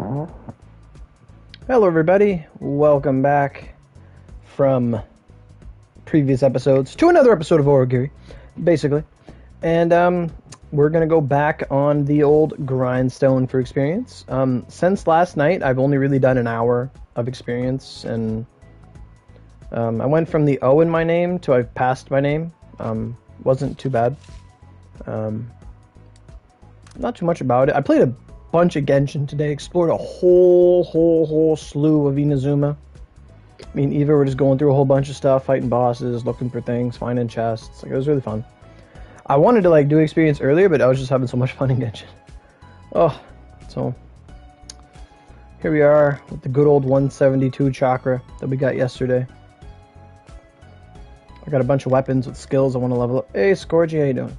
Hello everybody, welcome back from previous episodes to another episode of Aurogiri, basically. And we're going to go back on the old grindstone for experience. Since last night, I've only really done an hour of experience, and I went from the O in my name to I've passed my name. Wasn't too bad. Not too much about it. I played a bunch of Genshin today, explored a whole slew of Inazuma. Me and Eva were just going through a whole bunch of stuff, fighting bosses, looking for things, finding chests. Like, it was really fun. I wanted to do experience earlier, but I was just having so much fun in Genshin. Oh, so here we are with the good old 172 chakra that we got yesterday. I got a bunch of weapons with skills I want to level up. Hey, Scourgy, how you doing?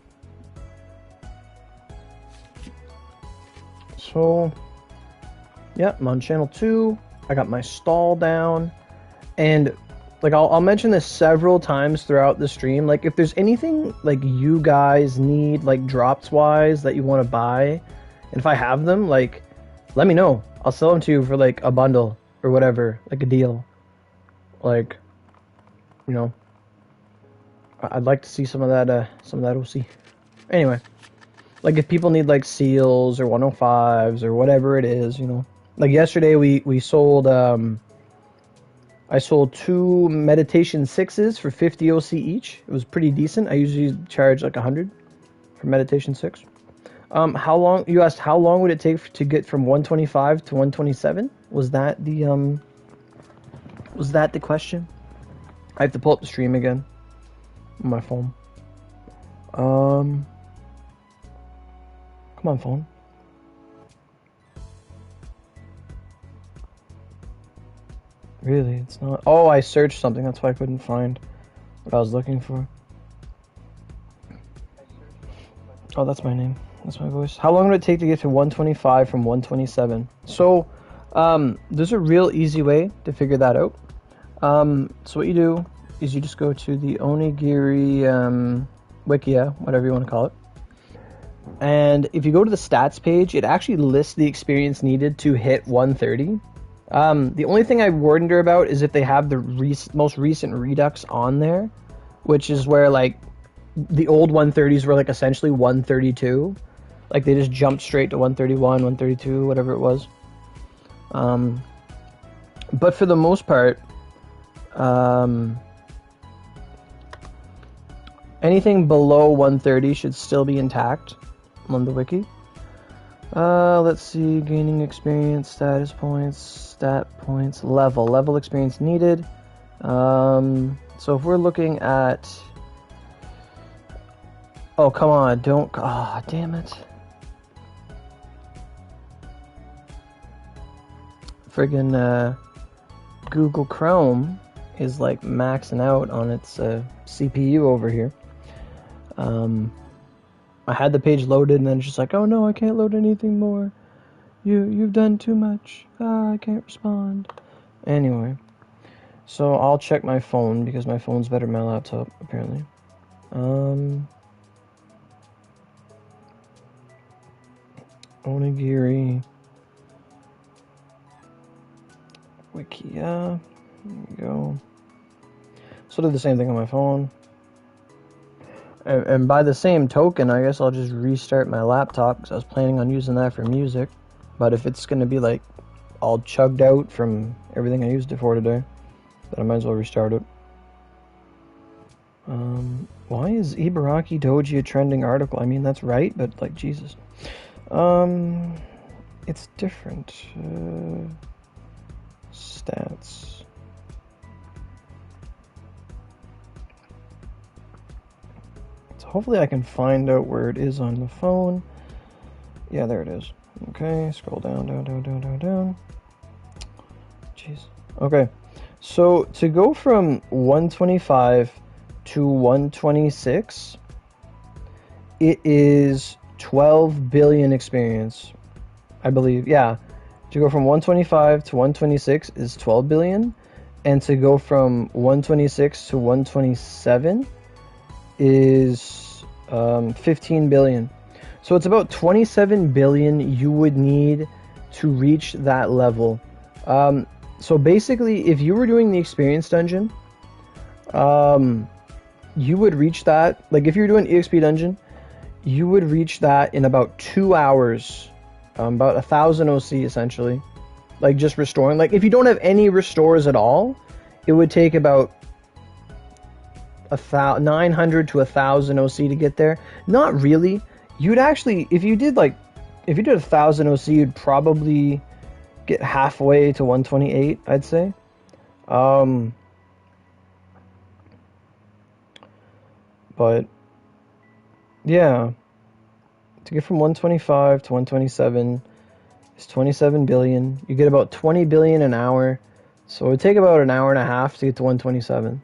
So, yeah, I'm on channel 2. I got my stall down. And, I'll mention this several times throughout the stream. If there's anything, you guys need, drops-wise that you want to buy, and if I have them, let me know. I'll sell them to you for, a bundle or whatever, a deal. I'd like to see some of that OC. Anyway. If people need, seals or 105s or whatever it is, yesterday we sold, I sold 2 meditation 6s for 50 OC each. It was pretty decent. I usually charge, 100 for meditation 6. You asked how long would it take to get from 125 to 127? Was that the question? I have to pull up the stream again on my phone. Come on, phone. Really, it's not. Oh, I searched something. That's why I couldn't find what I was looking for. Oh, that's my name. That's my voice. How long would it take to get to 125 from 127? So, there's a real easy way to figure that out. So what you do is you just go to the Onigiri Wikia, whatever you want to call it. And if you go to the stats page, it actually lists the experience needed to hit 130. The only thing I wonder about is if they have the most recent redux on there, which is where the old 130s were essentially 132. They just jumped straight to 131, 132, whatever it was. But for the most part, anything below 130 should still be intact on the wiki. Let's see, gaining experience, status points, stat points, level experience needed. So if we're looking at, oh come on, damn it. Friggin' Google Chrome is maxing out on its CPU over here. I had the page loaded and then it's just oh no, I can't load anything more. You've done too much. I can't respond. Anyway, so I'll check my phone because my phone's better than my laptop apparently. Onigiri Wikia. There we go. So I did the same thing on my phone. And by the same token, I guess I'll just restart my laptop because I was planning on using that for music. But if it's going to be all chugged out from everything I used it for today, then I might as well restart it. Why is Ibaraki Doji a trending article? I mean, that's right, but Jesus. It's different. Stats. Hopefully I can find out where it is on the phone. Yeah, there it is. Okay, scroll down. Jeez. Okay, so to go from 125 to 126, it is 12 billion experience, I believe. Yeah, to go from 125 to 126 is 12 billion, and to go from 126 to 127 is 15 billion. So it's about 27 billion you would need to reach that level. So basically, if you were doing the experience dungeon, you would reach that, like if you're doing EXP dungeon, you would reach that in about 2 hours, about 1,000 OC essentially, like just restoring. Like if you don't have any restores at all, it would take about 900 to 1,000 OC to get there. Not really. You'd actually, if you did 1,000 OC, you'd probably get halfway to 128, I'd say. But yeah, to get from 125 to 127 is 27 billion. You get about 20 billion an hour, so it would take about an hour and a half to get to 127.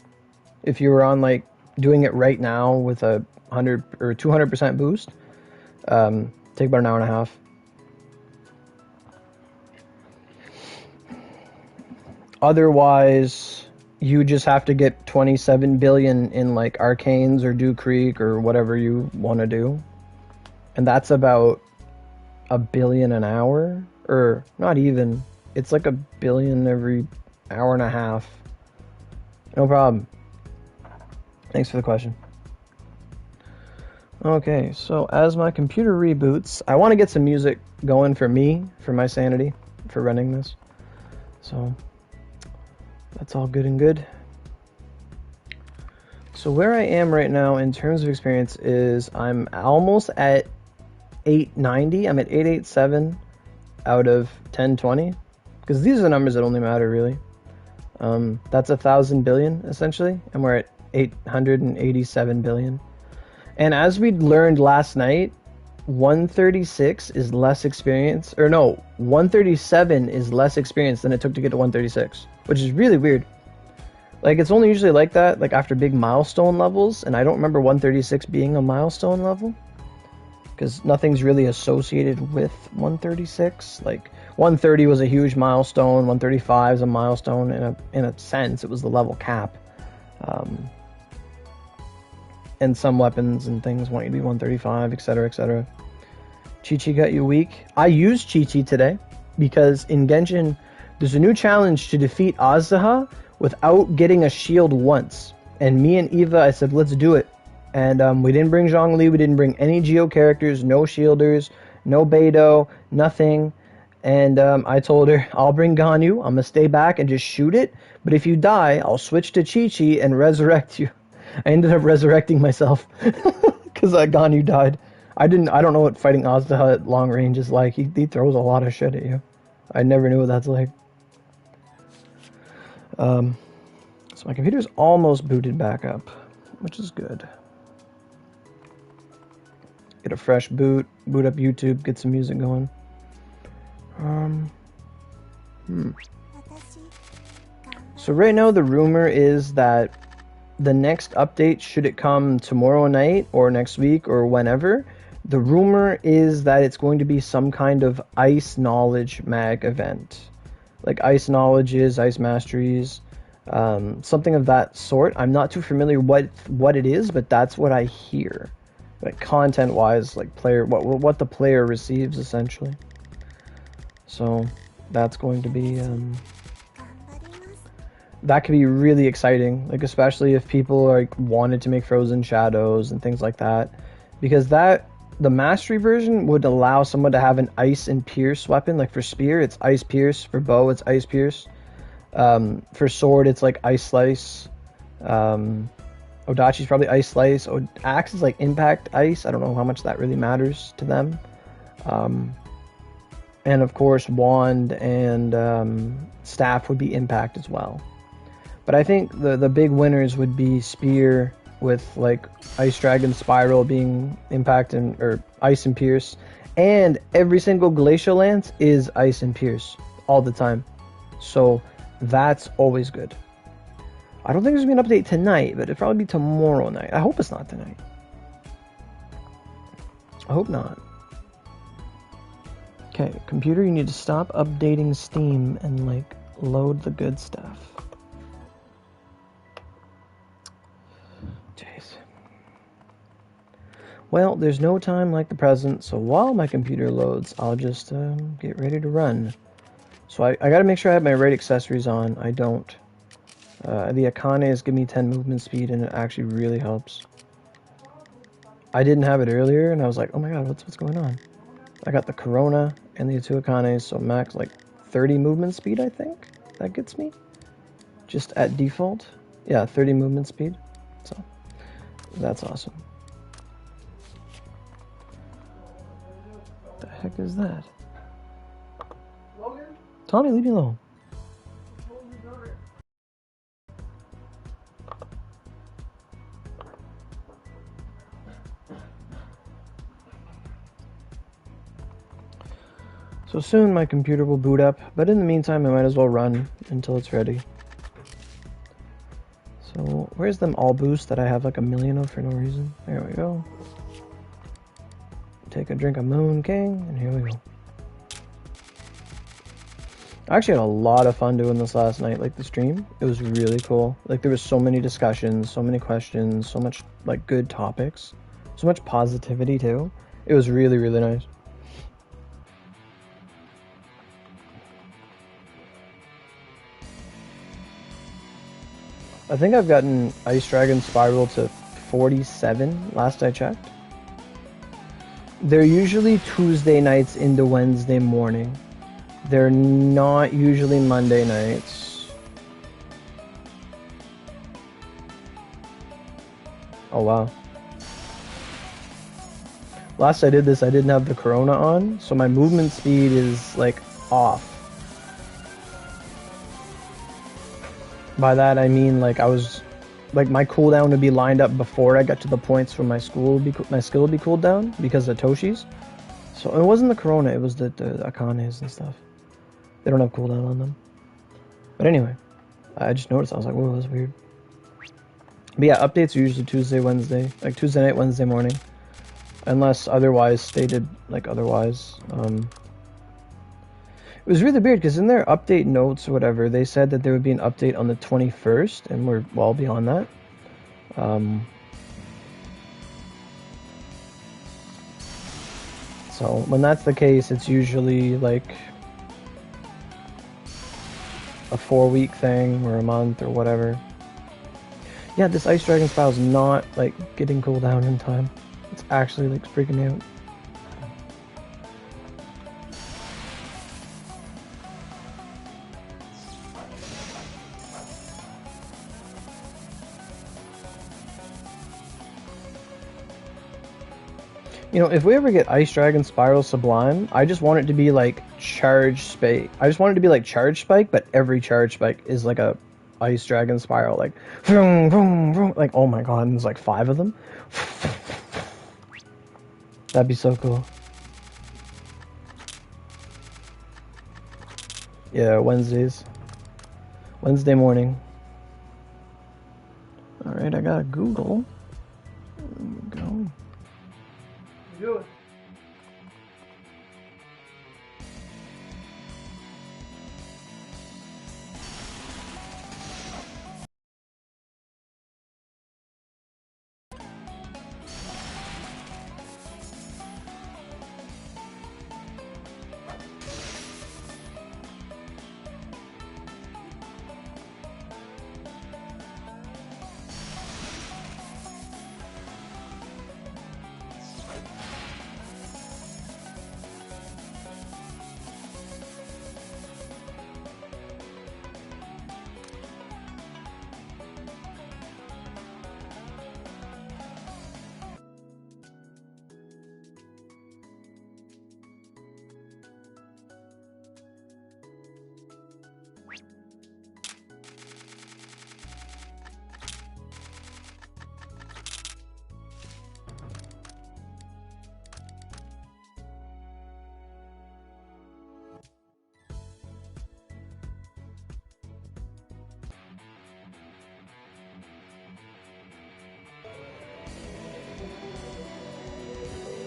If you were on like doing it right now with a 100 or 200% boost, take about an hour and a half. Otherwise, you just have to get 27 billion in like Arcanes or Dew Creek or whatever you want to do. And that's about a billion an hour, or not even. It's like a billion every hour and a half. No problem. Thanks for the question. Okay, so as my computer reboots, I want to get some music going for me, for my sanity, for running this. So that's all good and good. So where I am right now in terms of experience is I'm almost at 890. I'm at 887 out of 1020, because these are the numbers that only matter really. That's 1,000 billion essentially, and we're at 887 billion. And as we learned last night, 136 is less experience, or no, 137 is less experience than it took to get to 136, which is really weird. Like, it's only usually like that, like after big milestone levels, and I don't remember 136 being a milestone level, because nothing's really associated with 136. Like, 130 was a huge milestone, 135 is a milestone in a sense. It was the level cap. And some weapons and things want you to be 135, etc., etc. Chi-Chi got you weak. I used Chi-Chi today because in Genshin, there's a new challenge to defeat Azaha without getting a shield once. And me and Eva, I said, let's do it. And we didn't bring Zhongli, we didn't bring any Geo characters, no shielders, no Beidou, nothing. And I told her, I'll bring Ganyu, I'm gonna stay back and just shoot it. But if you die, I'll switch to Chi-Chi and resurrect you. I ended up resurrecting myself because Ganyu died. I don't know what fighting Azda at long range is like. He throws a lot of shit at you. I never knew what that's like. So my computer's almost booted back up, which is good. Get a fresh boot up YouTube, get some music going. So right now the rumor is that the next update, should it come tomorrow night or next week or whenever, the rumor is that it's going to be some kind of Ice Knowledge Mag event. Like Ice Knowledges, Ice Masteries, something of that sort. I'm not too familiar what it is, but that's what I hear. Like content-wise, like player, what the player receives essentially. So that's going to be that could be really exciting, like especially if people like wanted to make Frozen Shadows and things like that, because the mastery version would allow someone to have an Ice and Pierce weapon. Like for spear, it's Ice Pierce. For bow, it's Ice Pierce. For sword, it's like Ice Slice. Odachi's probably Ice Slice. Axe is like Impact Ice. I don't know how much that really matters to them. And of course, wand and staff would be Impact as well. But I think the big winners would be spear with like Ice Dragon Spiral being Impact or Ice and Pierce. And every single Glacial Lance is Ice and Pierce all the time. So that's always good. I don't think there's going to be an update tonight, but it'll probably be tomorrow night. I hope it's not tonight. I hope not. Okay, computer, you need to stop updating Steam and like load the good stuff. Well, there's no time like the present, so while my computer loads, I'll just get ready to run. So I gotta make sure I have my right accessories on. I don't. The Akanes give me 10 movement speed, and it actually really helps. I didn't have it earlier, and I was like, oh my god, what's going on? I got the Corona and the two Akanes, so max like 30 movement speed, I think that gets me. Just at default. Yeah, 30 movement speed. So that's awesome. What the heck is that? Logan? Tommy, leave me alone. So soon my computer will boot up, but in the meantime I might as well run until it's ready. So where's them all boosts that I have like a million of for no reason? There we go. Take a drink of Moon King, and here we go. I actually had a lot of fun doing this last night, like the stream. It was really cool. Like there was so many discussions, so many questions, so much like good topics, so much positivity too. It was really, really nice. I think I've gotten Ice Dragon Spiral to 47 last I checked. They're usually Tuesday nights into Wednesday morning. They're not usually Monday nights. Oh wow. Last I did this, I didn't have the Corona on, so my movement speed is like off. By that I mean like I was like my cooldown would be lined up before I got to the points where my skill would be cooled down because of Toshi's. So it wasn't the Corona, it was the Akanes and stuff. They don't have cooldown on them. But anyway, I just noticed, I was like, whoa, that's weird. But yeah, updates are usually Tuesday, Wednesday, like Tuesday night, Wednesday morning. Unless otherwise stated like otherwise. It was really weird because in their update notes or whatever, they said that there would be an update on the 21st, and we're well beyond that. So when that's the case, it's usually like a 4-week thing or a month or whatever. Yeah, this Ice Dragon Spell is not like getting cooldown in time. It's actually like freaking out. You know, if we ever get Ice Dragon Spiral Sublime, I just want it to be like Charge Spike. I just want it to be like Charge Spike, but every Charge Spike is like a Ice Dragon Spiral. Like, vroom, vroom, vroom. Like, oh my god, there's like 5 of them. That'd be so cool. Yeah, Wednesdays. Wednesday morning. Alright, I got Google. There we go. Do it.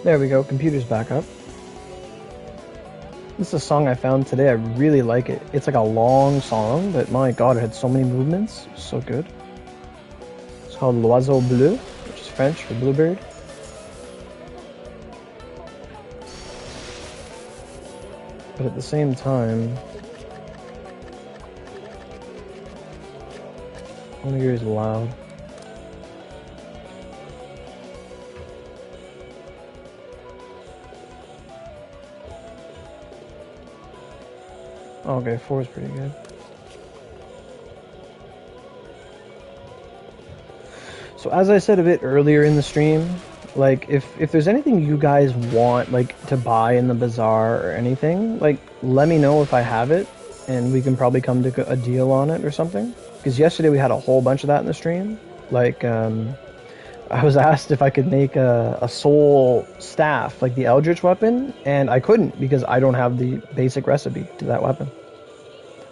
There we go, computer's back up. This is a song I found today, I really like it. It's like a long song, but my god, it had so many movements. So good. It's called L'Oiseau Bleu, which is French for bluebird. But at the same time, Aurogiri is loud. Okay, 4 is pretty good. So as I said a bit earlier in the stream, like if there's anything you guys want like to buy in the bazaar or anything, like let me know if I have it and we can probably come to a deal on it or something. Because yesterday we had a whole bunch of that in the stream. Like I was asked if I could make a soul staff, like the Eldritch weapon, and I couldn't because I don't have the basic recipe to that weapon.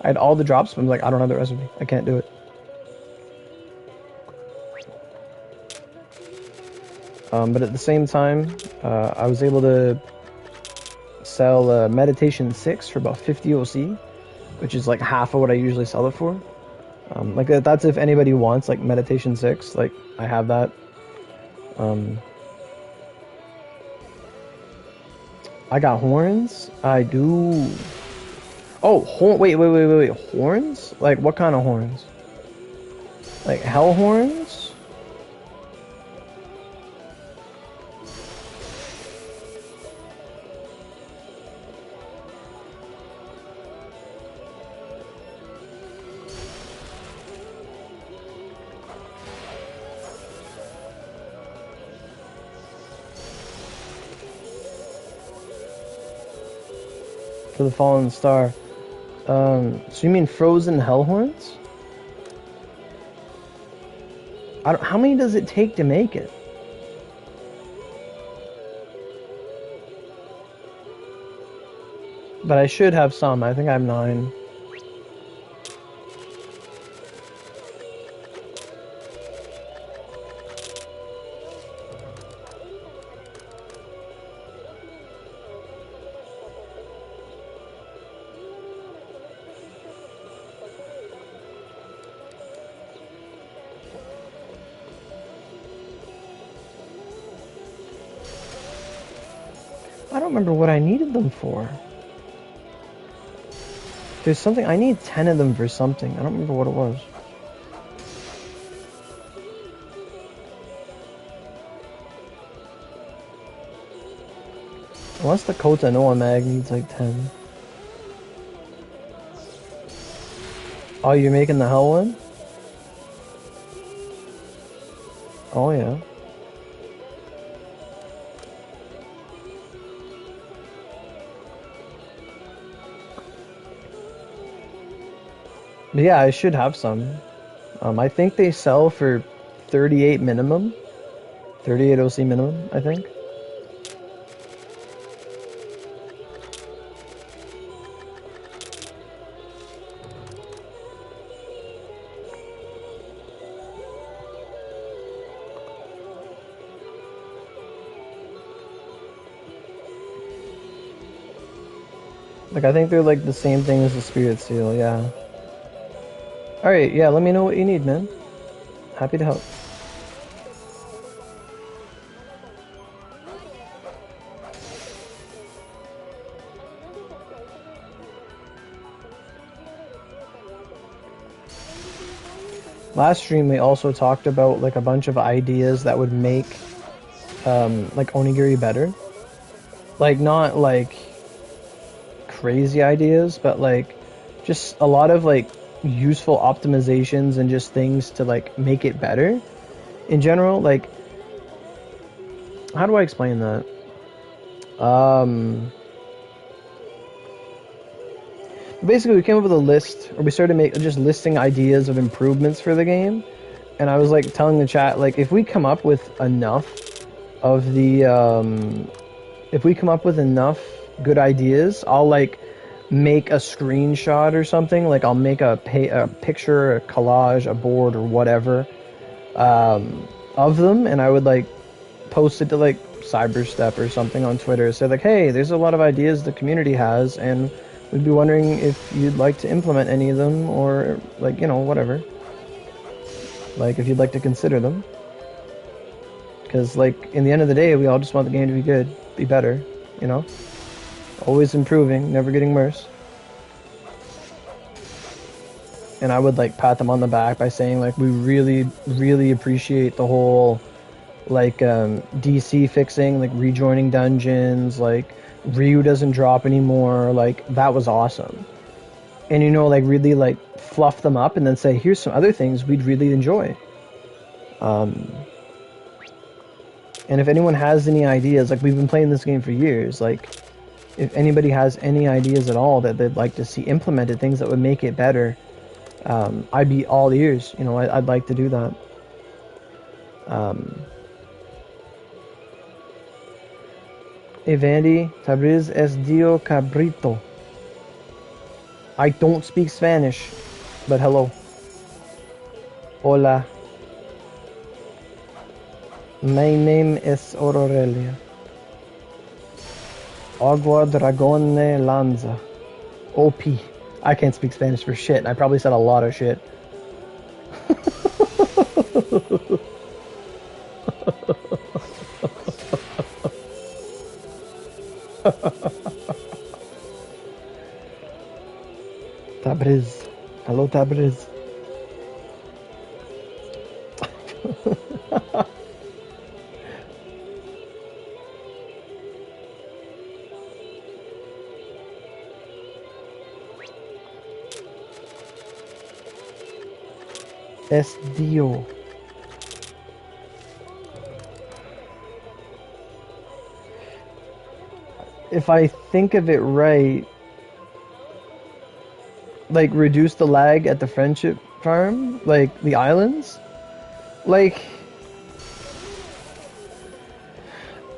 I had all the drops, but I'm like, I don't have the recipe. I can't do it. But at the same time, I was able to sell Meditation 6 for about 50 OC, which is like half of what I usually sell it for. Like that's if anybody wants like Meditation 6, like I have that. I got horns. I do. Oh, wait, horns? Like what kind of horns? Like hell horns? For the fallen star. So you mean frozen hellhorns? How many does it take to make it? But I should have some. I think I have 9. I don't remember what I needed them for. There's something, I need 10 of them for something. I don't remember what it was. Unless the Kota Noah mag needs like 10. Oh, you're making the hell one? Oh yeah. Yeah, I should have some. I think they sell for 38 minimum. 38 OC minimum, I think. Like, I think they're like the same thing as the Spirit Seal, yeah. Alright, yeah, let me know what you need, man. Happy to help. Last stream we also talked about like a bunch of ideas that would make like Onigiri better. Like not like crazy ideas, but like just a lot of like useful optimizations and just things to like make it better in general. Like, how do I explain that? Basically we came up with a list, or we started just listing ideas of improvements for the game, and I was like telling the chat, like, if we come up with enough of the if we come up with enough good ideas, I'll like make a screenshot or something. Like I'll make a picture, a collage, a board, or whatever of them, and I would like post it to like Cyberstep or something on Twitter. Say like, hey, there's a lot of ideas the community has, and we'd be wondering if you'd like to implement any of them, or like, you know, whatever. Like if you'd like to consider them. Because like in the end of the day, we all just want the game to be good, be better, you know. Always improving, never getting worse. And I would like pat them on the back by saying like we really appreciate the whole like DC fixing, like rejoining dungeons, like Ryu doesn't drop anymore, like that was awesome. And you know, like really like fluff them up and then say here's some other things we'd really enjoy. And if anyone has any ideas, like we've been playing this game for years, like if anybody has any ideas at all that they'd like to see implemented, things that would make it better, I'd be all ears. You know, I'd like to do that. Evandy, Tabriz es Dio Cabrito. I don't speak Spanish, but hello. Hola. My name is Aurogiri. Agua Dragone Lanza. OP. I can't speak Spanish for shit. I probably said a lot of shit. Tabriz. Hello, Tabriz. Es Dio. If I think of it right, like reduce the lag at the friendship farm, like the islands, like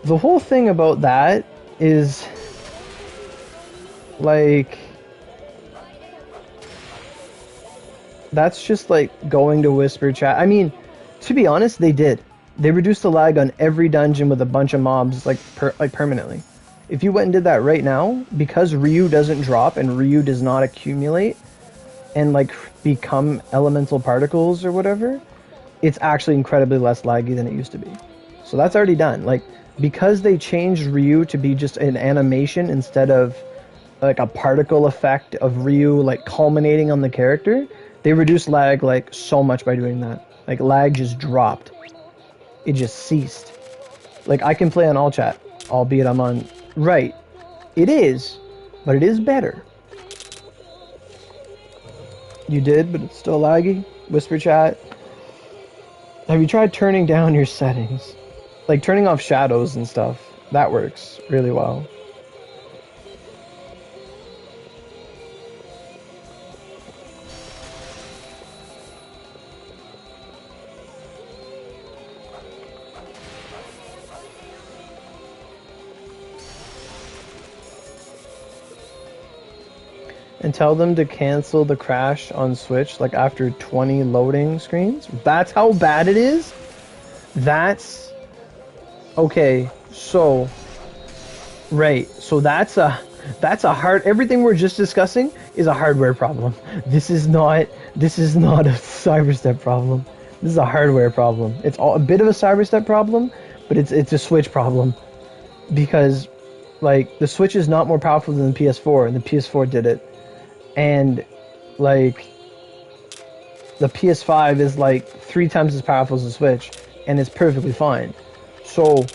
the whole thing about that is like that's just like going to whisper chat. I mean, to be honest, they did. They reduced the lag on every dungeon with a bunch of mobs like permanently. If you went and did that right now, because Ryu doesn't drop and Ryu does not accumulate and like become elemental particles or whatever, it's actually incredibly less laggy than it used to be. So that's already done. Like, because they changed Ryu to be just an animation instead of like a particle effect of Ryu like culminating on the character, they reduced lag like so much by doing that. Like lag just dropped. It just ceased. Like I can play on all chat, albeit I'm on right. It is, but it is better. You did, but it's still laggy. Whisper chat. Have you tried turning down your settings? Like turning off shadows and stuff. That works really well. And tell them to cancel the crash on Switch like after 20 loading screens. That's how bad it is? That's okay. So right. So that's a hard, everything we're just discussing is a hardware problem. This is not a cyberstep problem. This is a hardware problem. It's a bit of a cyberstep problem, but it's a Switch problem. Because like the Switch is not more powerful than the PS4 and the PS4 did it. And like the PS5 is like 3 times as powerful as the Switch and it's perfectly fine. So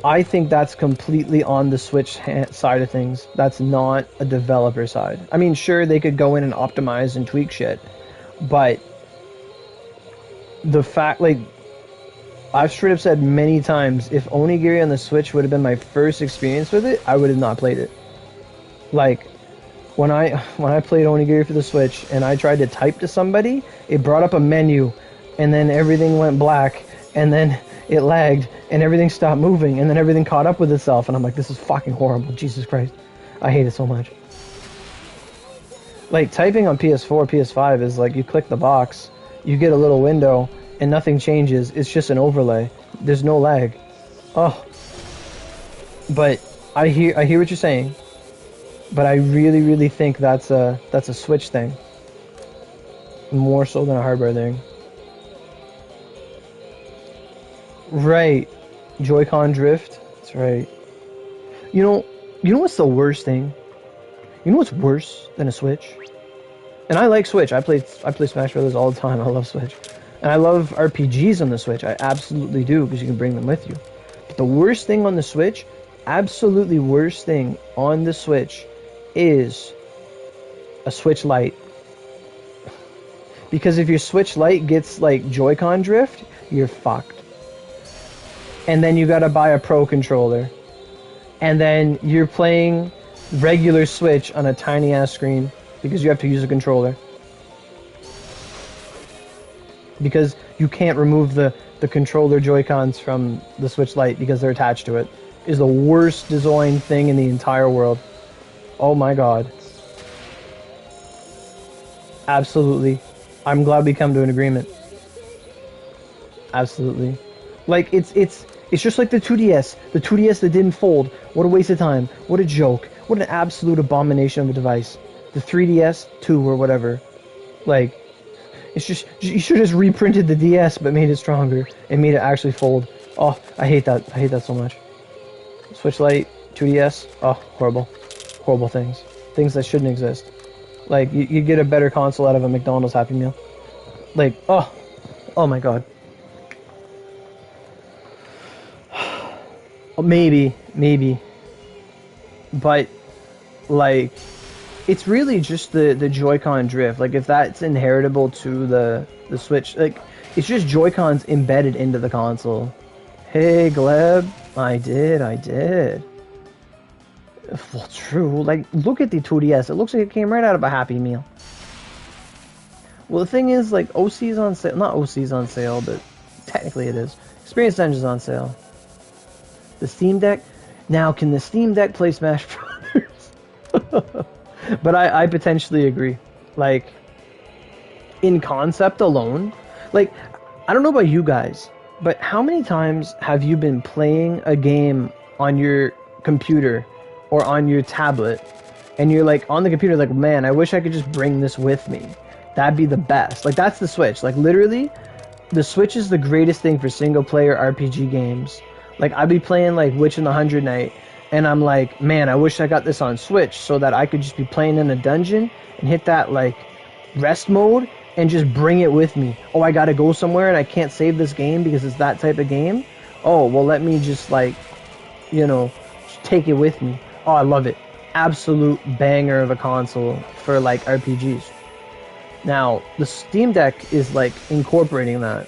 I think that's completely on the Switch side of things. That's not a developer side. I mean, sure, they could go in and optimize and tweak shit, but the fact, like, I've straight up said many times, if Onigiri on the Switch would have been my first experience with it, I would have not played it. Like, when I played Onigiri for the Switch and I tried to type to somebody, it brought up a menu, and then everything went black, and then it lagged, and everything stopped moving, and then everything caught up with itself, and I'm like, this is fucking horrible, Jesus Christ. I hate it so much. Like, typing on PS4, PS5 is like, you click the box, you get a little window, and nothing changes, it's just an overlay. There's no lag. Oh. But, I hear what you're saying, but I really think that's a Switch thing. More so than a hardware thing. Right. Joy-Con drift. That's right. You know, You know what's the worst thing? You know what's worse than a Switch? And I like Switch. I play Smash Brothers all the time. I love Switch. And I love RPGs on the Switch. I absolutely do, because you can bring them with you. But the worst thing on the Switch, absolutely worst thing on the Switch, is a Switch Lite. Because if your Switch Lite gets like Joy-Con drift, you're fucked. And then you gotta buy a Pro controller. And then you're playing regular Switch on a tiny ass screen because you have to use a controller. Because you can't remove the controller Joy-Cons from the Switch Lite because they're attached to it. Is the worst design thing in the entire world. Oh my god. Absolutely. I'm glad we come to an agreement. Absolutely. Like, it's just like the 2DS. The 2DS that didn't fold. What a waste of time. What a joke. What an absolute abomination of a device. The 3DS, 2 or whatever. Like, it's just, you should have just reprinted the DS but made it stronger and made it actually fold. Oh, I hate that. I hate that so much. Switch Lite, 2DS, oh, horrible. Horrible things. Things that shouldn't exist. Like, you get a better console out of a McDonald's Happy Meal. Like, oh my god. Maybe. But, like, it's really just the Joy-Con drift. Like, if that's inheritable to the Switch, like, it's just Joy-Cons embedded into the console. Hey, Gleb. I did. Well, true. Like, look at the 2DS. It looks like it came right out of a Happy Meal. Well, the thing is, like, OC's on sale. Not OC's on sale, but technically it is. Experience Engine's on sale. The Steam Deck? Now, can the Steam Deck play Smash Brothers? But I potentially agree. Like, in concept alone, like, I don't know about you guys, but how many times have you been playing a game on your computer or on your tablet, and you're like, on the computer, like, man, I wish I could just bring this with me. That'd be the best. Like, that's the Switch. Like, literally, the Switch is the greatest thing for single-player RPG games. Like, I'd be playing, like, Witch in the Hundred Night, and I'm like, man, I wish I got this on Switch so that I could just be playing in a dungeon and hit that, like, rest mode and just bring it with me. Oh, I gotta go somewhere and I can't save this game because it's that type of game? Oh, well, let me just, like, you know, just take it with me. Oh, I love it. Absolute banger of a console for, like, RPGs. Now, the Steam Deck is, like, incorporating that.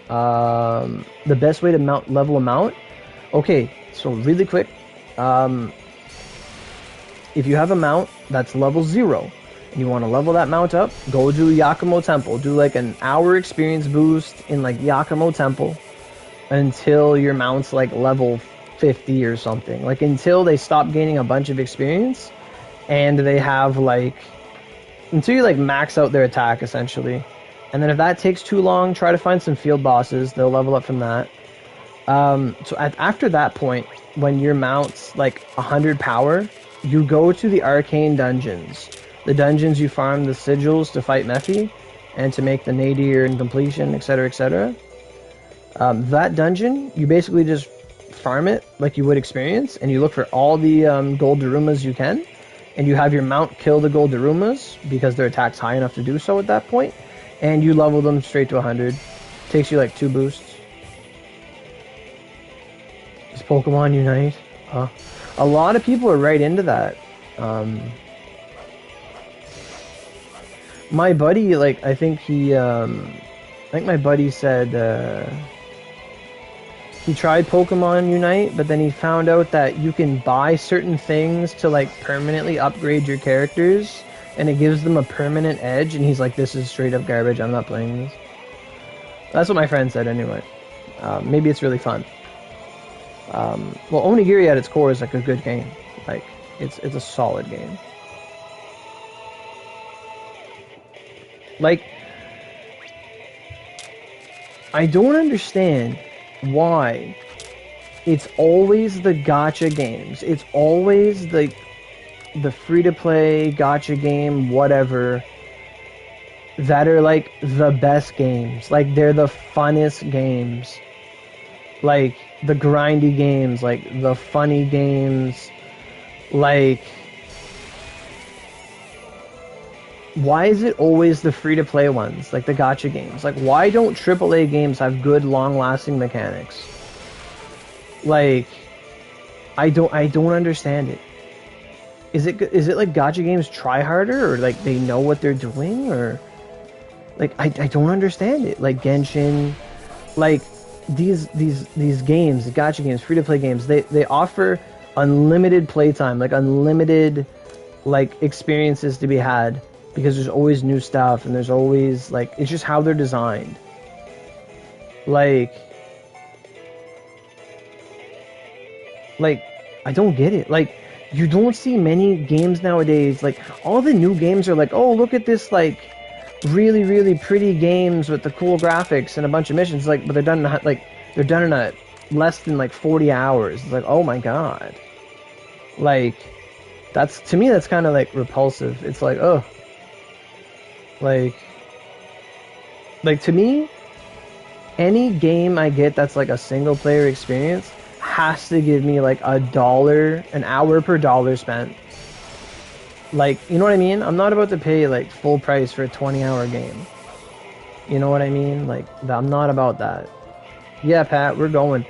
The best way to level a mount? Okay, so really quick. If you have a mount that's level 0, and you want to level that mount up, go to Yakumo Temple. Do, like, an hour experience boost in, like, Yakumo Temple until your mount's, like, level 50 or something. Like, until they stop gaining a bunch of experience, and they have, like, until you, like, max out their attack, essentially. And then if that takes too long, try to find some field bosses. They'll level up from that. So after that point, when your mount's, like, 100 power, you go to the arcane dungeons. The dungeons you farm the sigils to fight Mephi, and to make the nadir and completion, etc., etc. That dungeon, you basically just farm it like you would experience, and you look for all the gold Darumas you can, and you have your mount kill the gold Darumas because their attack's high enough to do so at that point, and you level them straight to 100. Takes you like 2 boosts. Is Pokemon Unite? A lot of people are right into that. My buddy, like, I think my buddy said, he tried Pokemon Unite, but then he found out that you can buy certain things to, like, permanently upgrade your characters, and it gives them a permanent edge, and he's like, this is straight up garbage, I'm not playing this. That's what my friend said anyway. Maybe it's really fun. Well, Onigiri at its core is, like, a good game. Like, it's a solid game. Like, I don't understand why it's always the gacha games. It's always the free-to-play gacha game, whatever, that are, like, the best games. Like, they're the funnest games. Like, the grindy games, like, the funny games. Like, why is it always the free-to-play ones, like the gacha games? Like, why don't AAA games have good, long-lasting mechanics? Like, I don't understand it. Is it like gacha games try harder, or like they know what they're doing, or like I don't understand it. Like Genshin, like these games, the gacha games, free to play games, they offer unlimited playtime, like unlimited like experiences to be had, because there's always new stuff and there's always like, it's just how they're designed. Like I don't get it. Like, you don't see many games nowadays. Like, all the new games are like, oh, look at this, like, really, really pretty games with the cool graphics and a bunch of missions. Like, but they're done in, like, they're done in a less than, like, 40 hours. It's like, oh my god. Like, that's, to me, that's kind of, like, repulsive. It's like, oh. Like, to me, any game I get that's, like, a single-player experience has to give me like $1 an hour per dollar spent. Like, you know what I mean? I'm not about to pay like full price for a 20-hour game. You know what I mean? Like, I'm not about that. Yeah, Pat, we're going.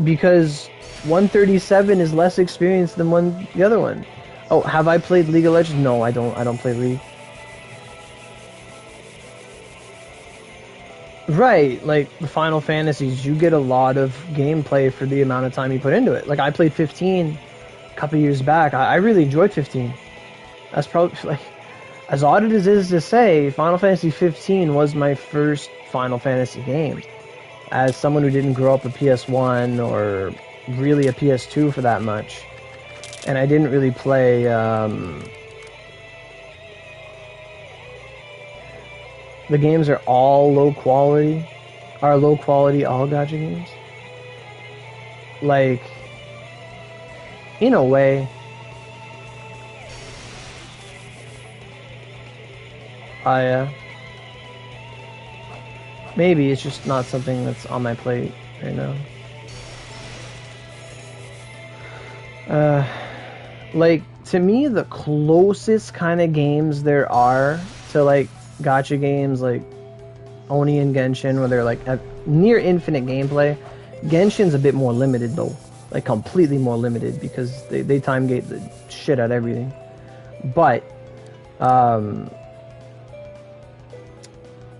Because 137 is less experience than the other one. Oh, have I played League of Legends? No, I don't play League. Right, like the Final Fantasies, you get a lot of gameplay for the amount of time you put into it. Like, I played 15 a couple years back. I really enjoyed 15. That's probably, like, as odd as it is to say, Final Fantasy 15 was my first Final Fantasy game. As someone who didn't grow up a PS1 or really a PS2 for that much. And I didn't really play, the games are all low quality. Are low quality all gacha games? Like, in a way. Maybe it's just not something that's on my plate right now. Like, to me, the closest kind of games there are to, like, gacha games like Oni and Genshin, where they're like near infinite gameplay. Genshin's a bit more limited though, like completely more limited, because they time gate the shit out of everything. But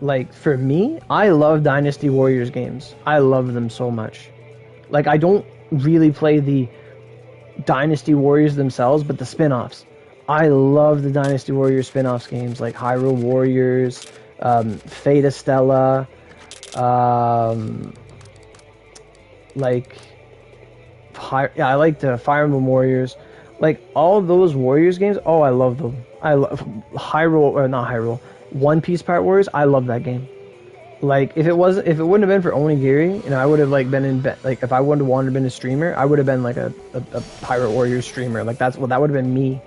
like, for me, I love Dynasty Warriors games. I love them so much. Like, I don't really play the Dynasty Warriors themselves, but the spin-offs. I love the Dynasty Warriors spin-offs games, like Hyrule Warriors, Fate Stella, like, I like the Fire Emblem Warriors. Like, all those Warriors games, oh, I love them. I love Hyrule, or not Hyrule, One Piece Pirate Warriors, I love that game. Like, if it wouldn't have been for Onigiri, you know, I would have, like, been in, like, if I would have wanted to been a streamer, I would have been, like, a Pirate Warriors streamer. Like, that would have been me.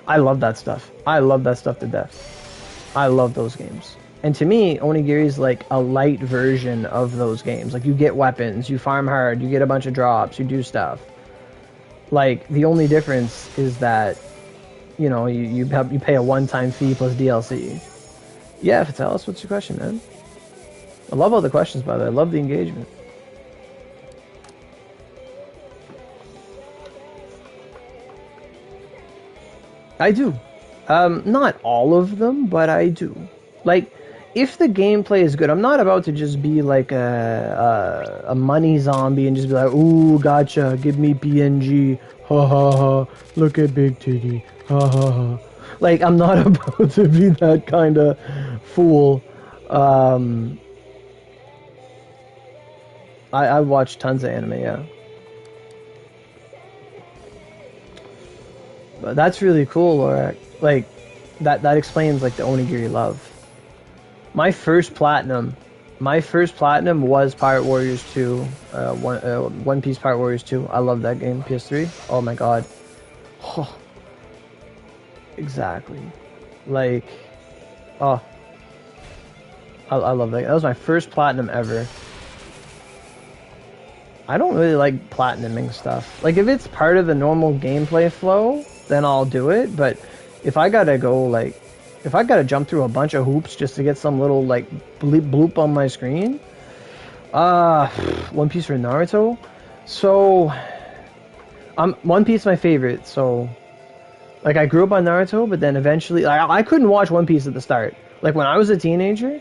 I love that stuff. I love that stuff to death. I love those games. And to me, Onigiri is like a light version of those games. Like, you get weapons, you farm hard, you get a bunch of drops, you do stuff. Like, the only difference is that, you know, you pay a one-time fee plus DLC. Yeah, Vitalis, what's your question, man? I love all the questions, by the way. I love the engagement. I do. Not all of them, but I do. Like, if the gameplay is good, I'm not about to just be like a money zombie and just be like, ooh, gotcha, give me PNG, ha ha ha, look at Big Titty, ha ha ha. Like, I'm not about to be that kind of fool. I watch tons of anime, yeah. But that's really cool, Lorak. Like, that explains, like, the Onigiri love. My first platinum was Pirate Warriors 2, One Piece Pirate Warriors 2. I love that game, PS3. Oh my god. Oh. Exactly. Like, oh. I love that. That was my first platinum ever. I don't really like platinuming stuff. Like, if it's part of the normal gameplay flow, then I'll do it. But if I gotta go, like, if I gotta jump through a bunch of hoops just to get some little, like, bloop on my screen, One Piece or Naruto? So, One Piece my favorite, so, like, I grew up on Naruto, but then eventually, I couldn't watch One Piece at the start. Like, when I was a teenager,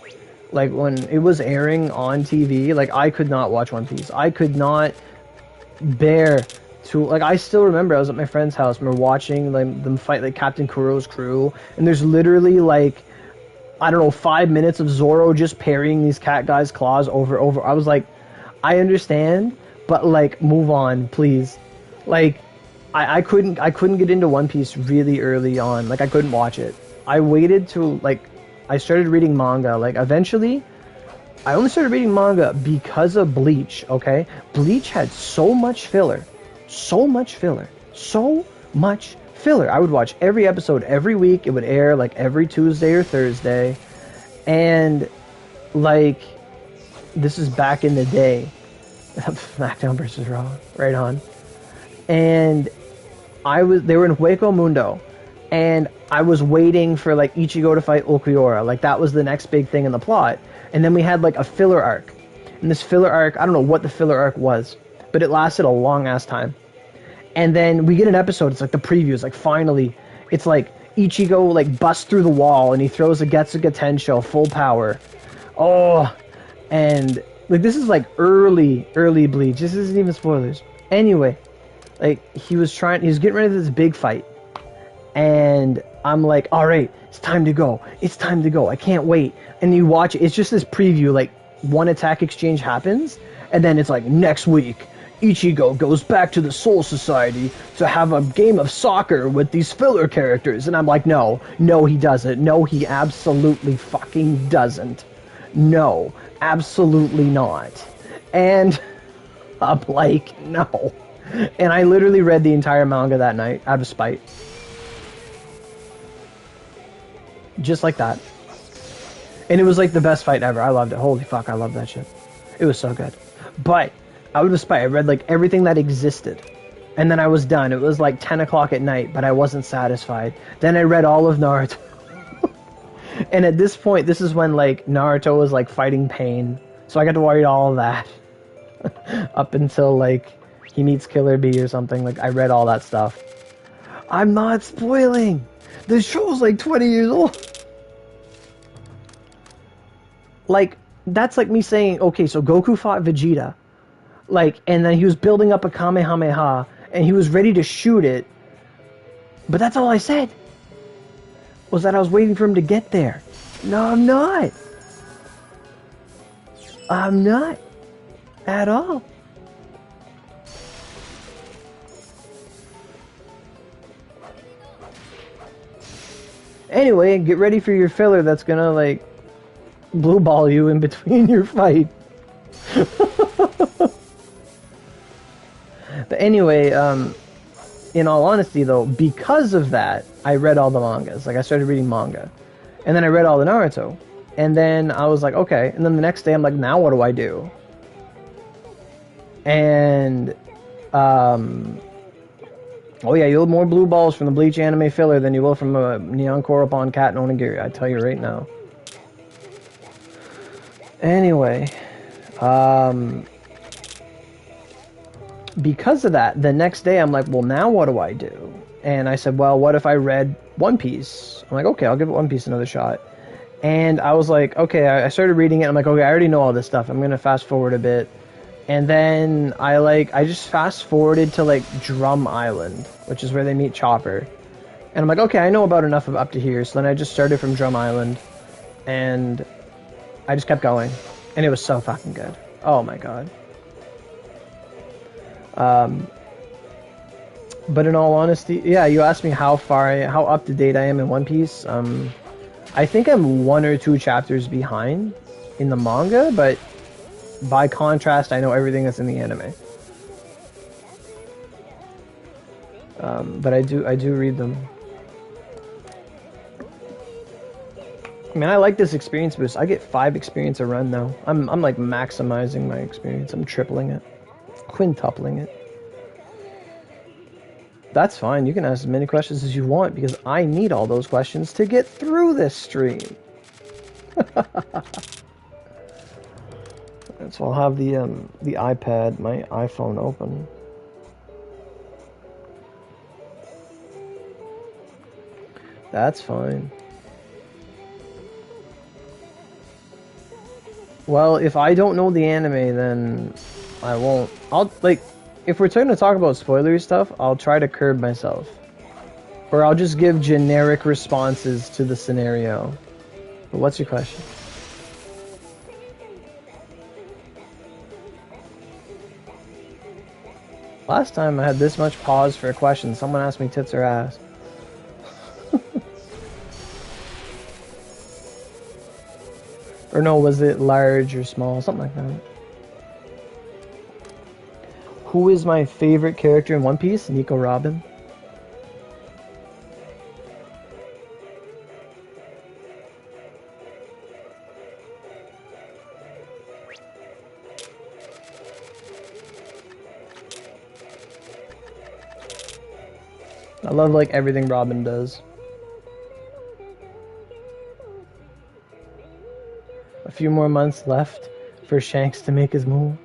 like, when it was airing on TV, like, I could not watch One Piece. I could not bear to, like, I still remember I was at my friend's house and we're watching, like, them fight, like, Captain Kuro's crew, and there's literally, like, I don't know, 5 minutes of Zoro just parrying these cat guys' claws over. I was like, I understand, but, like, move on, please. Like, I couldn't get into One Piece really early on. Like, I couldn't watch it. I waited to, like, I started reading manga. Like, eventually, I only started reading manga because of Bleach, okay? Bleach had so much filler. So much filler. So much filler. I would watch every episode every week. It would air, like, every Tuesday or Thursday. And, like, this is back in the day. SmackDown versus Raw. Right on. And they were in Hueco Mundo, and I was waiting for, like, Ichigo to fight Ulquiorra. Like, that was the next big thing in the plot. And then we had, like, a filler arc. And this filler arc, I don't know what the filler arc was, but it lasted a long ass time. And then we get an episode, it's like the previews, like, finally, it's like Ichigo, like, busts through the wall and he throws a Getsuga Tensho full power. Oh, and, like, this is, like, early Bleach. This isn't even spoilers. Anyway, like, he was getting ready for this big fight. And I'm like, alright, it's time to go. It's time to go. I can't wait. And you watch it, it's just this preview, like, one attack exchange happens, and then it's like, next week, Ichigo goes back to the Soul Society to have a game of soccer with these filler characters. And I'm like, no, he doesn't. No, he absolutely fucking doesn't. No, absolutely not. And I'm like, no. And I literally read the entire manga that night, out of spite. Just like that. And it was like the best fight ever. I loved it. Holy fuck, I love that shit. It was so good. But, out of spite, I read, like, everything that existed. And then I was done. It was like 10 o'clock at night, but I wasn't satisfied. Then I read all of Naruto. And at this point, this is when, like, Naruto was, like, fighting pain. So I got to read all of that. Up until, like, he meets Killer Bee or something. Like, I read all that stuff. I'm not spoiling! The show's like 20 years old. Like, that's like me saying, okay, so Goku fought Vegeta. Like, and then he was building up a Kamehameha, and he was ready to shoot it. But that's all I said. Was that I was waiting for him to get there. No, I'm not. I'm not. At all. Anyway, get ready for your filler that's gonna, like, blue ball you in between your fight. But anyway, in all honesty though, because of that, I read all the mangas. Like, I started reading manga. And then I read all the Naruto. And then I was like, okay. And then the next day I'm like, now what do I do? And, oh yeah, you'll have more blue balls from the Bleach anime filler than you will from a Neon Korapon Cat and Onigiri, I tell you right now. Anyway, because of that, the next day I'm like, well, now what do I do? And I said, well, what if I read One Piece? I'm like, okay, I'll give One Piece another shot. And I was like, okay, I started reading it. I'm like, okay, I already know all this stuff. I'm going to fast forward a bit. And then I just fast forwarded to, like, Drum Island, which is where they meet Chopper. And I'm like, okay, I know about enough of up to here. So then I just started from Drum Island. And I just kept going. And it was so fucking good. Oh my god. But in all honesty, yeah, you asked me how up to date I am in One Piece. I think I'm 1 or 2 chapters behind in the manga, but by contrast, I know everything that's in the anime. But I do read them. I mean, I like this experience boost. I get 5 experience a run now. I'm like maximizing my experience. I'm tripling it. quintupling it. That's fine. You can ask as many questions as you want because I need all those questions to get through this stream. So I'll have the iPad, my iPhone open. That's fine. Well, if I don't know the anime, then I won't. If we're trying to talk about spoilery stuff, I'll try to curb myself. Or I'll just give generic responses to the scenario. But what's your question? Last time I had this much pause for a question, someone asked me tits or ass. Or no, was it large or small? Something like that. Who is my favorite character in One Piece? Nico Robin. I love like everything Robin does. A few more months left for Shanks to make his move.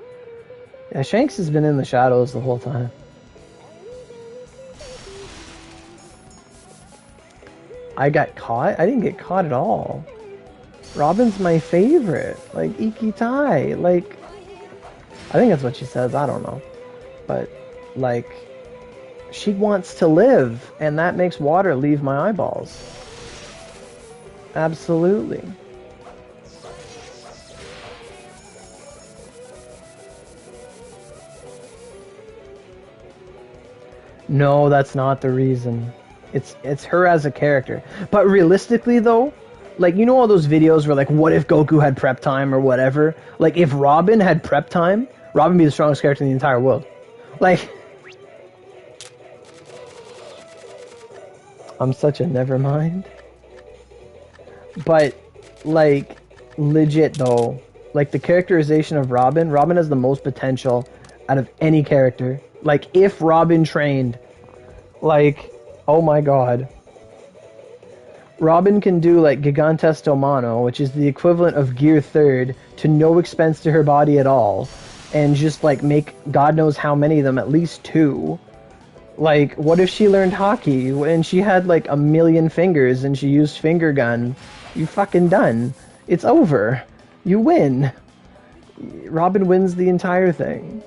Yeah, Shanks has been in the shadows the whole time. I got caught? I didn't get caught at all. Robin's my favorite. Like, Ikitai. Like, I think that's what she says. I don't know. But, like, she wants to live, and that makes water leave my eyeballs. Absolutely. No, that's not the reason. It's her as a character. But realistically though, like, you know all those videos where like, what if Goku had prep time or whatever? Like, if Robin had prep time, Robin would be the strongest character in the entire world. Like, I'm such a nevermind. But, like, legit though, like the characterization of Robin has the most potential out of any character. Like, if Robin trained, like, oh my god. Robin can do, like, Gigantesto Mano, which is the equivalent of Gear 3rd, to no expense to her body at all, and just, like, make God knows how many of them, at least 2. Like, what if she learned hockey, and she had, like, 1,000,000 fingers, and she used finger gun? You fucking done. It's over. You win. Robin wins the entire thing.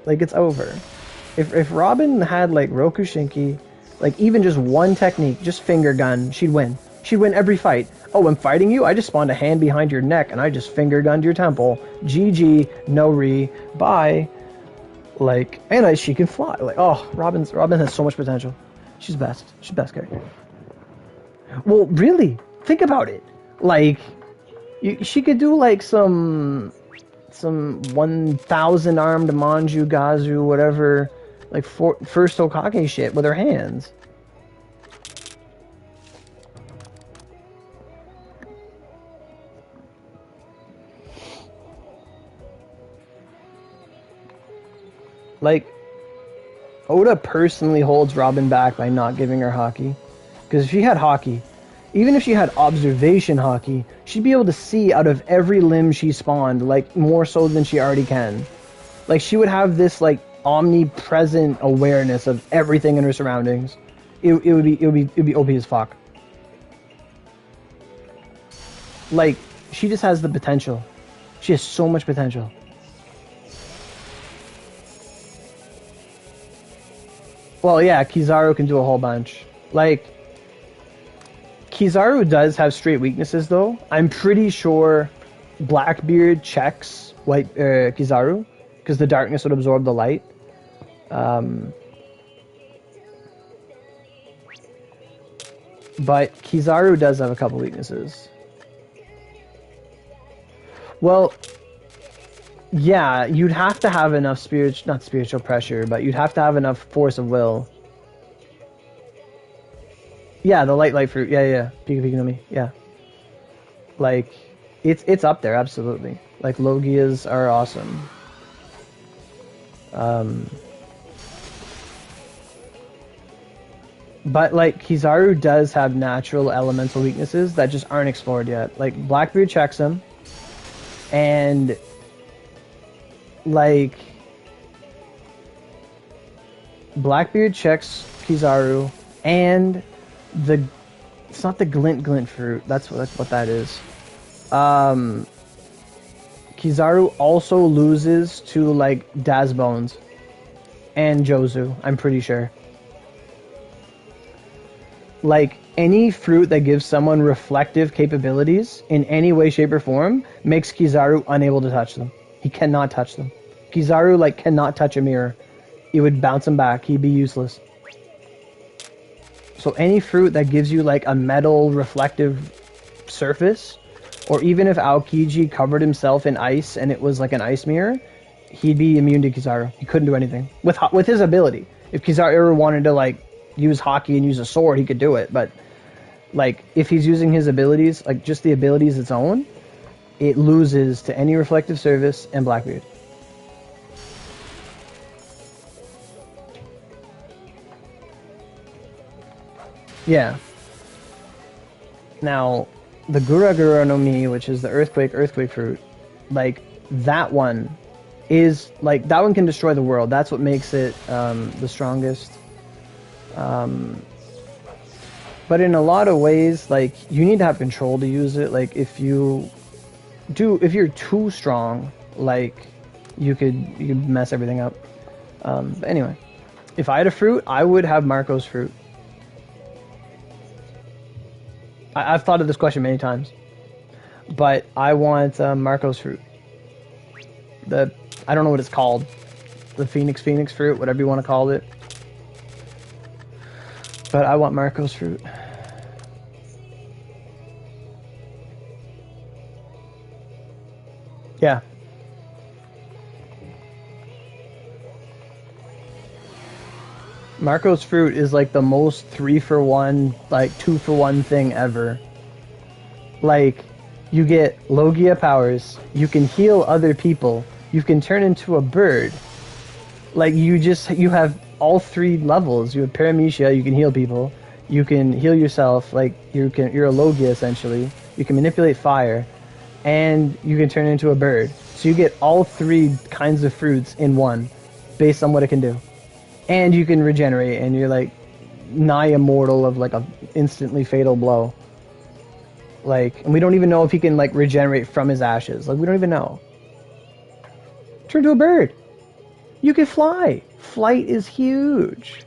Like, it's over. If Robin had, like, Rokushinki, like, even just one technique, just finger gun, she'd win. She'd win every fight. Oh, I'm fighting you? I just spawned a hand behind your neck, and I just finger gunned your temple. GG, no re, bye. Like, and she can fly. Like, oh, Robin has so much potential. She's best. She's best character. Well, really, think about it. Like, she could do, like, some 1,000 armed Manju Gazu, whatever, like, first Hokage shit with her hands. Like, Oda personally holds Robin back by not giving her Haki. Because if she had Haki, even if she had observation Haki, she'd be able to see out of every limb she spawned, like, more so than she already can. Like, she would have this, like, omnipresent awareness of everything in her surroundings. It would be OP as fuck. Like, she just has the potential. She has so much potential. Well, yeah, Kizaru can do a whole bunch. Like, Kizaru does have straight weaknesses, though. I'm pretty sure Blackbeard checks Kizaru, because the darkness would absorb the light. But Kizaru does have a couple weaknesses. Well, yeah, you'd have to have enough not spiritual pressure, but you'd have to have enough force of will. Yeah, the light fruit. Yeah. Pika Pika no Mi. Yeah. Like, it's up there, absolutely. Like, Logias are awesome. But like Kizaru does have natural elemental weaknesses that just aren't explored yet. Like Blackbeard checks him, and like Blackbeard checks Kizaru, and it's not the glint fruit. That's what that is. Kizaru also loses to like Dazbones and Jozu, I'm pretty sure. Like any fruit that gives someone reflective capabilities in any way, shape, or form makes Kizaru unable to touch them. He cannot touch them. Kizaru like cannot touch a mirror. It would bounce him back. He'd be useless. So any fruit that gives you like a metal reflective surface, or even if Aokiji covered himself in ice and it was like an ice mirror, he'd be immune to Kizaru. He couldn't do anything with his ability. If Kizaru ever wanted to like use hockey and use a sword, he could do it. But like if he's using his abilities, like just the abilities its own, it loses to any reflective surface and Blackbeard. Yeah. Now, the Gura no Mi, which is the earthquake fruit, like that one is like that one can destroy the world. That's what makes it the strongest. But in a lot of ways, like you need to have control to use it. Like if you're too strong, like you could mess everything up. But anyway, if I had a fruit, I would have Marco's fruit. I've thought of this question many times, but I want Marco's fruit. I don't know what it's called, the Phoenix fruit, whatever you want to call it. But I want Marco's fruit. Yeah. Marco's fruit is like the most 3-for-1, like 2-for-1 thing ever. Like, you get Logia powers, you can heal other people, you can turn into a bird. Like, you have all 3 levels. You have Paramecia, you can heal people, you can heal yourself, like, you're a Logia essentially, you can manipulate fire, and you can turn into a bird. So you get all 3 kinds of fruits in one, based on what it can do. And you can regenerate, and you're like nigh immortal of like a instantly fatal blow. Like, and we don't even know if he can like regenerate from his ashes. Like, we don't even know. Turn to a bird. You can fly. Flight is huge.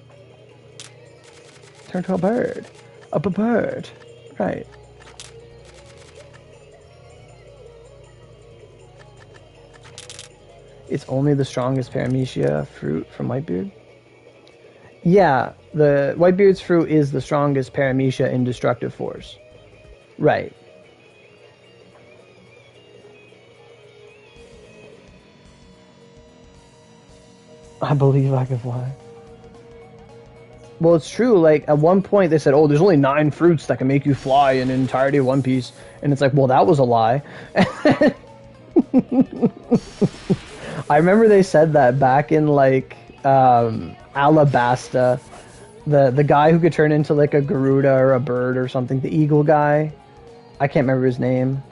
Turn to a bird. A bird. Right. It's only the strongest Paramecia fruit from Whitebeard. Yeah, the Whitebeard's fruit is the strongest Paramecia in destructive force. Right. I believe I can fly. Well, it's true. Like, at one point they said, oh, there's only 9 fruits that can make you fly in the entirety of One Piece. And it's like, well, that was a lie. I remember they said that back in, like, Alabasta, the guy who could turn into like a Garuda or a bird or something, the eagle guy, I can't remember his name,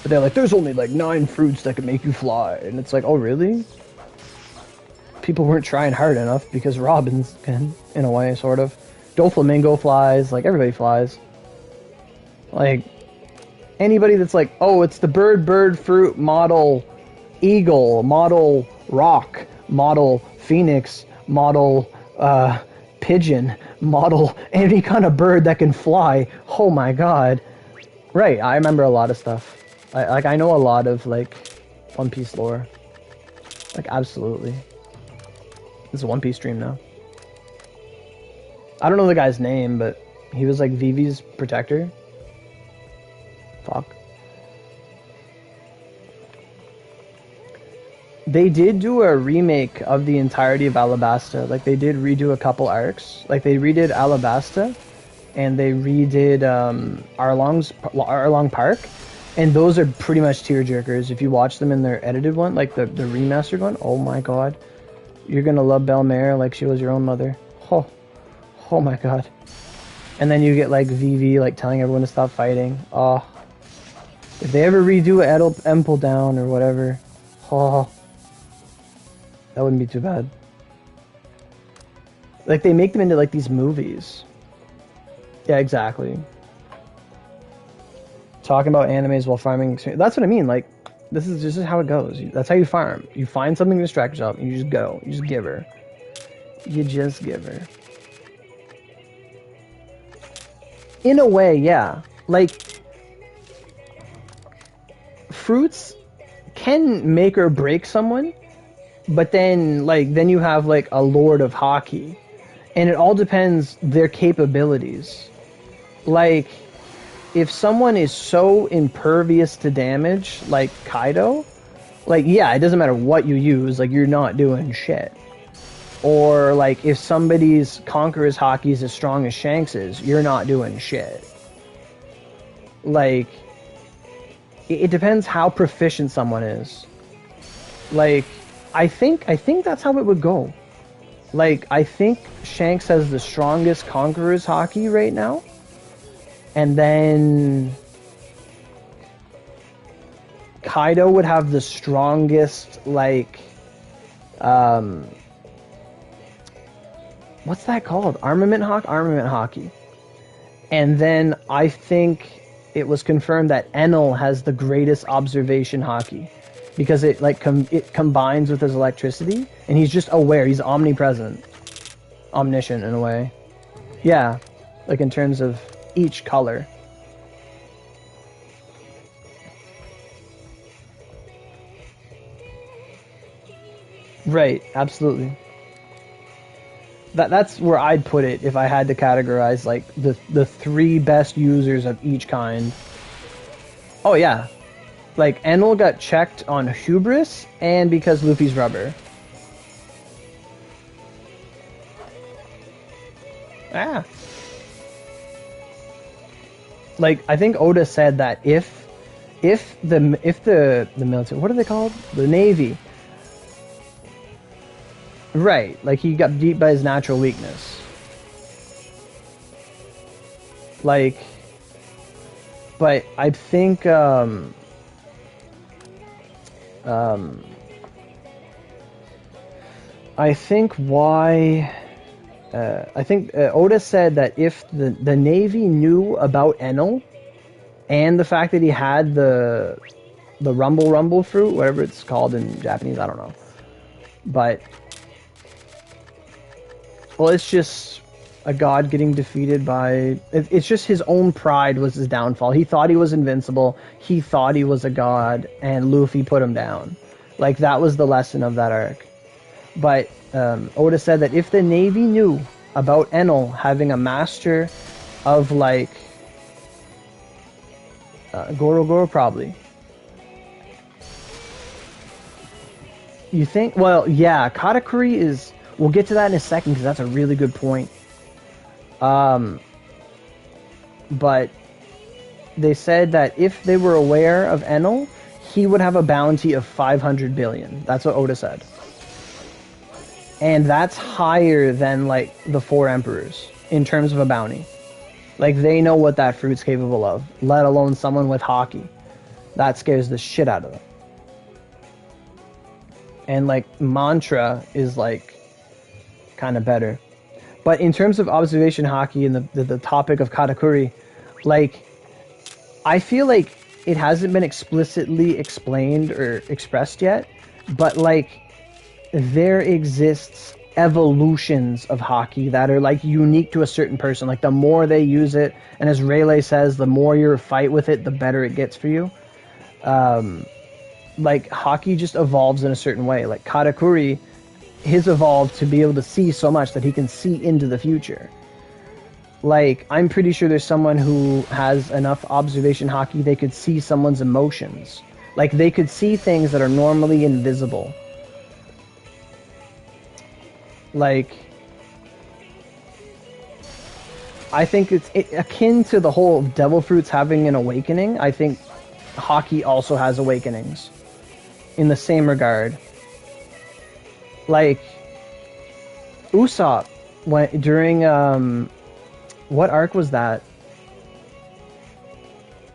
but they're like, there's only like 9 fruits that can make you fly, and it's like, oh really? People weren't trying hard enough, because Robins can, in a way, sort of. Doflamingo flies, like everybody flies. Like anybody that's like, oh, it's the bird fruit model eagle, model rock, model phoenix, model pigeon, model any kind of bird that can fly. Oh my god. Right, I remember a lot of stuff. I know a lot of like One Piece lore. Like, absolutely. This is a One Piece stream now. I don't know the guy's name, but he was like Vivi's protector. Fuck. They did do a remake of the entirety of Alabasta. Like, they did redo a couple arcs. Like, they redid Alabasta, and they redid Arlong Park. And those are pretty much tearjerkers. If you watch them in their edited one, like the remastered one, oh my god. You're gonna love Belmare like she was your own mother. Oh, oh my god. And then you get like VV like telling everyone to stop fighting. Oh, if they ever redo Empel down or whatever, oh, that wouldn't be too bad. Like they make them into like these movies. Yeah, exactly. Talking about animes while farming experience. That's what I mean. Like, this is how it goes. That's how you farm. You find something to distract yourself, and you just go. You just give her. You just give her. In a way, yeah. Like, fruits can make or break someone, but then, like, then you have, like, a lord of hockey. And it all depends their capabilities. Like, if someone is so impervious to damage, like Kaido, like, yeah, it doesn't matter what you use, like, you're not doing shit. Or, like, if somebody's Conqueror's Haki is as strong as Shanks's, you're not doing shit. Like, it depends how proficient someone is. Like, I think that's how it would go. Like, I think Shanks has the strongest Conqueror's Haki right now. And then Kaido would have the strongest, like, what's that called? Armament Haki. And then I think it was confirmed that Enel has the greatest observation Haki. Because it, like, it combines with his electricity. And he's just aware. He's omnipresent. Omniscient, in a way. Yeah. Like, in terms of each color. Right, absolutely. That's where I'd put it if I had to categorize like the three best users of each kind. Oh yeah. Like Enel got checked on hubris and because Luffy's rubber. Ah. Like I think Oda said that if the military, what are they called? The Navy. Right, like he got beat by his natural weakness. Like, but I think Oda said that if the Navy knew about Enel and the fact that he had the rumble fruit, whatever it's called in Japanese, I don't know. But well, it's just a god getting defeated by... It's just his own pride was his downfall. He thought he was invincible. He thought he was a god, and Luffy put him down. Like, that was the lesson of that arc. But Oda said that if the Navy knew about Enel having a master of, like... Goro probably. You think? Well, yeah, Katakuri is... We'll get to that in a second because that's a really good point. But they said that if they were aware of Enel, he would have a bounty of 500 billion. That's what Oda said. And that's higher than, like, the Four Emperors in terms of a bounty. Like, they know what that fruit's capable of, let alone someone with Haki. That scares the shit out of them. And, like, Mantra is, like, kind of better. But in terms of observation Haki and the topic of Katakuri, like, I feel like it hasn't been explicitly explained or expressed yet, but, like, there exists evolutions of Haki that are, like, unique to a certain person. Like, the more they use it, and as Rayleigh says, the more you fight with it, the better it gets for you. Like, Haki just evolves in a certain way. Like, Katakuri, his evolved to be able to see so much that he can see into the future. Like, I'm pretty sure there's someone who has enough observation Haki they could see someone's emotions. Like, they could see things that are normally invisible. Like, I think it's akin to the whole devil fruits having an awakening. I think Haki also has awakenings in the same regard. Like, Usopp went during what arc was that?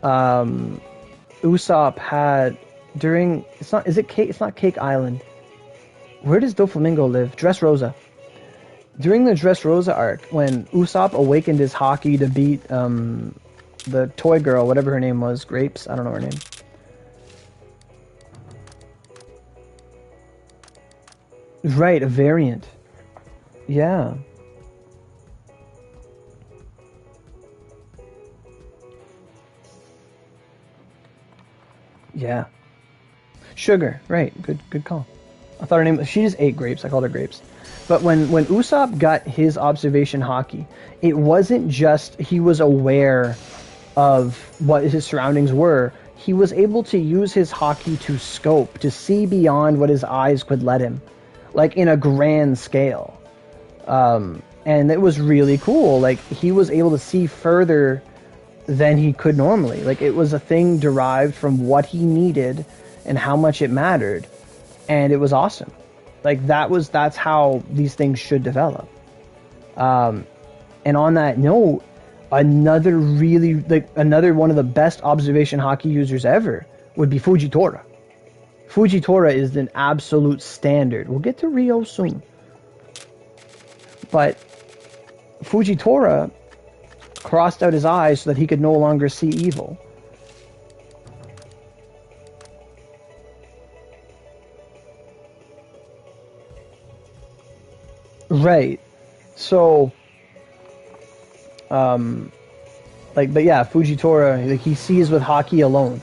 Usopp had during it's not Cake Island. Where does Doflamingo live? Dressrosa. During the Dressrosa arc, when Usopp awakened his hockey to beat the toy girl, whatever her name was, Grapes, I don't know her name. Right, a variant. Yeah. Yeah. Sugar, right. Good call. I thought her name, she just ate grapes. I called her Grapes. But when Usopp got his observation hockey, it wasn't just he was aware of what his surroundings were. He was able to use his hockey to scope, to see beyond what his eyes could let him, like in a grand scale. And it was really cool. Like, he was able to see further than he could normally. Like, it was a thing derived from what he needed and how much it mattered. And it was awesome. Like, that's how these things should develop. And on that note, another one of the best observation hockey users ever would be Fujitora. Fujitora is an absolute standard. We'll get to Rio soon. But Fujitora crossed out his eyes so that he could no longer see evil. Right. So, but yeah, Fujitora, like, he sees with hockey alone.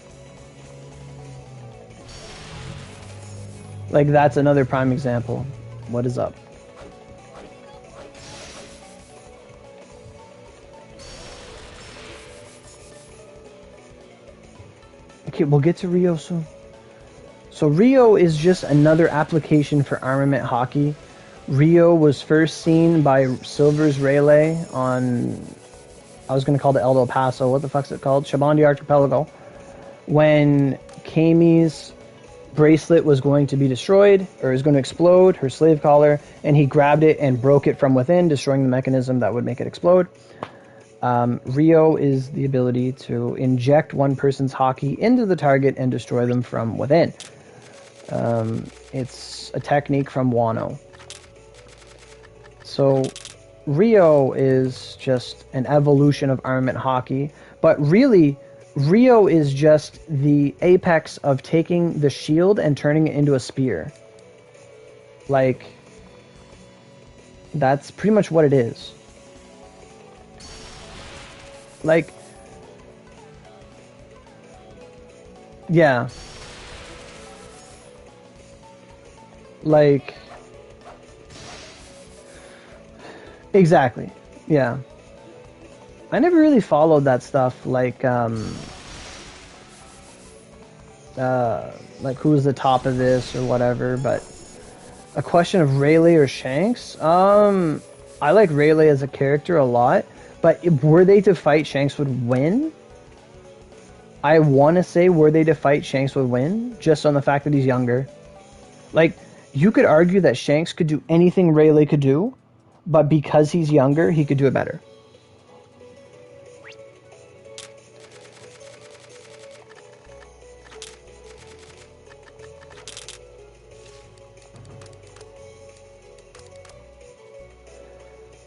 Like, that's another prime example. What is up? Okay, we'll get to Rio soon. So Rio is just another application for armament hockey. Rio was first seen by Silver's Rayleigh on, I was going to call it El Paso, what the fuck's it called? Shabandi Archipelago. When Kami's bracelet was going to be destroyed, or was going to explode, her slave collar, and he grabbed it and broke it from within, destroying the mechanism that would make it explode. Rio is the ability to inject one person's hockey into the target and destroy them from within. It's a technique from Wano. So Rio is just an evolution of armament hockey, but really Rio is just the apex of taking the shield and turning it into a spear. Like, that's pretty much what it is. Like, yeah. Like, exactly. Yeah. I never really followed that stuff, like who's the top of this or whatever, but a question of Rayleigh or Shanks? I like Rayleigh as a character a lot, but were they to fight, Shanks would win? I want to say were they to fight, Shanks would win, just on the fact that he's younger. Like, you could argue that Shanks could do anything Rayleigh could do, but because he's younger, he could do it better.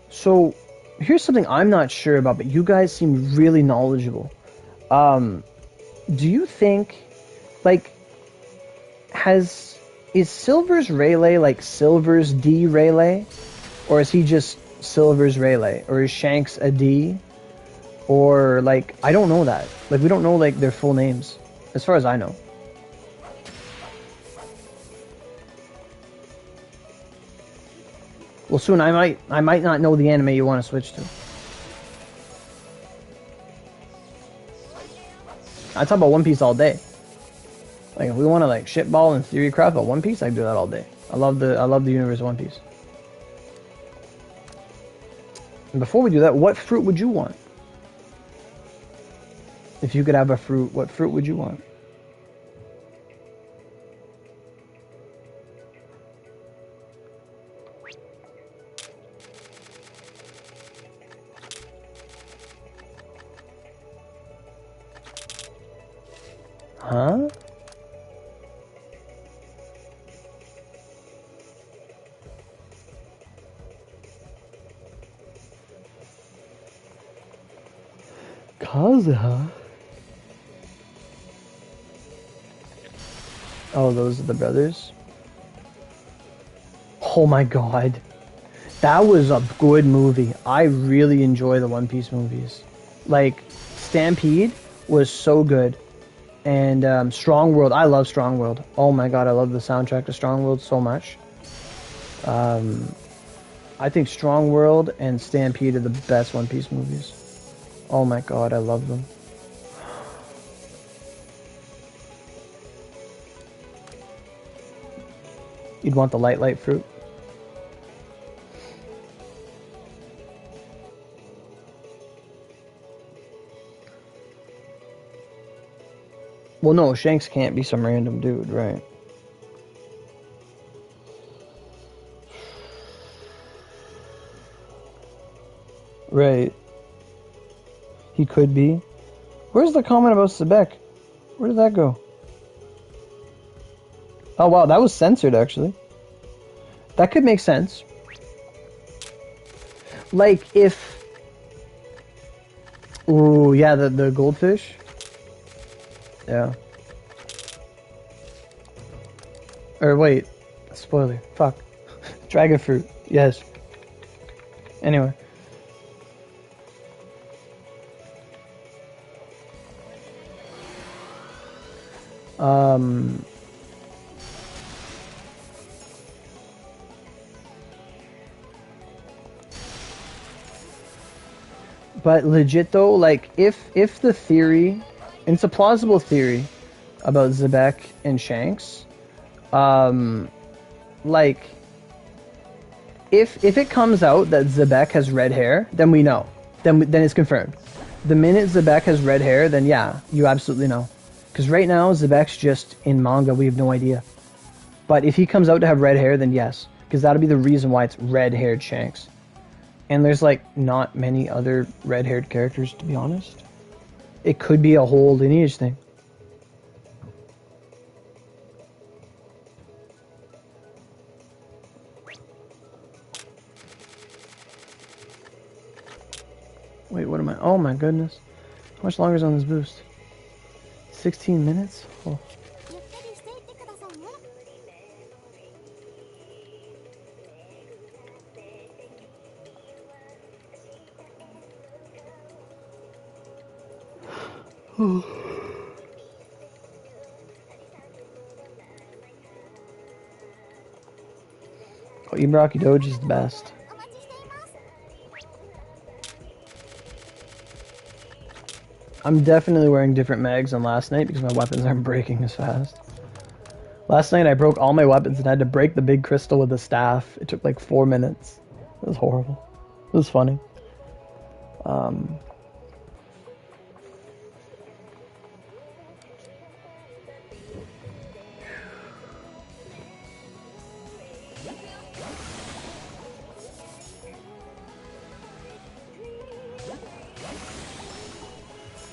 So, here's something I'm not sure about, but you guys seem really knowledgeable. Do you think, like, is Silver's Rayleigh like Silver's D Rayleigh? Or is he just Silver's Rayleigh? Or is Shanks a D? Or, like, I don't know that. Like, we don't know, like, their full names, as far as I know. Well, soon I might not know the anime you want to switch to. I talk about One Piece all day. Like, if we want to, like, shitball and theory craft about One Piece, I can do that all day. I love the universe of One Piece. And before we do that, what fruit would you want? If you could have a fruit, what fruit would you want? Huh? Kazuha? Oh, those are the brothers? Oh my god. That was a good movie. I really enjoy the One Piece movies. Like, Stampede was so good. And Strong World, I love Strong World. Oh my god, I love the soundtrack to Strong World so much. I think Strong World and Stampede are the best One Piece movies. Oh my god, I love them. You'd want the light fruit. Well, no, Shanks can't be some random dude, right? Right. He could be. Where's the comment about Sebek? Where did that go? Oh wow, that was censored actually. That could make sense. Like if... Ooh, yeah, the goldfish. Yeah. Or wait, spoiler. Fuck. Dragon fruit. Yes. Anyway. But legit though, like if the theory, and it's a plausible theory about Zebek and Shanks, like if it comes out that Zebek has red hair, then we know. Then it's confirmed. The minute Zebek has red hair, then yeah, you absolutely know. Because right now Zebek's just in manga, we have no idea. But if he comes out to have red hair, then yes, because that'll be the reason why it's red-haired Shanks. And there's like not many other red-haired characters, to be honest. It could be a whole lineage thing. Wait, what am I? Oh my goodness. How much longer is on this boost? 16 minutes? Oh. Oh, Ibaraki Doji is the best. I'm definitely wearing different mags than last night because my weapons aren't breaking as fast. Last night I broke all my weapons and had to break the big crystal with the staff. It took like 4 minutes. It was horrible. It was funny.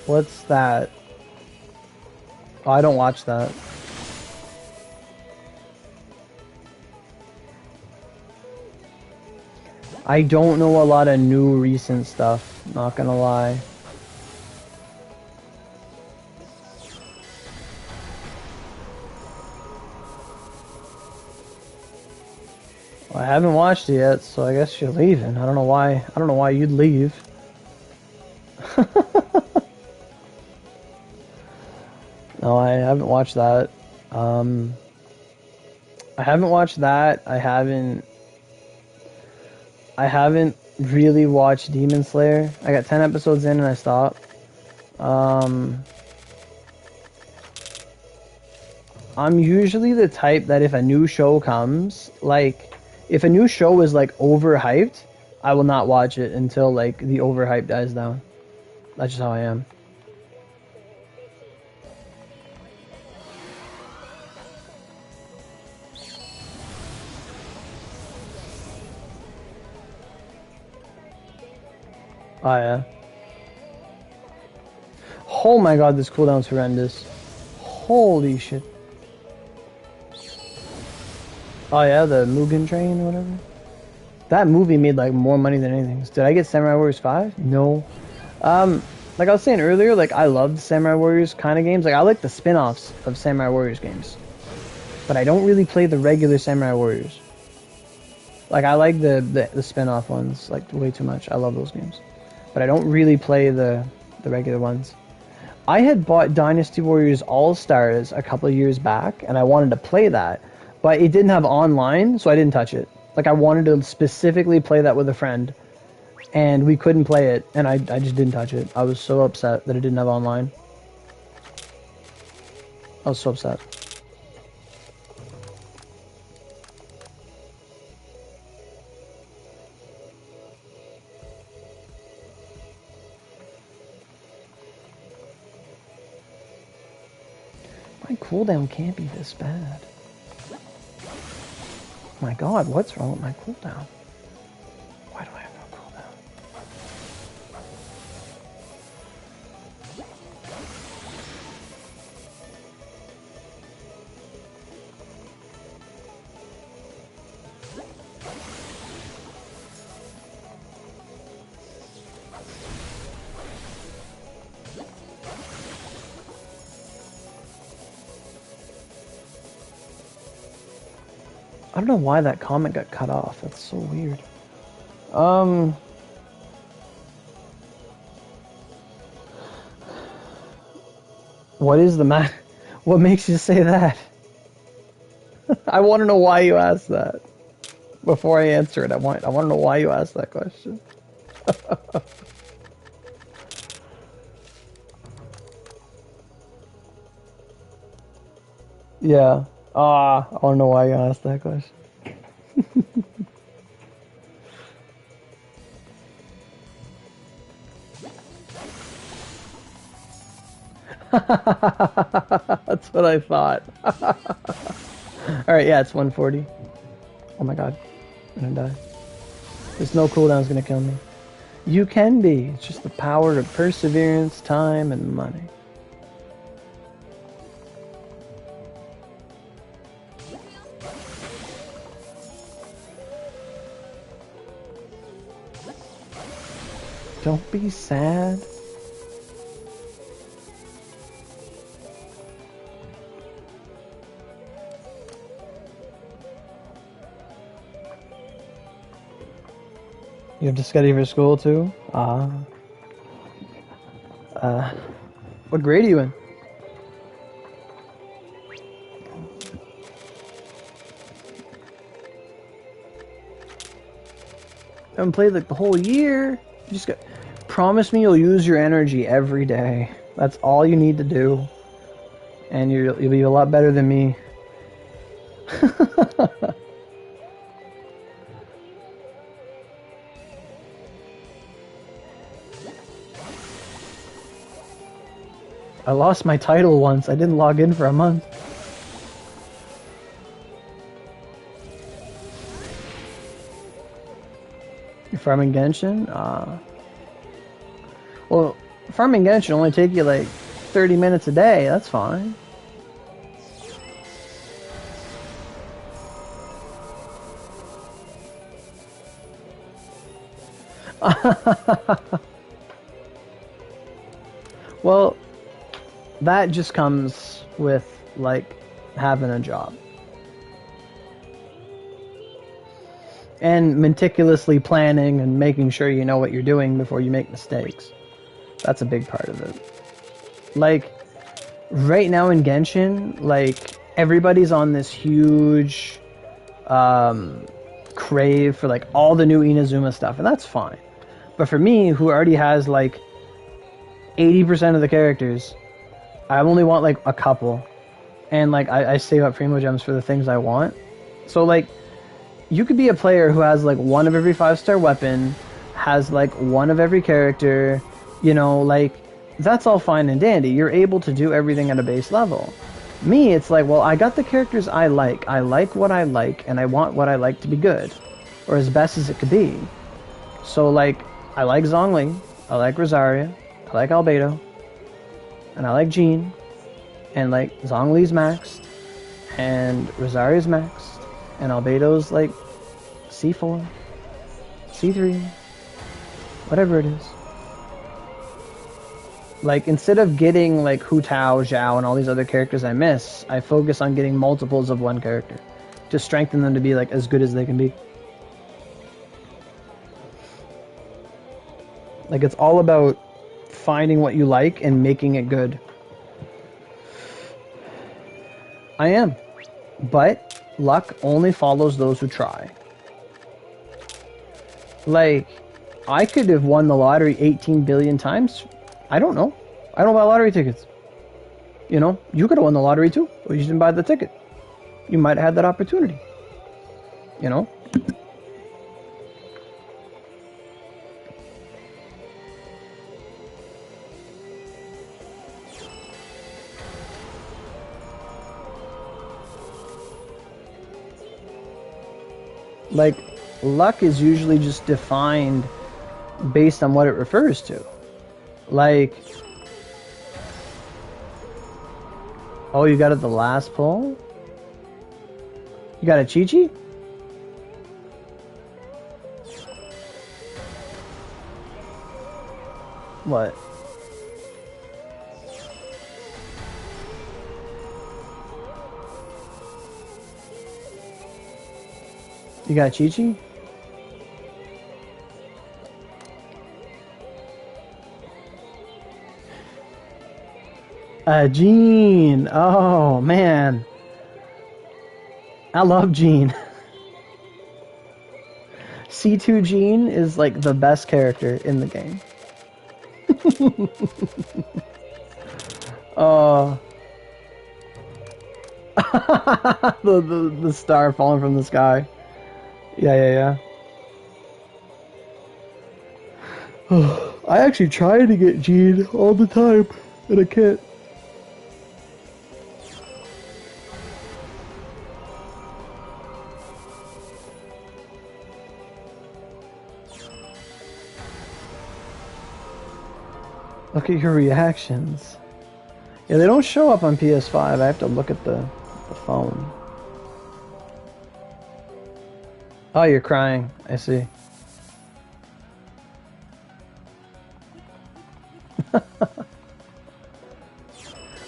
What's that? Oh, I don't watch that. I don't know a lot of new recent stuff, not gonna lie. Well, I haven't watched it yet, so I guess you're leaving. I don't know why you'd leave. No, I haven't watched that. I haven't watched that. I haven't really watched Demon Slayer. I got 10 episodes in and I stopped. I'm usually the type that if a new show comes, like, if a new show is, like, overhyped, I will not watch it until, like, the overhype dies down. That's just how I am. Oh, yeah. Oh my god, this cooldown's horrendous. Holy shit. Oh yeah, the Mugen Train or whatever. That movie made like more money than anything. Did I get Samurai Warriors 5? No. Like I was saying earlier, like I loved Samurai Warriors kind of games. Like I like the spin-offs of Samurai Warriors games. But I don't really play the regular Samurai Warriors. Like I like the spin-off ones like way too much. I love those games. But I don't really play the regular ones. I had bought Dynasty Warriors All-Stars a couple of years back and I wanted to play that, but it didn't have online, so I didn't touch it. Like I wanted to specifically play that with a friend and we couldn't play it and I just didn't touch it. I was so upset that it didn't have online. I was so upset. My cooldown can't be this bad. My god, what's wrong with my cooldown? Why do I have no cooldown? I don't know why that comment got cut off. That's so weird. What is the matter? What makes you say that? I want to know why you asked that. Before I answer it, I want to know why you asked that question. Yeah. I want to know why you asked that question. That's what I thought. Alright, yeah, it's 140. Oh my god. I'm gonna die. This no cooldown's gonna kill me. You can be. It's just the power of perseverance, time, and money. Don't be sad. You have to study for school too? What grade are you in? I haven't played like the whole year. You just got... Promise me you'll use your energy every day. That's all you need to do. And you'll be a lot better than me. I lost my title once. I didn't log in for a month. You're farming Genshin? Well, farming Genshin only take you like 30 minutes a day. That's fine. Well, that just comes with like having a job and meticulously planning and making sure you know what you're doing before you make mistakes. That's a big part of it. Like right now in Genshin, like everybody's on this huge crave for like all the new Inazuma stuff, and that's fine. But for me, who already has like 80% of the characters, I only want like a couple, and like I save up Primo Gems for the things I want. So like, you could be a player who has like one of every 5-star weapon, has like one of every character, you know, like that's all fine and dandy. You're able to do everything at a base level. Me, it's like, well, I got the characters I like what I like, and I want what I like to be good, or as best as it could be. So like, I like Zhongli, I like Rosaria, I like Albedo, and I like Jean, and like Zhongli's maxed, and Rosaria's maxed, and Albedo's like C4, C3, whatever it is. Like, instead of getting like Hu Tao, Zhao, and all these other characters I miss, I focus on getting multiples of one character to strengthen them to be like as good as they can be. Like, it's all about finding what you like and making it good. I am. But luck only follows those who try. Like, I could have won the lottery 18 billion times. I don't know. I don't buy lottery tickets. You know, you could have won the lottery too, but you didn't buy the ticket. You might have had that opportunity. You know? Like, luck is usually just defined based on what it refers to. Like, oh, you got it the last pull? You got a Chi-Chi? What? You got Chi-Chi? Jean. Oh, man. I love Jean. C2 Jean is like the best character in the game. the star falling from the sky. Yeah. I actually try to get Jean all the time, and I can't. Look at your reactions. Yeah, they don't show up on PS5. I have to look at the phone. Oh, you're crying. I see.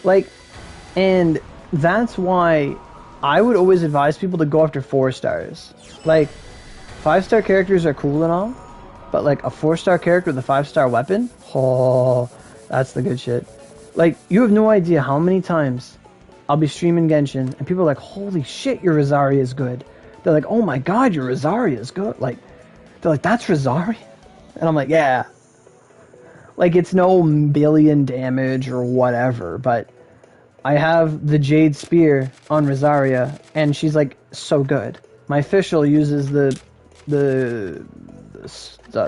Like, and that's why I would always advise people to go after 4 stars. Like, 5-star characters are cool and all, but like a 4-star character with a 5-star weapon, oh, that's the good shit. Like, you have no idea how many times I'll be streaming Genshin and people are like, holy shit, your Rosaria is good. They're like, oh my god, your Rosaria is good. Like, they're like, that's Rosaria? And I'm like, yeah. Like, it's no billion damage or whatever, but I have the Jade Spear on Rosaria, and she's like so good. My official uses the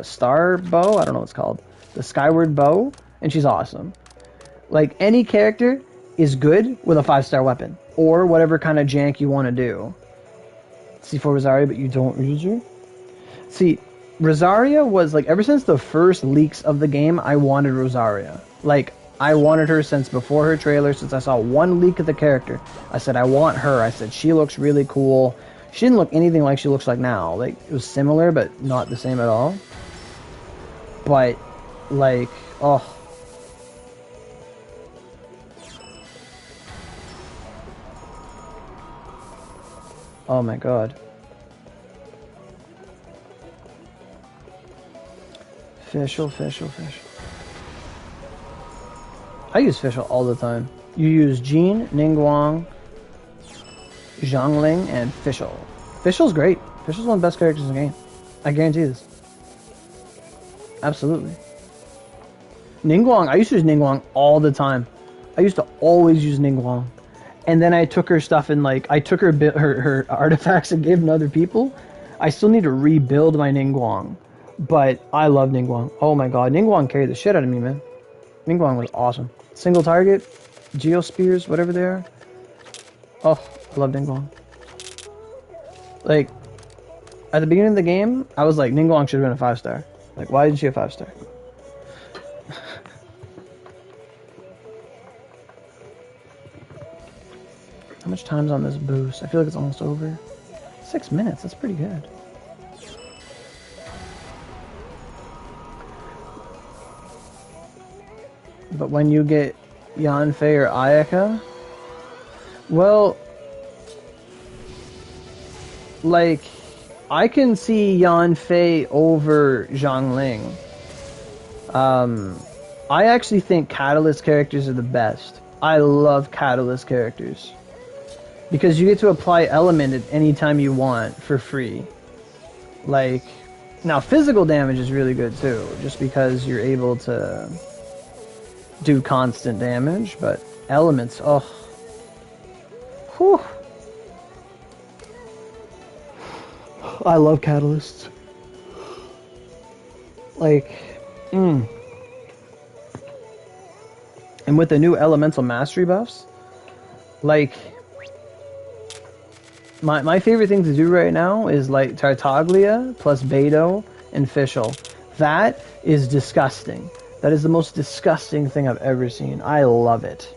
Star Bow, I don't know what it's called, the Skyward Bow, and she's awesome. Like, any character is good with a 5-star weapon, or whatever kind of jank you want to do. C4 Rosaria, but you don't use her? See, Rosaria was, like, ever since the first leaks of the game, I wanted Rosaria. Like, I wanted her since before her trailer, since I saw one leak of the character. I said, I want her. I said, she looks really cool. She didn't look anything like she looks like now. Like, it was similar, but not the same at all. But, like, oh. Oh my god. Fischl. I use Fischl all the time. You use Jean, Ningguang, Zhongling, and Fischl. Fischl's great. Fischl's one of the best characters in the game. I guarantee this. Absolutely. Ningguang, I used to use Ningguang all the time. I used to always use Ningguang. And then I took her stuff and, like, I took her artifacts and gave them to other people. I still need to rebuild my Ningguang. But I love Ningguang. Oh my god, Ningguang carried the shit out of me, man. Ningguang was awesome. Single target, Geospears, whatever they are. Oh, I love Ningguang. Like, at the beginning of the game, I was like, Ningguang should have been a 5-star. Like, why didn't she have 5-star? How much time's on this boost? I feel like it's almost over. 6 minutes, that's pretty good. But when you get Yanfei or Ayaka, well, like, I can see Yanfei over Zhongling. I actually think Catalyst characters are the best. I love Catalyst characters. Because you get to apply Element at any time you want for free. Like, now physical damage is really good too, just because you're able to do constant damage, but Elements, oh. Whew. I love Catalysts. Like, And with the new Elemental Mastery buffs, like, my favorite thing to do right now is like Tartaglia plus Beidou and Fischl. That is disgusting. That is the most disgusting thing I've ever seen. I love it.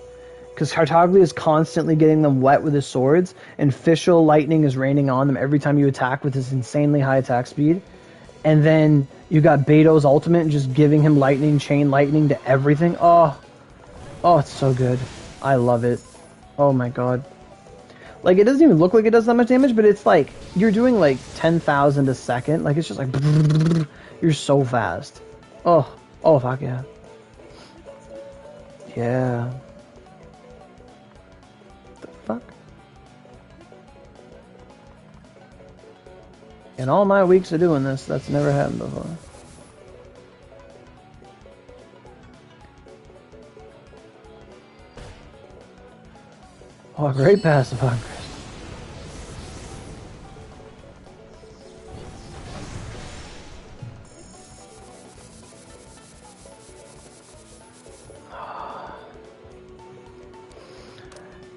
Because Tartaglia is constantly getting them wet with his swords, and Fischl lightning is raining on them every time you attack with his insanely high attack speed. And then you got Beidou's ultimate and just giving him lightning, chain lightning to everything. Oh, it's so good. I love it. Oh my god. Like, it doesn't even look like it does that much damage, but it's like, you're doing like 10,000 a second. Like, it's just like, you're so fast. Oh, fuck yeah. Yeah. The fuck? In all my weeks of doing this, that's never happened before. Oh, great passive aggressive.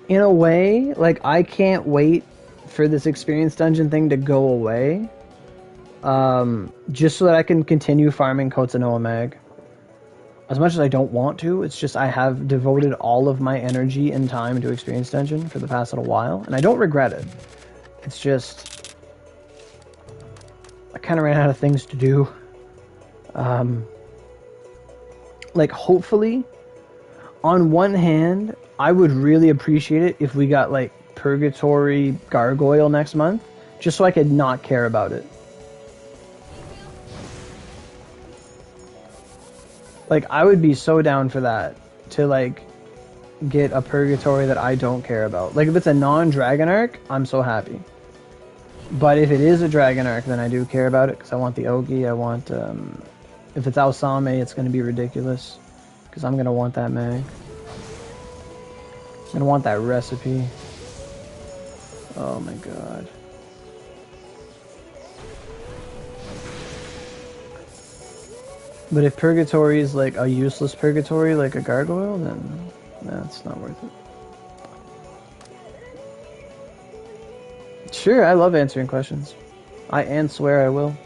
In a way, like, I can't wait for this experience dungeon thing to go away. Just so that I can continue farming Kotanoa Mag. As much as I don't want to, it's just I have devoted all of my energy and time to Experience Dungeon for the past little while, and I don't regret it. It's just, I kind of ran out of things to do. Like, hopefully, on one hand, I would really appreciate it if we got, like, Purgatory Gargoyle next month, just so I could not care about it. Like, I would be so down for that, to, like, get a Purgatory that I don't care about. Like, if it's a non-Dragon Arc, I'm so happy. But if it is a Dragon Arc, then I do care about it, because I want the Ogi, I want, if it's Alsame, it's going to be ridiculous, because I'm going to want that mag. I'm going to want that recipe. Oh my god. But if Purgatory is like a useless Purgatory, like a Gargoyle, then that's not worth it. Sure, I love answering questions. I swear I will.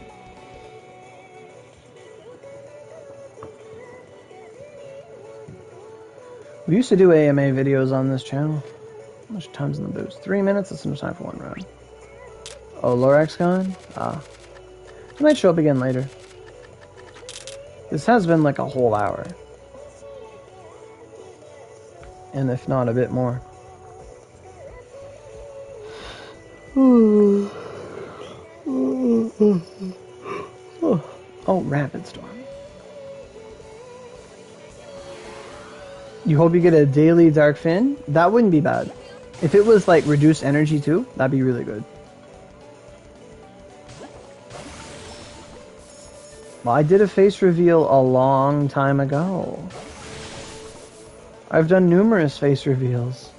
We used to do AMA videos on this channel. How much time's in the boost? 3 minutes? That's enough time for one round. Oh, Lorax gone? Ah. He might show up again later. This has been like a whole hour. And if not, a bit more. Oh, Rapid Storm. You hope you get a daily Dark Fin? That wouldn't be bad. If it was like reduced energy too, that'd be really good. Well, I did a face reveal a long time ago. I've done numerous face reveals.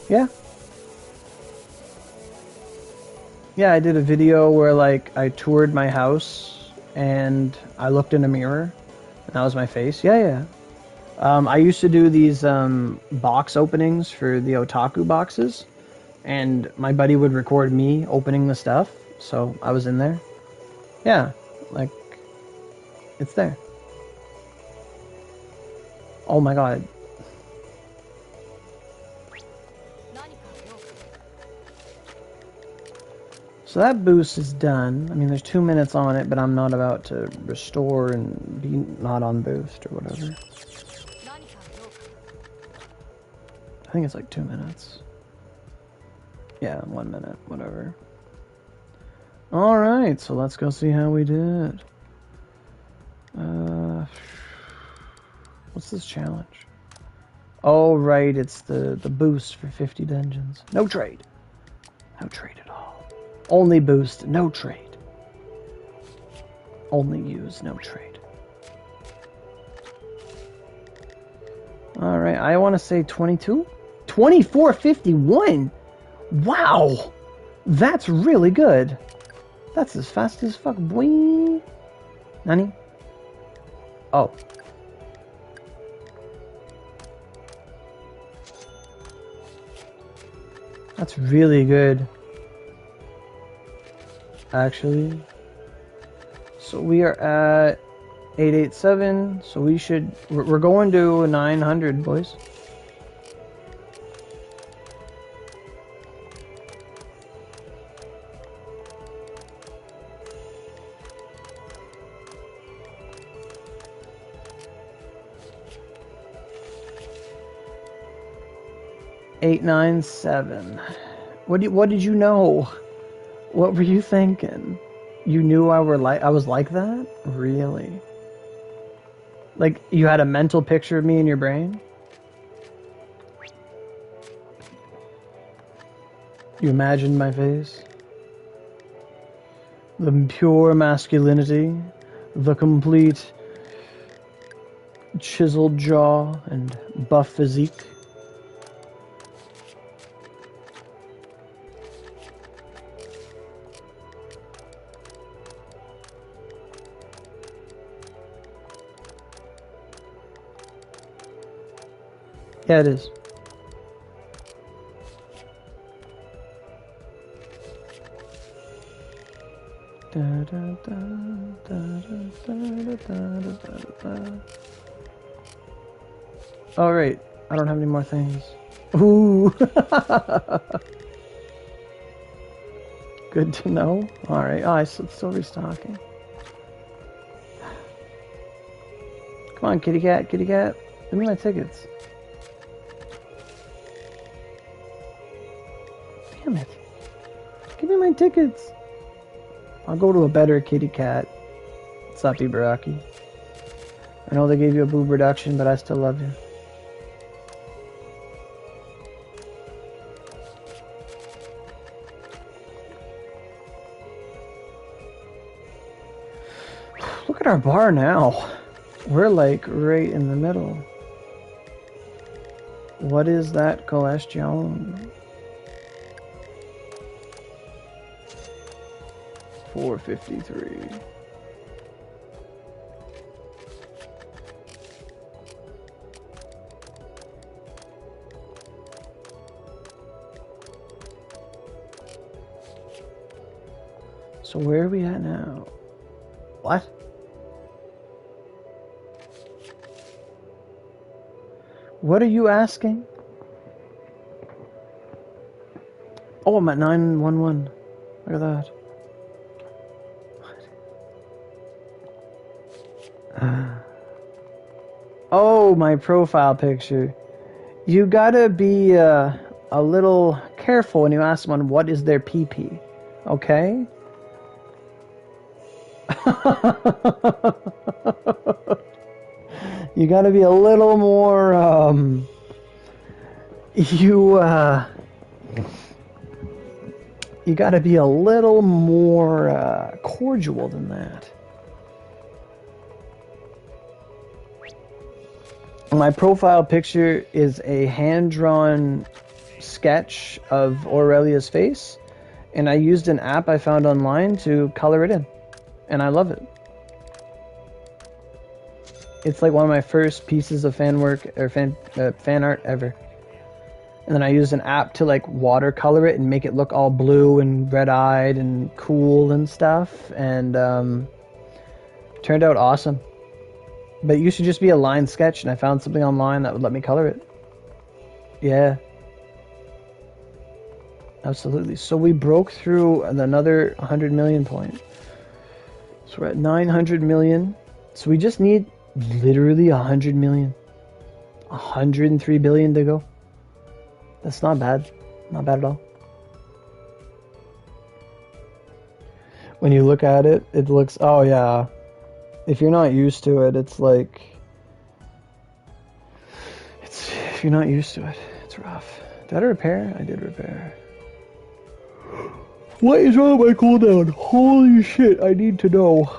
Yeah. Yeah, I did a video where like I toured my house and I looked in a mirror and that was my face. Yeah. I used to do these box openings for the otaku boxes and my buddy would record me opening the stuff, so I was in there. Yeah, like, it's there. Oh my god. So that boost is done. I mean, there's 2 minutes on it, but I'm not about to restore and be not on boost or whatever. I think it's like 2 minutes. Yeah, 1 minute, whatever. Alright, so let's go see how we did. What's this challenge? Oh, right, it's the boost for 50 dungeons. No trade. No trade at all. Only boost, no trade. Only use, no trade. Alright, I want to say 22? 24.51! Wow! That's really good. That's as fast as fuck, boy. Nani? Oh. That's really good. Actually. So we are at 887, so we should... We're going to 900, boys. Eight, 9, 7. What did you know? What were you thinking? You knew I was like that? Really? Like you had a mental picture of me in your brain? You imagined my face? The pure masculinity, the complete chiseled jaw and buff physique. Yeah, it is. All right, I don't have any more things. Ooh. Good to know. All right, oh, it's still restocking. Come on, kitty cat, kitty cat. Give me my tickets. Damn it. Give me my tickets. I'll go to a better kitty cat. Slappy Baraki. I know they gave you a boob reduction, but I still love you. Look at our bar now. We're like right in the middle. What is that cholesterol? 453. So where are we at now? What? What are you asking? Oh, I'm at 911. Look at that. Oh, my profile picture. You gotta be a little careful when you ask someone what is their PP, okay? You gotta be a little more, you gotta be a little more cordial than that. My profile picture is a hand-drawn sketch of Aurelia's face, and I used an app I found online to color it in, and I love it. It's like one of my first pieces of fan work or fan art ever. and then I used an app to like watercolor it and make it look all blue and red-eyed and cool and stuff, and turned out awesome. But it used to just be a line sketch, and I found something online that would let me color it. Yeah. Absolutely. So we broke through another 100 million point. So we're at 900 million. So we just need literally 100 million. 103 billion to go. That's not bad. Not bad at all. When you look at it, it looks... Oh, yeah. If you're not used to it, it's like... If you're not used to it, it's rough. Did I repair? I did repair. What is wrong with my cooldown? Holy shit, I need to know.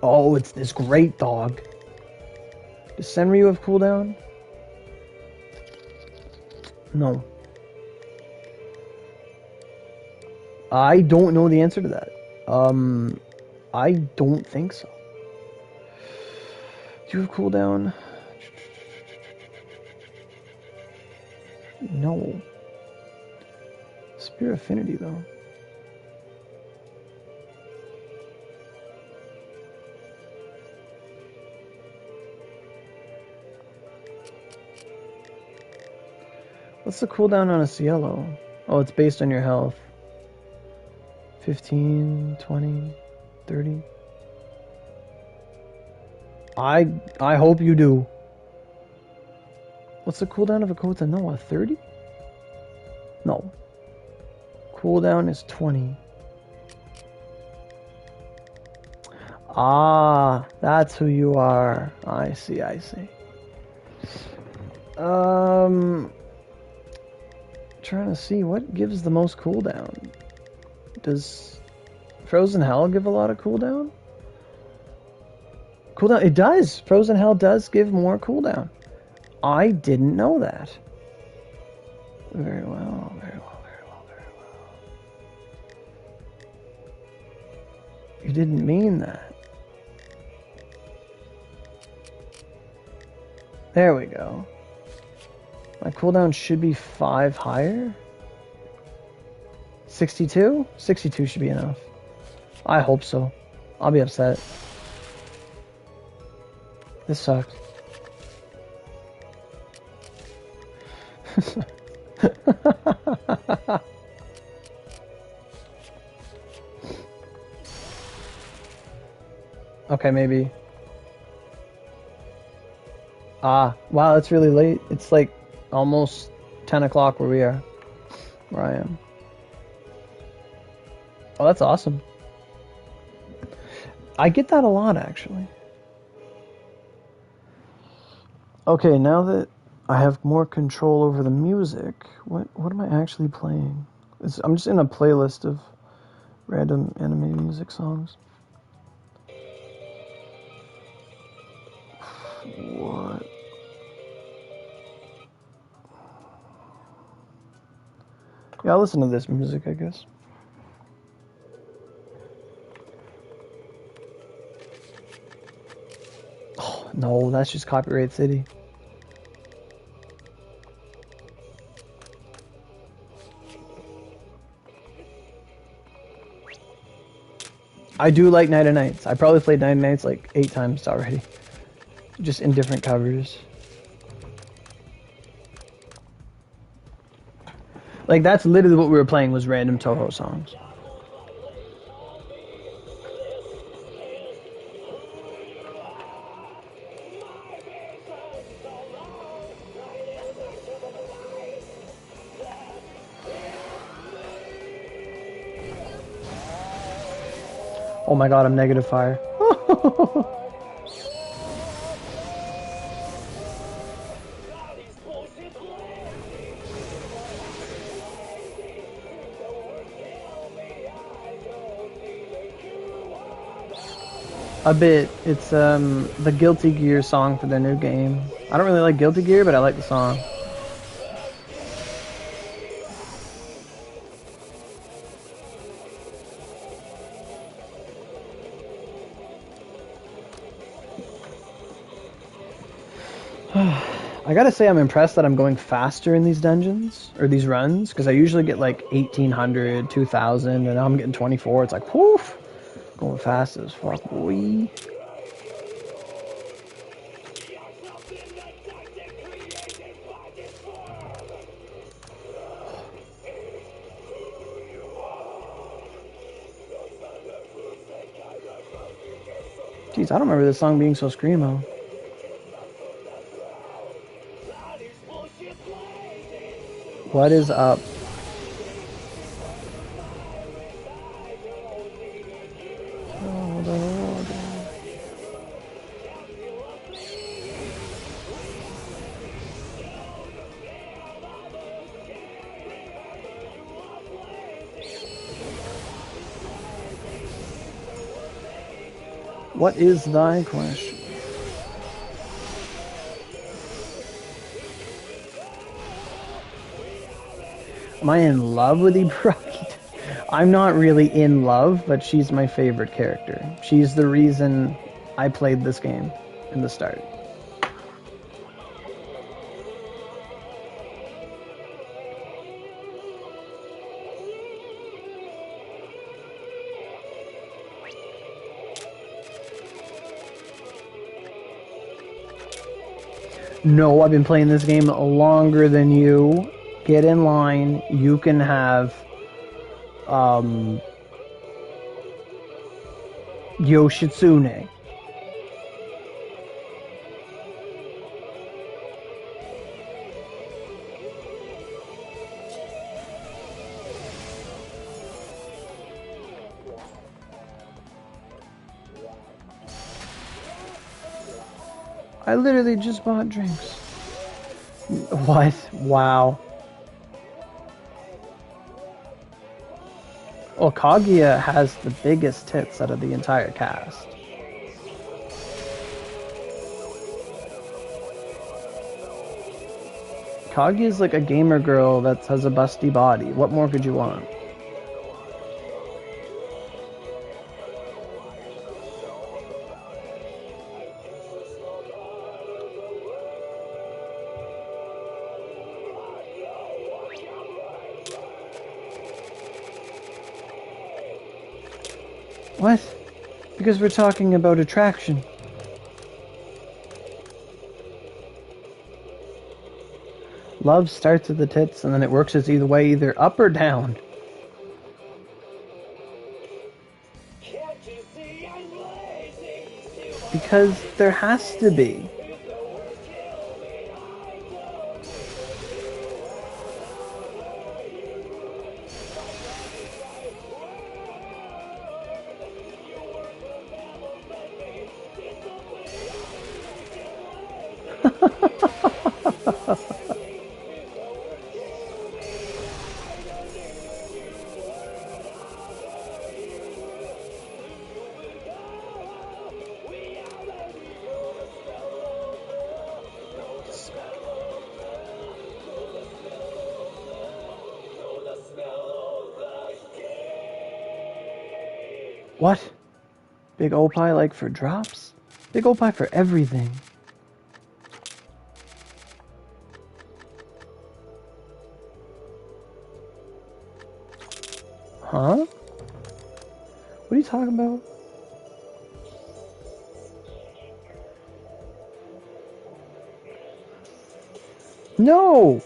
Oh, it's this great dog. Does Senryu have cooldown? No. I don't know the answer to that. I don't think so. Do you have cooldown? No. Spear affinity, though. What's the cooldown on a Cielo? Oh, it's based on your health. 15, 20, 30. I hope you do. What's the cooldown of a Kota Noa? 30? No. Cooldown is 20. Ah, that's who you are. I see, I see. Trying to see what gives the most cooldown. Does Frozen Hell give a lot of cooldown? Cooldown, it does. Frozen Hell does give more cooldown. I didn't know that. Very well, very well, very well, very well. You didn't mean that. There we go. My cooldown should be 5 higher. 62? 62 should be enough. I hope so. I'll be upset. This sucked. Okay, maybe. Ah, wow, it's really late. It's like almost 10 o'clock where we are. Where I am. Oh, that's awesome. I get that a lot, actually. Okay, now that I have more control over the music, what am I actually playing? I'm just in a playlist of random anime music songs. What? Yeah, I'll listen to this music, I guess. Oh, no, that's just Copyright City. I do like Night of Nights. I probably played Night of Nights like 8 times already. Just in different covers. Like, that's literally what we were playing, was random Toho songs. Oh my god, I'm negative fire. A bit. It's the Guilty Gear song for their new game. I don't really like Guilty Gear, but I like the song. I gotta say I'm impressed that I'm going faster in these dungeons, or these runs, because I usually get like 1800, 2000, and now I'm getting 24. It's like, poof! Going fast as fuck, boy. Jeez, I don't remember this song being so screamo. What is up? What is thy question? Am I in love with Ibrahim? I'm not really in love, but she's my favorite character. She's the reason I played this game in the start. No, I've been playing this game longer than you. Get in line. You can have Yoshitsune. I literally just bought drinks. What? Wow. Well, Kaguya has the biggest tits out of the entire cast. Kaguya's like a gamer girl that has a busty body. What more could you want? What? Because we're talking about attraction. Love starts at the tits and then it works its either way, either up or down. Because there has to be. What? Big Opie like for drops? Big Opie for everything. Huh? What are you talking about? No!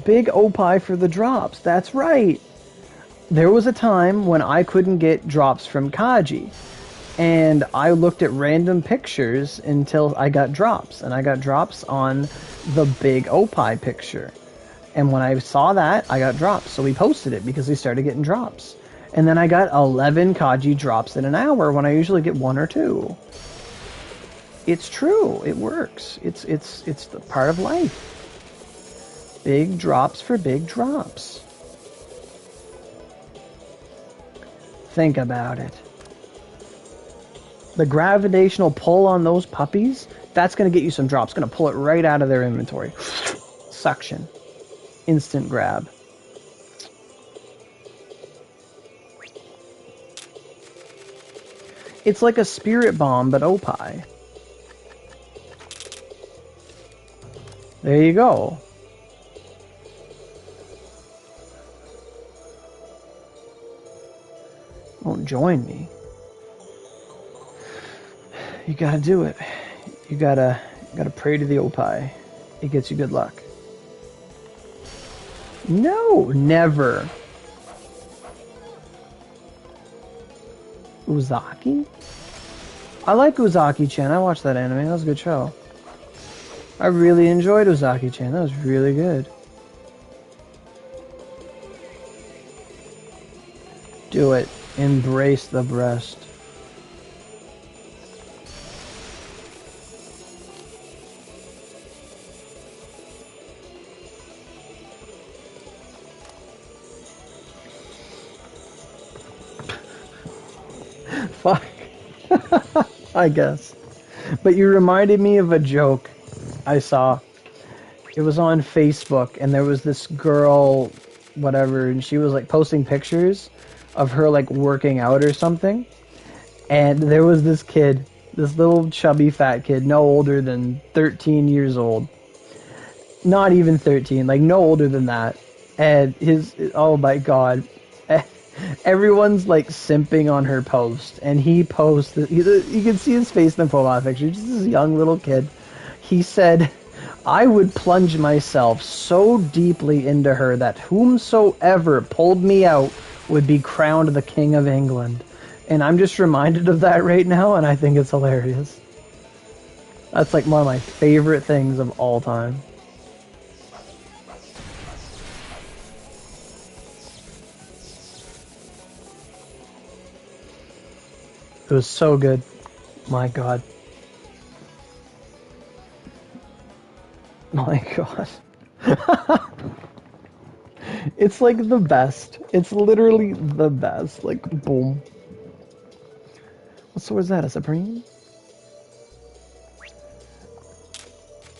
Big Opie for the drops, that's right. There was a time when I couldn't get drops from Kaji, and I looked at random pictures until I got drops, and I got drops on the Big Opie picture. And when I saw that, I got drops, so we posted it because we started getting drops. And then I got 11 Kaji drops in an hour when I usually get 1 or 2. It's true, it works. It's the part of life. Big drops for big drops. Think about it. The gravitational pull on those puppies, that's going to get you some drops. Going to pull it right out of their inventory. Suction. Instant grab. It's like a spirit bomb, but Opie. There you go. Won't join me. You gotta do it. You gotta pray to the Opie. It gets you good luck. No, never. Uzaki? I like Uzaki-chan. I watched that anime. That was a good show. I really enjoyed Uzaki-chan. That was really good. Do it. Embrace the breast. Fuck. I guess. But you reminded me of a joke I saw. It was on Facebook, and there was this girl, whatever, and she was like posting pictures of her like working out or something. And there was this kid, this little chubby fat kid, no older than 13 years old. Not even 13, like no older than that. And oh my god. Everyone's like simping on her post, and he posted, you can see his face in the profile picture, just this young little kid. He said, I would plunge myself so deeply into her that whomsoever pulled me out would be crowned the King of England. And I'm just reminded of that right now, and I think it's hilarious. That's like one of my favorite things of all time. It was so good. My god. My god. It's like the best. It's literally the best. Like, boom. What sword is that? A Supreme?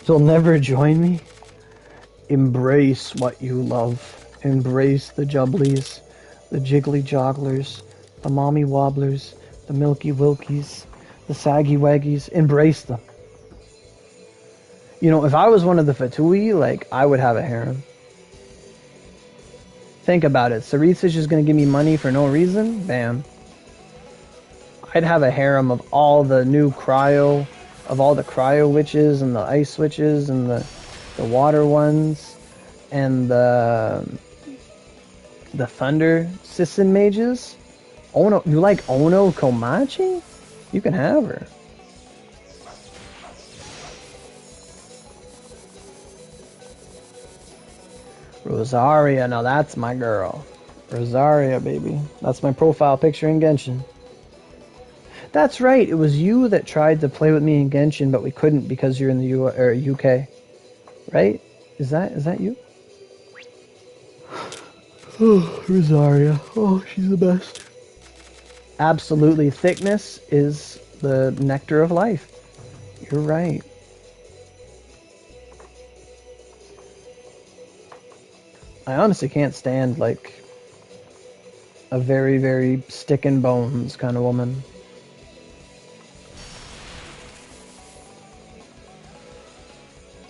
You'll never join me? Embrace what you love. Embrace the Jubblies, the Jiggly Jogglers, the Mommy Wobblers, the Milky Wilkies, the Saggy Waggies. Embrace them. You know, if I was one of the Fatui, like, I would have a harem. Think about it. Saritsa's just gonna give me money for no reason? Bam. I'd have a harem of all the new cryo, of all the cryo witches, and the ice witches, and the water ones, and the thunder Sisson mages. Ono, you like Ono Komachi? You can have her. Rosaria, now that's my girl. Rosaria, baby. That's my profile picture in Genshin. That's right, it was you that tried to play with me in Genshin, but we couldn't because you're in the UK. Right? Is that you? Oh, Rosaria. Oh, she's the best. Absolutely. Thickness is the nectar of life. You're right. I honestly can't stand, like, a very, very stick and bones kind of woman.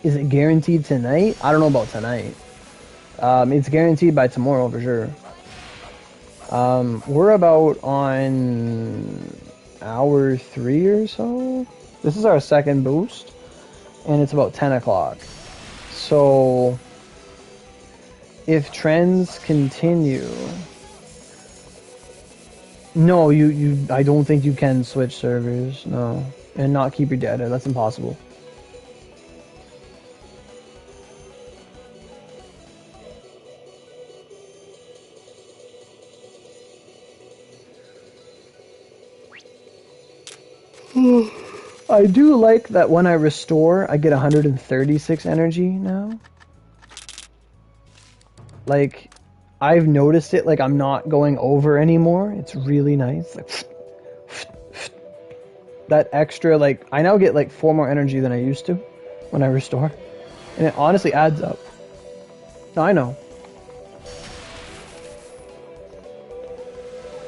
Is it guaranteed tonight? I don't know about tonight. It's guaranteed by tomorrow for sure. We're about on hour 3 or so. This is our second boost, and it's about 10 o'clock. So, if trends continue... No, I don't think you can switch servers, no. And not keep your data, that's impossible. I do like that when I restore, I get 136 energy now. Like, I've noticed it, like I'm not going over anymore. It's really nice. Like, that extra, like, I now get like 4 more energy than I used to when I restore. And it honestly adds up. No, I know.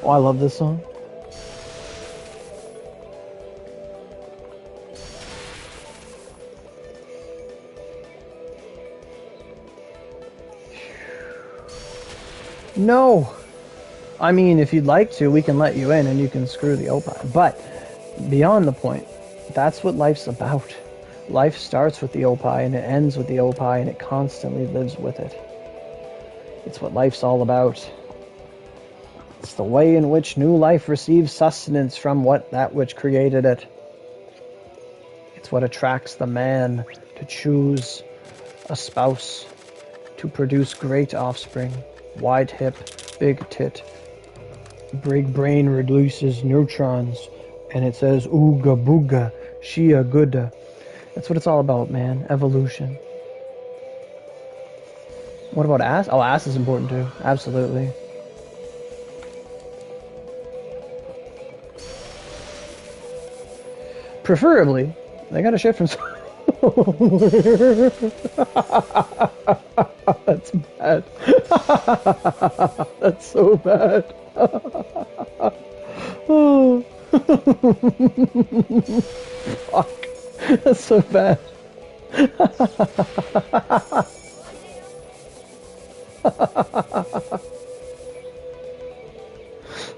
Oh, I love this song. No! I mean, if you'd like to, we can let you in and you can screw the Opie. But, beyond the point, that's what life's about. Life starts with the Opie and it ends with the Opie and it constantly lives with it. It's what life's all about. It's the way in which new life receives sustenance from that which created it. It's what attracts the man to choose a spouse, to produce great offspring, wide hip, big tit, big brain releases neutrons, and it says ooga booga, shia gooda. That's what it's all about, man. Evolution. What about ass? Oh, ass is important too. Absolutely. Preferably, they gotta ship from. That's bad. That's so bad. Oh. Fuck. That's so bad.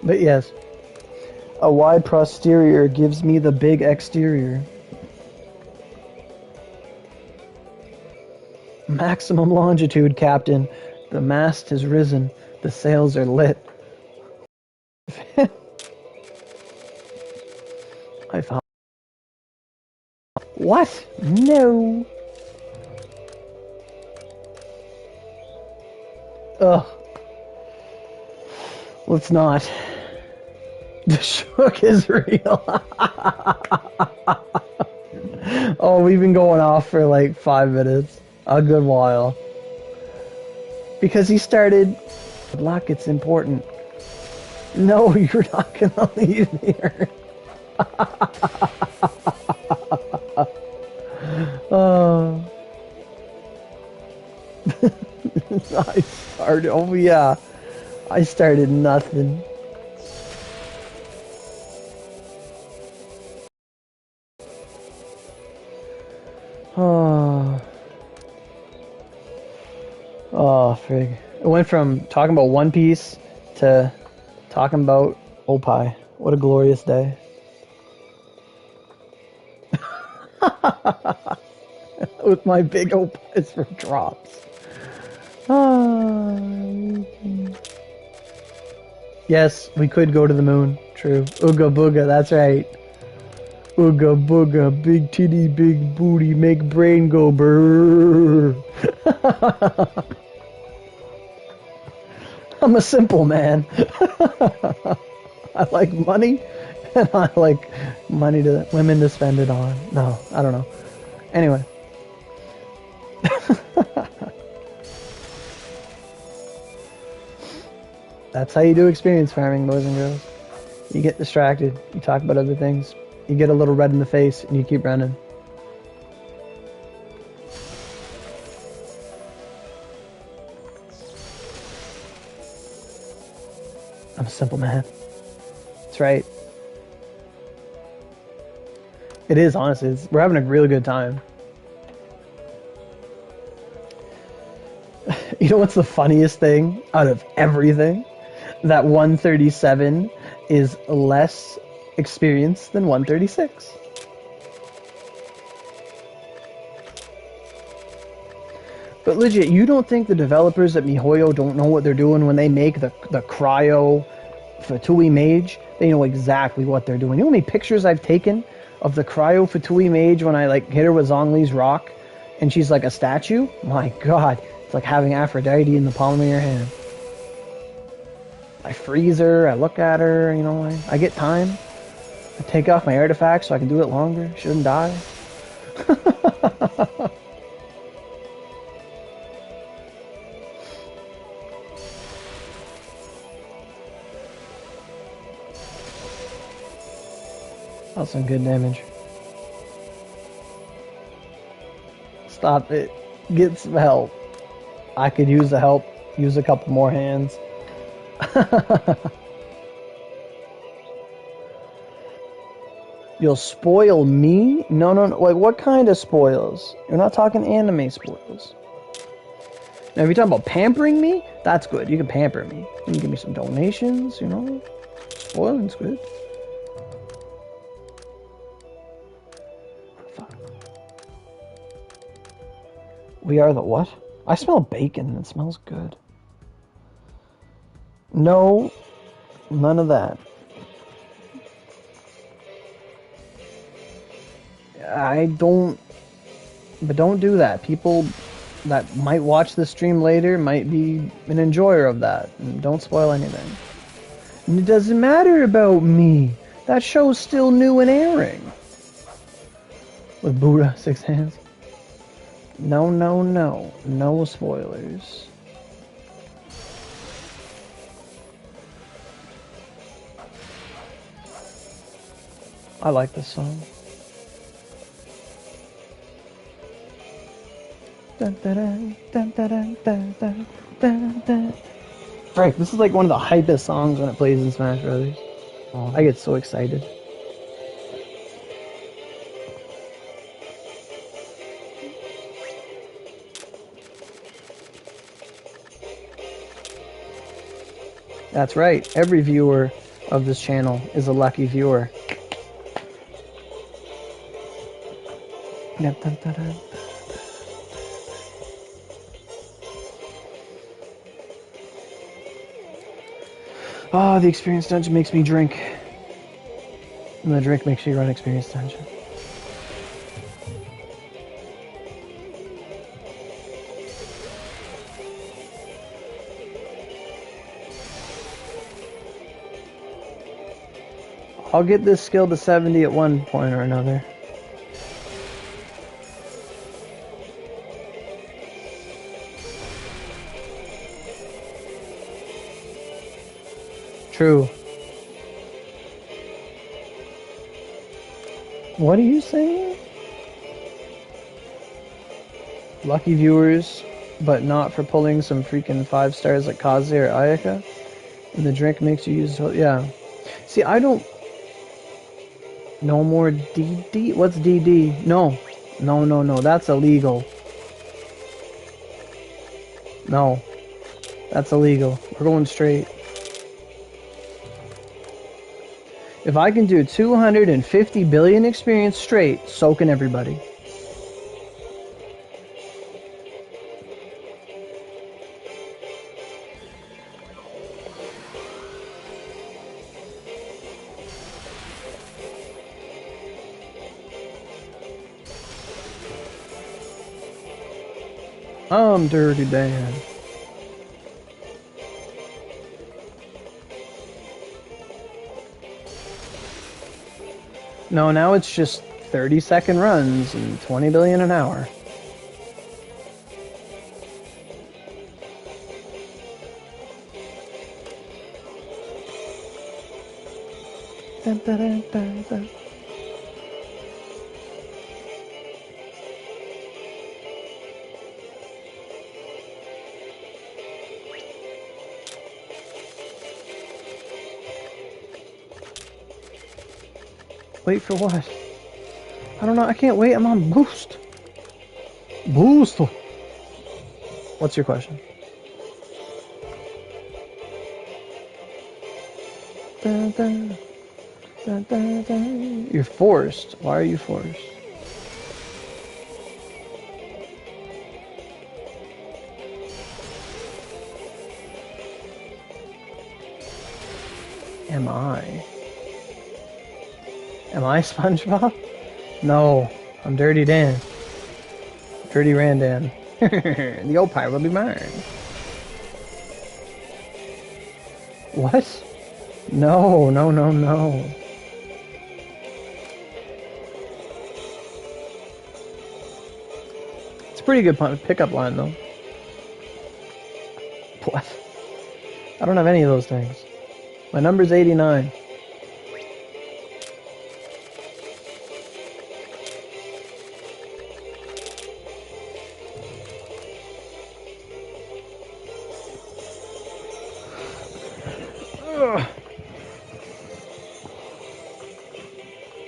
But yes, a wide posterior gives me the big exterior. Maximum longitude, Captain. The mast has risen. The sails are lit. I found. What? No. Ugh. Let's not. The shook is real. Oh, we've been going off for like 5 minutes. A good while. Because he started... Luck, it's important. No, you're not gonna leave here. Oh. I started... Oh, yeah. I started nothing. Oh. Oh, frig. It went from talking about One Piece to talking about Opie. What a glorious day. With my big Opies for drops. Oh. Yes, we could go to the moon. True. Ooga booga, that's right. Ooga booga, big titty, big booty, make brain go brrrrrr. I'm a simple man. I like money, and I like money to women to spend it on. No, I don't know. Anyway. That's how you do experience farming, boys and girls. You get distracted, you talk about other things, you get a little red in the face, and you keep running. I'm a simple man. That's right. It is, honestly. We're having a really good time. You know what's the funniest thing out of everything? That 137 is less experienced than 136. But legit, you don't think the developers at MiHoYo don't know what they're doing when they make the cryo Fatui Mage? They know exactly what they're doing. You know how many pictures I've taken of the cryo Fatui Mage when I like hit her with Zhongli's rock and she's like a statue? My god, it's like having Aphrodite in the palm of your hand. I freeze her, I look at her, you know, I get time. I take off my artifacts so I can do it longer. She doesn't die. That's some good damage. Stop it. Get some help. I could use the help. Use a couple more hands. You'll spoil me? No. Like, what kind of spoils? You're not talking anime spoils. Now, if you're talking about pampering me, that's good. You can pamper me. You can give me some donations, you know? Spoiling's good. Fuck. We are the what? I smell bacon and it smells good. No, none of that. I don't... But don't do that. People that might watch the stream later might be an enjoyer of that. And don't spoil anything. And it doesn't matter about me. That show's still new and airing. With Buddha, 6 hands. No, no, no. No spoilers. I like this song. Dun, dun, dun, dun, dun, dun, dun, dun, dun. Frank, this is like one of the hypest songs when it plays in Smash Brothers. I get so excited. That's right. Every viewer of this channel is a lucky viewer. Dun, dun, dun, dun. Oh, the experience dungeon makes me drink. And the drink makes you run experience dungeon. I'll get this skill to 70 at one point or another. True. What are you saying? Lucky viewers, but not for pulling some freaking 5 stars like Kaze or Ayaka. And the drink makes you use... Yeah. See, I don't... No more DD? What's DD? No. No, no, no. That's illegal. No. That's illegal. We're going straight. If I can do 250 billion experience straight, so can everybody. I'm Dirty Dan. No, now it's just 30-second runs and 20 billion an hour. Dun, dun, dun, dun, dun. Wait for what? I don't know. I can't wait. I'm on boost. Boost. What's your question? Dun, dun, dun, dun, dun. You're forced. Why are you forced? Am I? Am I SpongeBob? No, I'm Dirty Dan. Dirty Randan. The old pie will be mine. What? No, no, no, no. It's a pretty good pickup line, though. What? I don't have any of those things. My number's 89.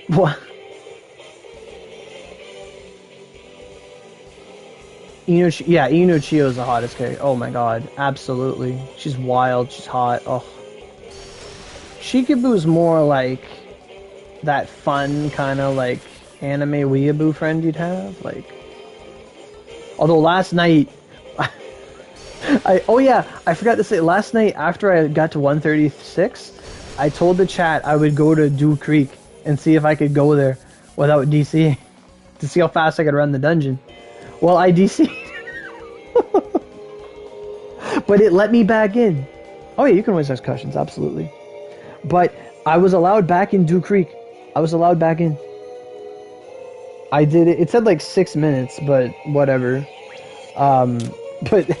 What? Yeah, Inochio is the hottest character. Oh my god, absolutely. She's wild, she's hot. Oh. Shikabu's more like that fun kind of like anime weeaboo friend you'd have. Like, although last night, oh yeah, I forgot to say, last night after I got to 136, I told the chat I would go to Dew Creek and see if I could go there without DC to see how fast I could run the dungeon. Well, I DC'd. But it let me back in. Oh yeah, you can always ask questions, absolutely. But I was allowed back in Dew Creek. I was allowed back in. I did it. It said like 6 minutes, but whatever. But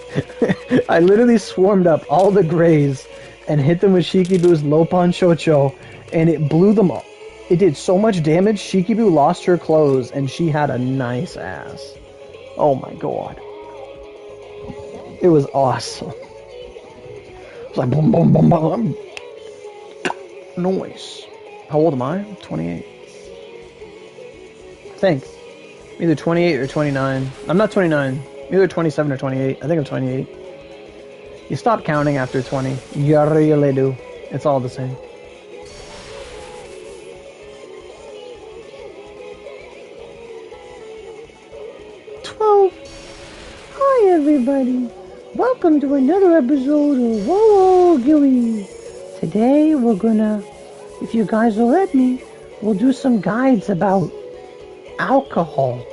I literally swarmed up all the Greys and hit them with Shikibu's Lopon Shocho, and it blew them up. It did so much damage, Shikibu lost her clothes, and she had a nice ass. Oh my god. It was awesome. It was like boom, boom, boom, boom. Noise. How old am I? 28. I think. Either 28 or 29. I'm not 29. Either 27 or 28. I think I'm 28. You stop counting after 20. You really do. It's all the same. Hi everybody. Welcome to another episode of Aurogiri. Today we're gonna, if you guys will let me, we'll do some guides about alcohol.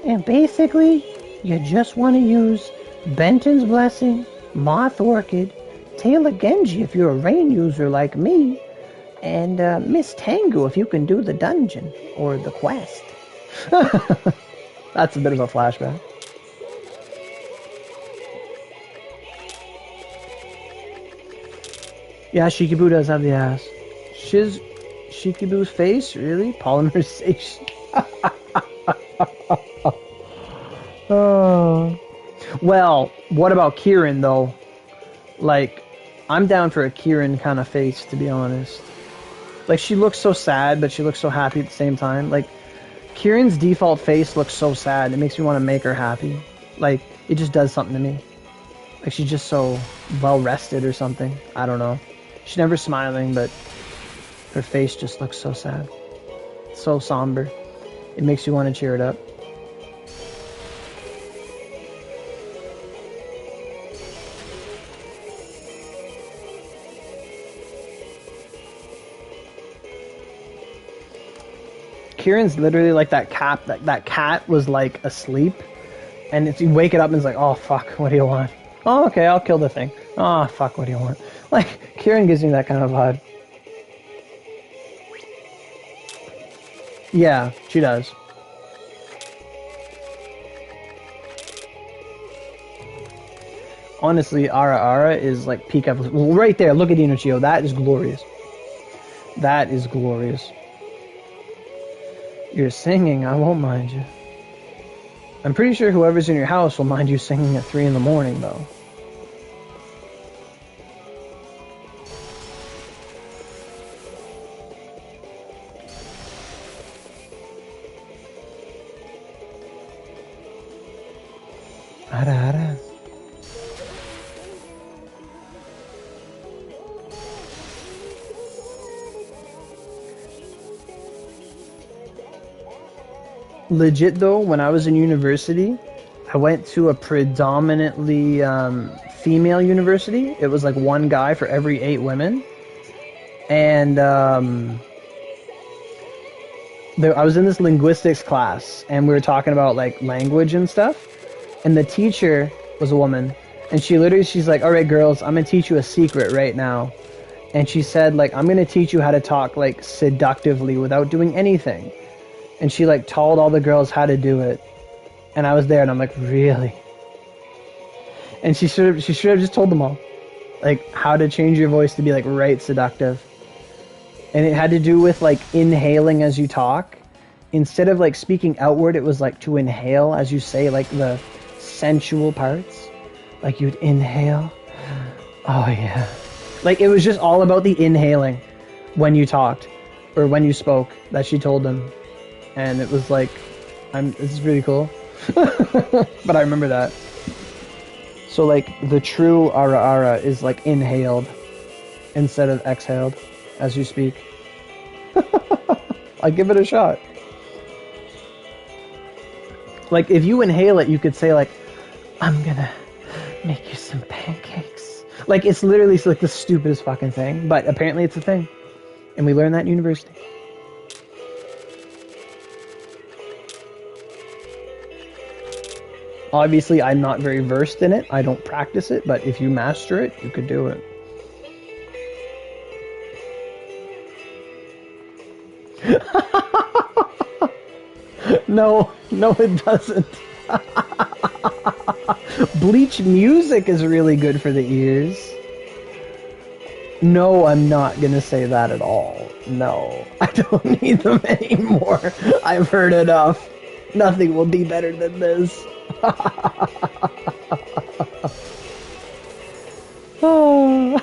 And basically, you just want to use Benton's Blessing, Moth Orchid, Taylor Genji if you're a rain user like me, and Miss Tengu if you can do the dungeon or the quest. That's a bit of a flashback. Yeah, Shikibu does have the ass. Shikibu's face? Really? Polymerization. Oh. Well, what about Kieran, though? Like, I'm down for a Kieran kind of face, to be honest. Like, she looks so sad, but she looks so happy at the same time. Like, Kieran's default face looks so sad. It makes me want to make her happy. Like, it just does something to me. Like, she's just so well-rested or something. I don't know. She's never smiling, but her face just looks so sad. So somber. It makes you want to cheer it up. Kieran's literally like that cat. That cat was like asleep, and if you wake it up and it's like, oh fuck, what do you want? Oh, okay, I'll kill the thing. Oh fuck, what do you want? Like, Kieran gives me that kind of vibe. Yeah, she does. Honestly, Ara is like peak episode. Well, right there, look at Inochio. That is glorious. That is glorious. You're singing, I won't mind you. I'm pretty sure whoever's in your house will mind you singing at 3 in the morning, though. Ara. Legit though, when I was in university, I went to a predominantly female university. It was like one guy for every 8 women. And I was in this linguistics class, and we were talking about like language and stuff. And the teacher was a woman, and she's like, all right, girls, I'm going to teach you a secret right now. And she said, like, I'm going to teach you how to talk, like, seductively without doing anything. And she, like, told all the girls how to do it. And I was there, and I'm like, really? And she should have just told them all, like, how to change your voice to be, like, right seductive. And it had to do with, like, inhaling as you talk. Instead of, like, speaking outward, it was, like, to inhale as you say, like, the sensual parts. Like, you'd inhale. Oh, yeah. Like, it was just all about the inhaling when you talked. Or when you spoke, that she told them. And it was like, this is really cool. But I remember that. So like the true ara ara is like inhaled instead of exhaled as you speak. I give it a shot. Like if you inhale it, you could say like, I'm gonna make you some pancakes. Like it's literally like the stupidest fucking thing, but apparently it's a thing. And we learned that in university. Obviously, I'm not very versed in it. I don't practice it, but if you master it, you could do it. No, no it doesn't. Bleach music is really good for the ears. No, I'm not gonna say that at all. No, I don't need them anymore. I've heard enough. Nothing will be better than this. Oh.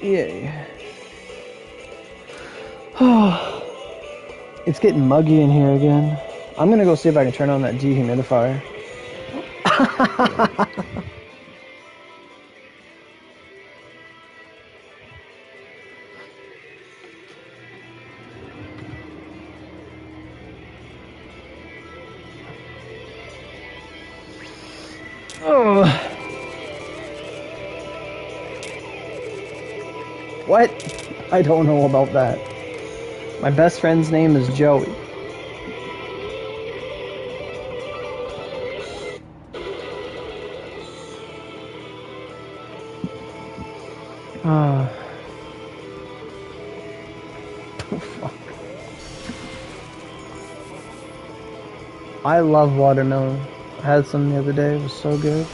Yay. It's getting muggy in here again. I'm gonna go see if I can turn on that dehumidifier. Oh. What? I don't know about that. My best friend's name is Joey. Oh, fuck. I love watermelon. I had some the other day. It was so good.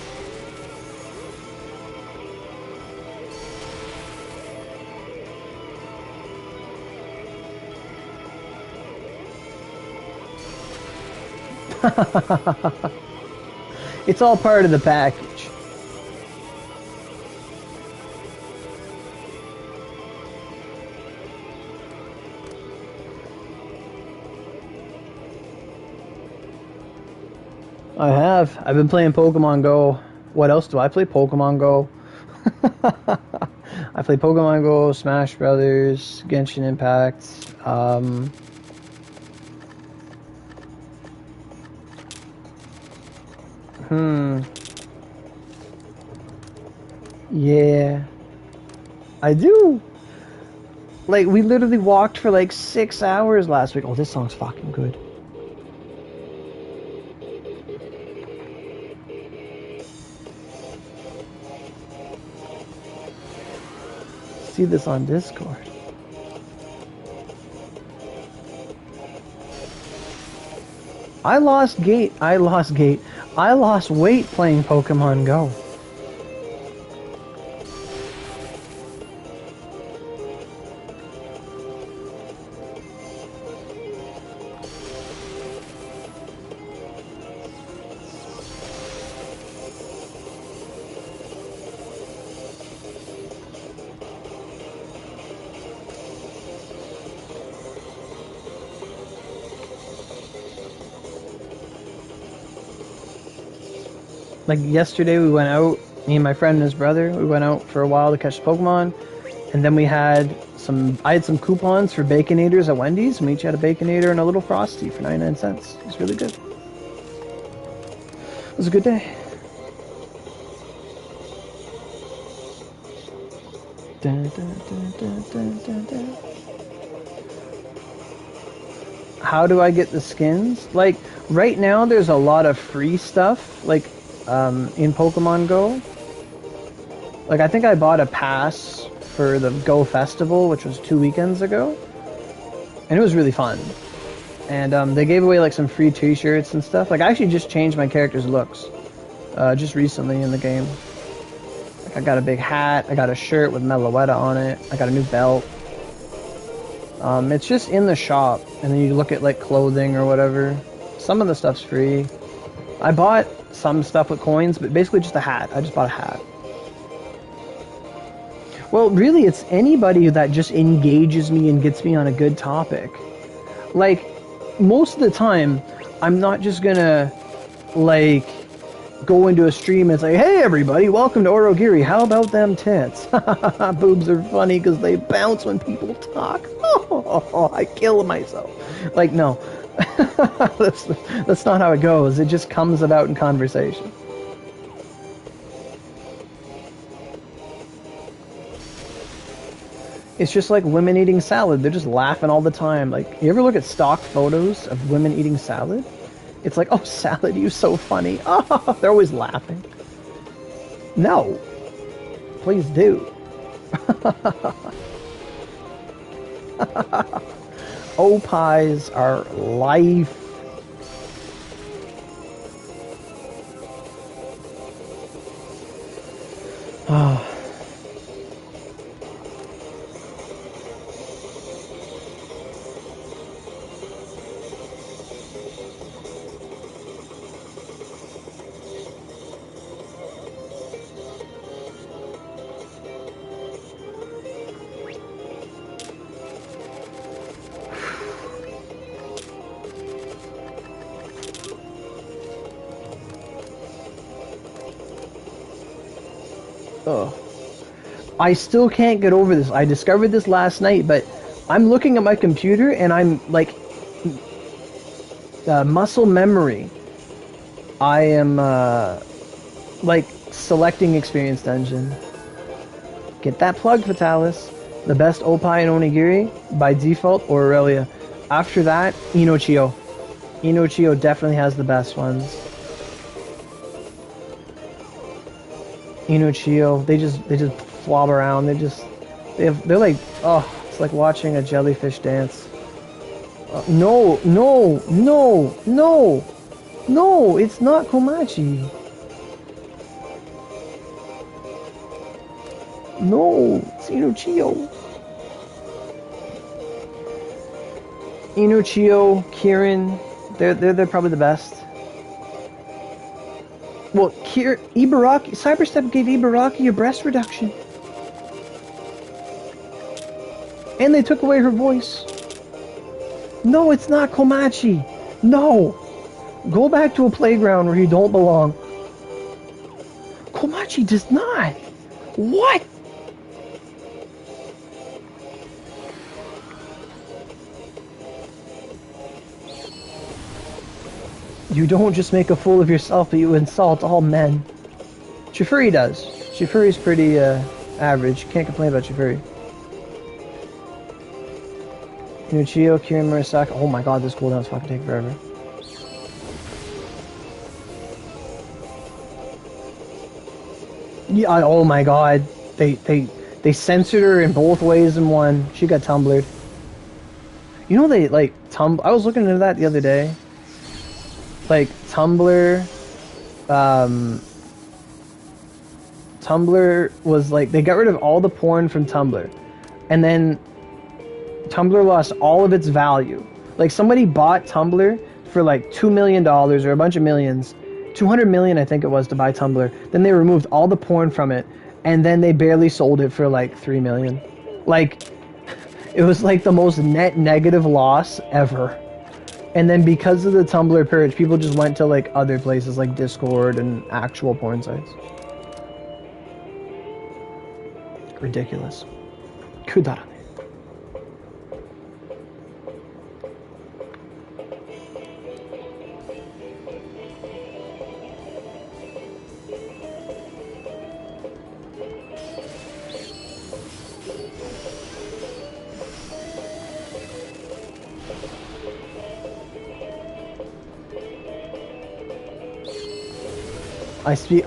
It's all part of the package. I have. I've been playing Pokemon Go. What else do I play? Pokemon Go. I play Pokemon Go, Smash Brothers, Genshin Impact. Yeah. I do. Like, we literally walked for like 6 hours last week. Oh, this song's fucking good. See this on Discord. I lost weight playing Pokemon Go. Like yesterday we went out, me and my friend and his brother, we went out for a while to catch Pokemon, and then I had some coupons for Baconators at Wendy's, and we each had a Baconator and a little Frosty for 99 cents. It was really good. It was a good day. Dun, dun, dun, dun, dun, dun, dun. How do I get the skins? Like, right now there's a lot of free stuff, like, in Pokemon Go. Like, I think I bought a pass for the Go Festival, which was 2 weekends ago. And it was really fun. And they gave away, like, some free t-shirts and stuff. Like, I actually just changed my character's looks just recently in the game. Like, I got a big hat, I got a shirt with Meloetta on it, I got a new belt. It's just in the shop, and then you look at, like, clothing or whatever. Some of the stuff's free. I bought some stuff with coins, but basically just a hat. I just bought a hat. Well, really, it's anybody that just engages me and gets me on a good topic. Like, most of the time, I'm not just gonna, like, go into a stream and say, hey everybody, welcome to Aurogiri, how about them tits? Boobs are funny because they bounce when people talk. Oh, I kill myself. Like, no. That's not how it goes. It just comes about in conversation. It's just like women eating salad. They're just laughing all the time. Like, you ever look at stock photos of women eating salad? It's like, oh, salad, you're so funny. Oh, they're always laughing. No. Please do. Oh, pies are life. Oh. Ugh. I still can't get over this. I discovered this last night, but I'm looking at my computer and I'm like, muscle memory. I am like selecting experience dungeon. Get that plug, Fatalis. The best Opie and Onigiri by default or Aurelia. After that, Inochio. Inochio definitely has the best ones. Inochio, they just flop around. They're like, oh, it's like watching a jellyfish dance. No, it's not Komachi. No, it's Inochio. Inochio, Kirin, they're probably the best. Well, Ibaraki, Cyberstep gave Ibaraki a breast reduction. And they took away her voice. No, it's not Komachi. No. Go back to a playground where you don't belong. Komachi does not. What? You don't just make a fool of yourself, but you insult all men. Chifuri does. Chifuri's pretty average. Can't complain about Chifuri. Inochio, Kirin Murasaka. Oh my god, this cooldown's fucking taking forever. Yeah, oh my god. They censored her in both ways in one. She got tumblered. You know they, like, I was looking into that the other day. Like, Tumblr was like, they got rid of all the porn from Tumblr. And then Tumblr lost all of its value. Like, somebody bought Tumblr for like $2 million or a bunch of millions. 200 million, I think it was, to buy Tumblr. Then they removed all the porn from it. And then they barely sold it for like 3 million. Like, it was like the most net negative loss ever. And then because of the Tumblr purge, people just went to like other places like Discord and actual porn sites. Ridiculous. Kudarane.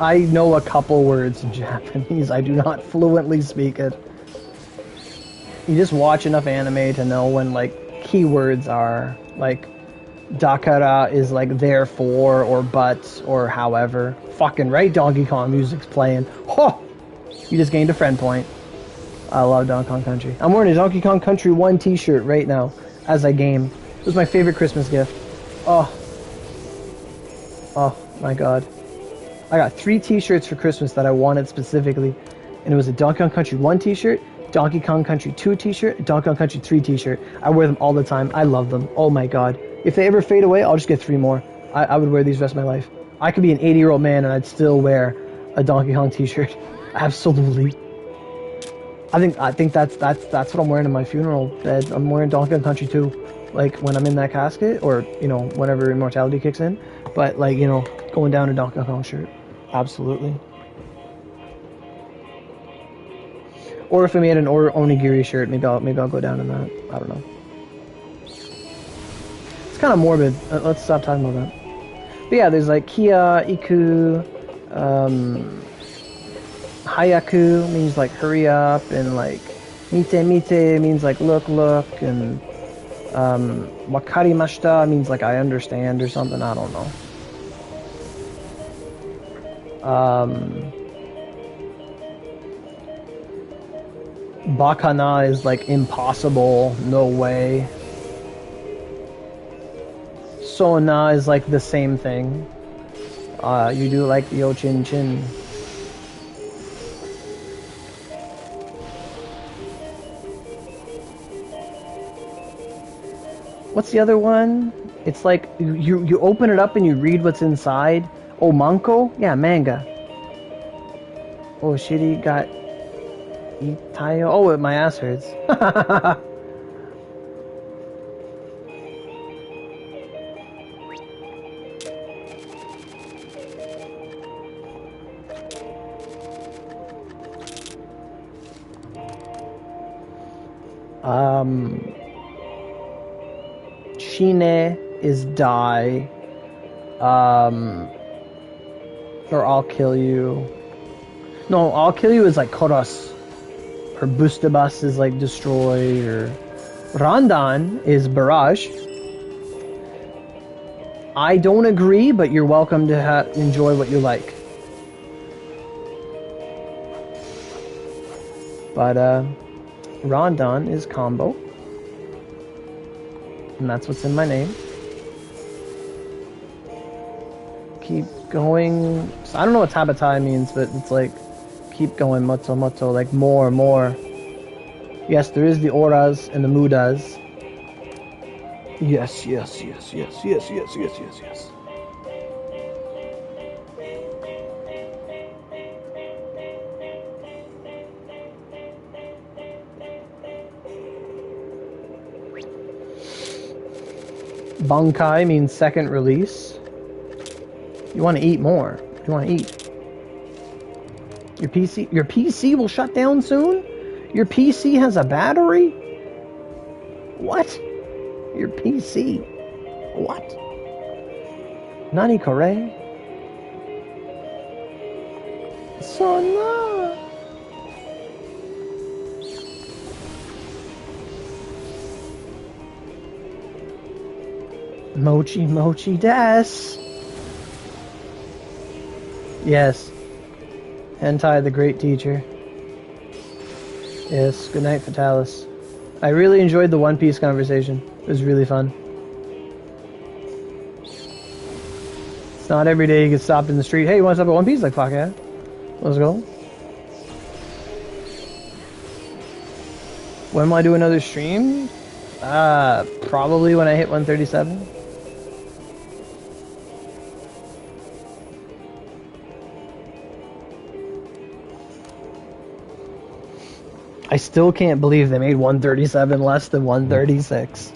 I know a couple words in Japanese. I do not fluently speak it. You just watch enough anime to know when, like, keywords are. Like, dakara is, like, therefore, or but, or however. Fucking right, Donkey Kong music's playing. Ho! You just gained a friend point. I love Donkey Kong Country. I'm wearing a Donkey Kong Country 1 t-shirt right now, as I game. It was my favorite Christmas gift. Oh. Oh, my god. I got 3 t-shirts for Christmas that I wanted specifically. and it was a Donkey Kong Country 1 t-shirt, Donkey Kong Country 2 t-shirt, Donkey Kong Country 3 t-shirt. I wear them all the time. I love them. Oh my god. If they ever fade away, I'll just get 3 more. I would wear these the rest of my life. I could be an 80-year-old man and I'd still wear a Donkey Kong t-shirt. Absolutely. I think that's what I'm wearing in my funeral bed. I'm wearing Donkey Kong Country 2. Like when I'm in that casket, or you know, whenever immortality kicks in. But like, you know, going down a Donkey Kong shirt. Absolutely. Or if I made an Onigiri shirt, maybe I'll go down in that. I don't know. It's kind of morbid. Let's stop talking about that. But yeah, there's like Kia, Iku, Hayaku means like hurry up, and like Mite means like look, and Wakarimashita means like I understand or something. I don't know. Bakana is like impossible, no way. Sona is like the same thing. You do like the Ochin Chin. What's the other one? It's like you open it up and you read what's inside. Oh, manko? Yeah, manga. Oh, shitty got Itayo. Oh, my ass hurts. Shine is die. Or I'll kill you. No, I'll kill you is like Koros. Or Bustabus is like destroy, or Randan is barrage. I don't agree, but you're welcome to enjoy what you like. But Randan is combo. And that's what's in my name. Keep going. So I don't know what Tabatai means, but it's like keep going, moto moto, like more. Yes, there is the auras and the mudas. Yes. Bankai means second release. You want to eat more. You want to eat. Your PC will shut down soon? Your PC has a battery? What? Your PC? What? Nani kore? Sona. Mochi des. Yes. Hentai the great teacher. Yes, good night, Fatalis. I really enjoyed the One Piece conversation. It was really fun. It's not every day you get stopped in the street. Hey, you want to stop at One Piece? Like, fuck yeah. Let's go. When will I do another stream? Probably when I hit 137. I still can't believe they made 137 less than 136.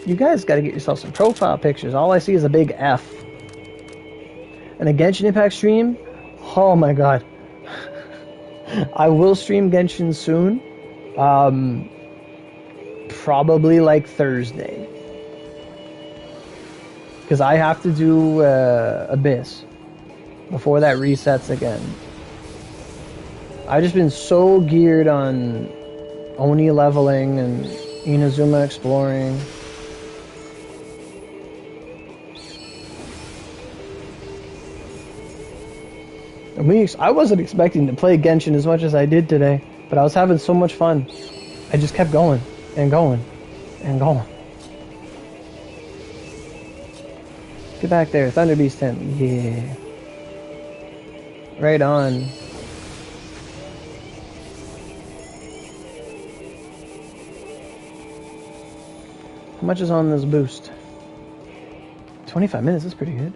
You guys gotta get yourself some profile pictures. All I see is a big F. And a Genshin Impact stream? Oh my god. I will stream Genshin soon. Probably like Thursday. Because I have to do Abyss before that resets again. I've just been so geared on Oni leveling and Inazuma exploring. I wasn't expecting to play Genshin as much as I did today. But I was having so much fun. I just kept going and going and going. Get back there, Thunder Beast 10. Yeah. Right on. How much is on this boost? 25 minutes, that's pretty good.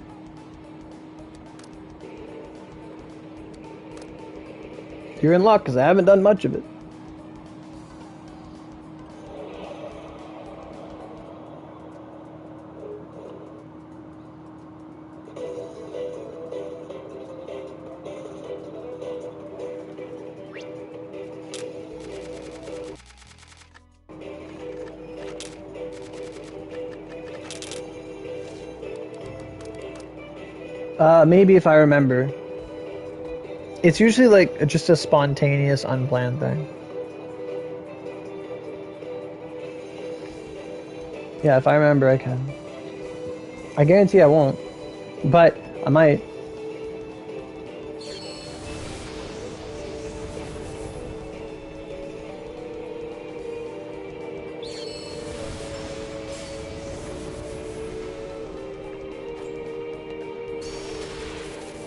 You're in luck, because I haven't done much of it. Maybe if I remember. It's usually like just a spontaneous, unplanned thing. Yeah, if I remember, I can. I guarantee I won't, but I might.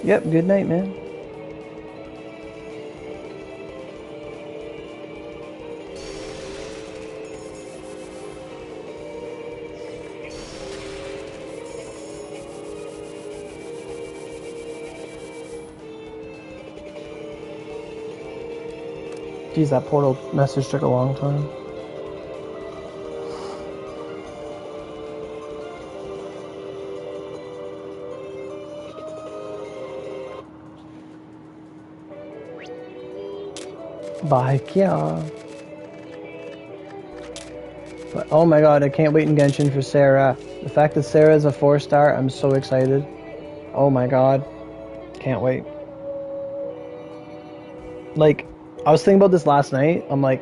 Yep, good night, man. Geez, that portal message took a long time. Bye, Kia. But oh my god, I can't wait in Genshin for Sarah. The fact that Sarah is a 4-star, I'm so excited. Oh my god. Can't wait. Like, I was thinking about this last night. I'm like,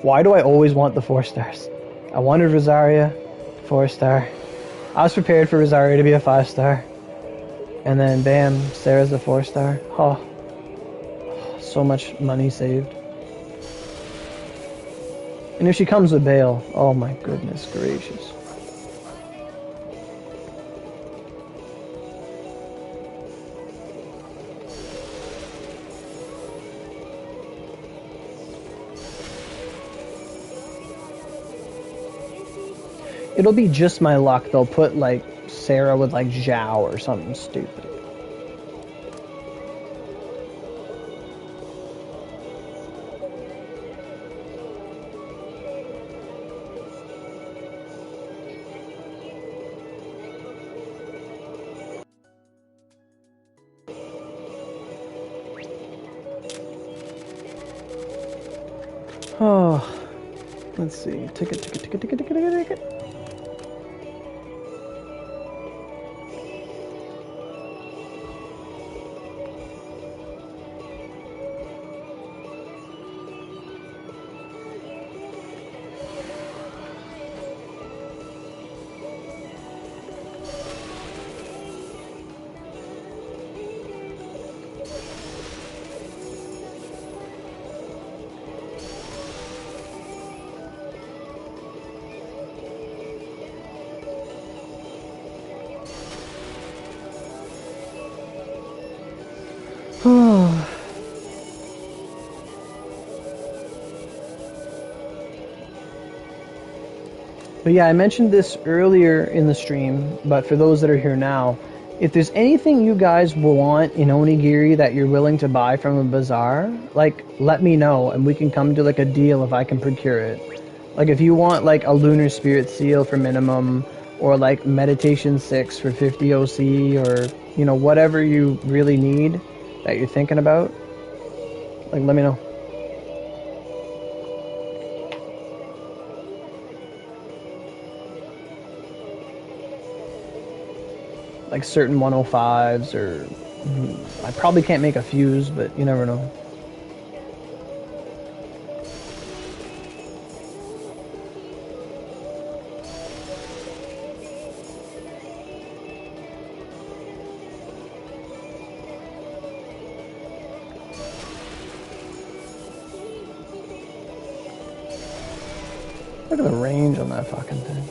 why do I always want the 4 stars? I wanted Rosaria, 4-star. I was prepared for Rosaria to be a 5-star. And then bam, Sarah's a 4-star. Oh, so much money saved. And if she comes with Bale, oh my goodness gracious. It'll be just my luck. They'll put like Sarah with like Zhao or something stupid. Oh, let's see. Ticket. But yeah, I mentioned this earlier in the stream, but for those that are here now, if there's anything you guys want in Onigiri that you're willing to buy from a bazaar, like, let me know, and we can come to, like, a deal if I can procure it. Like, if you want, like, a Lunar Spirit Seal for minimum, or, like, Meditation 6 for 50 OC, or, you know, whatever you really need that you're thinking about, like, let me know. Like certain 105s, or I probably can't make a fuse, but you never know. Look at the range on that fucking thing.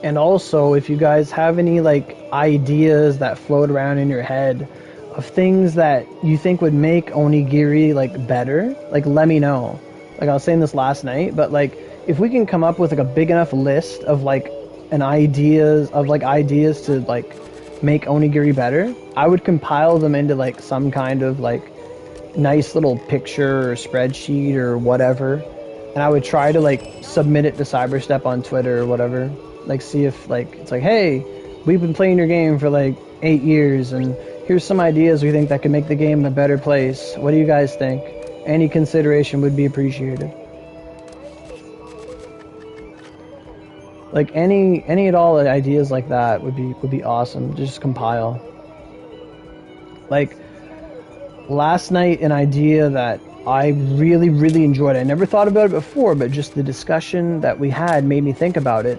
And also, if you guys have any like ideas that float around in your head of things that you think would make onigiri like better, like let me know. Like I was saying this last night, but like if we can come up with like a big enough list of like ideas to like make onigiri better, I would compile them into like some kind of like nice little picture or spreadsheet or whatever, and I would try to like submit it to Cyberstep on Twitter or whatever. Like see if like it's like, hey, we've been playing your game for like 8 years and here's some ideas we think that could make the game a better place. What do you guys think? Any consideration would be appreciated. Like any at all ideas like that would be awesome. Just compile. Like last night, an idea that I really, really enjoyed. I never thought about it before, but just the discussion that we had made me think about it.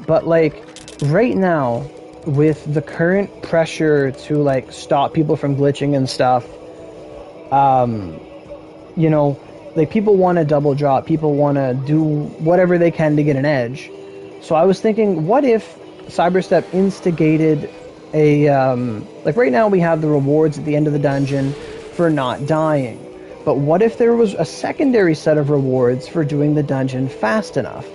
But like right now, with the current pressure to like stop people from glitching and stuff, you know, like people want to double drop, people want to do whatever they can to get an edge. So I was thinking, what if Cyberstep instigated a, like right now we have the rewards at the end of the dungeon for not dying. But what if there was a secondary set of rewards for doing the dungeon fast enough?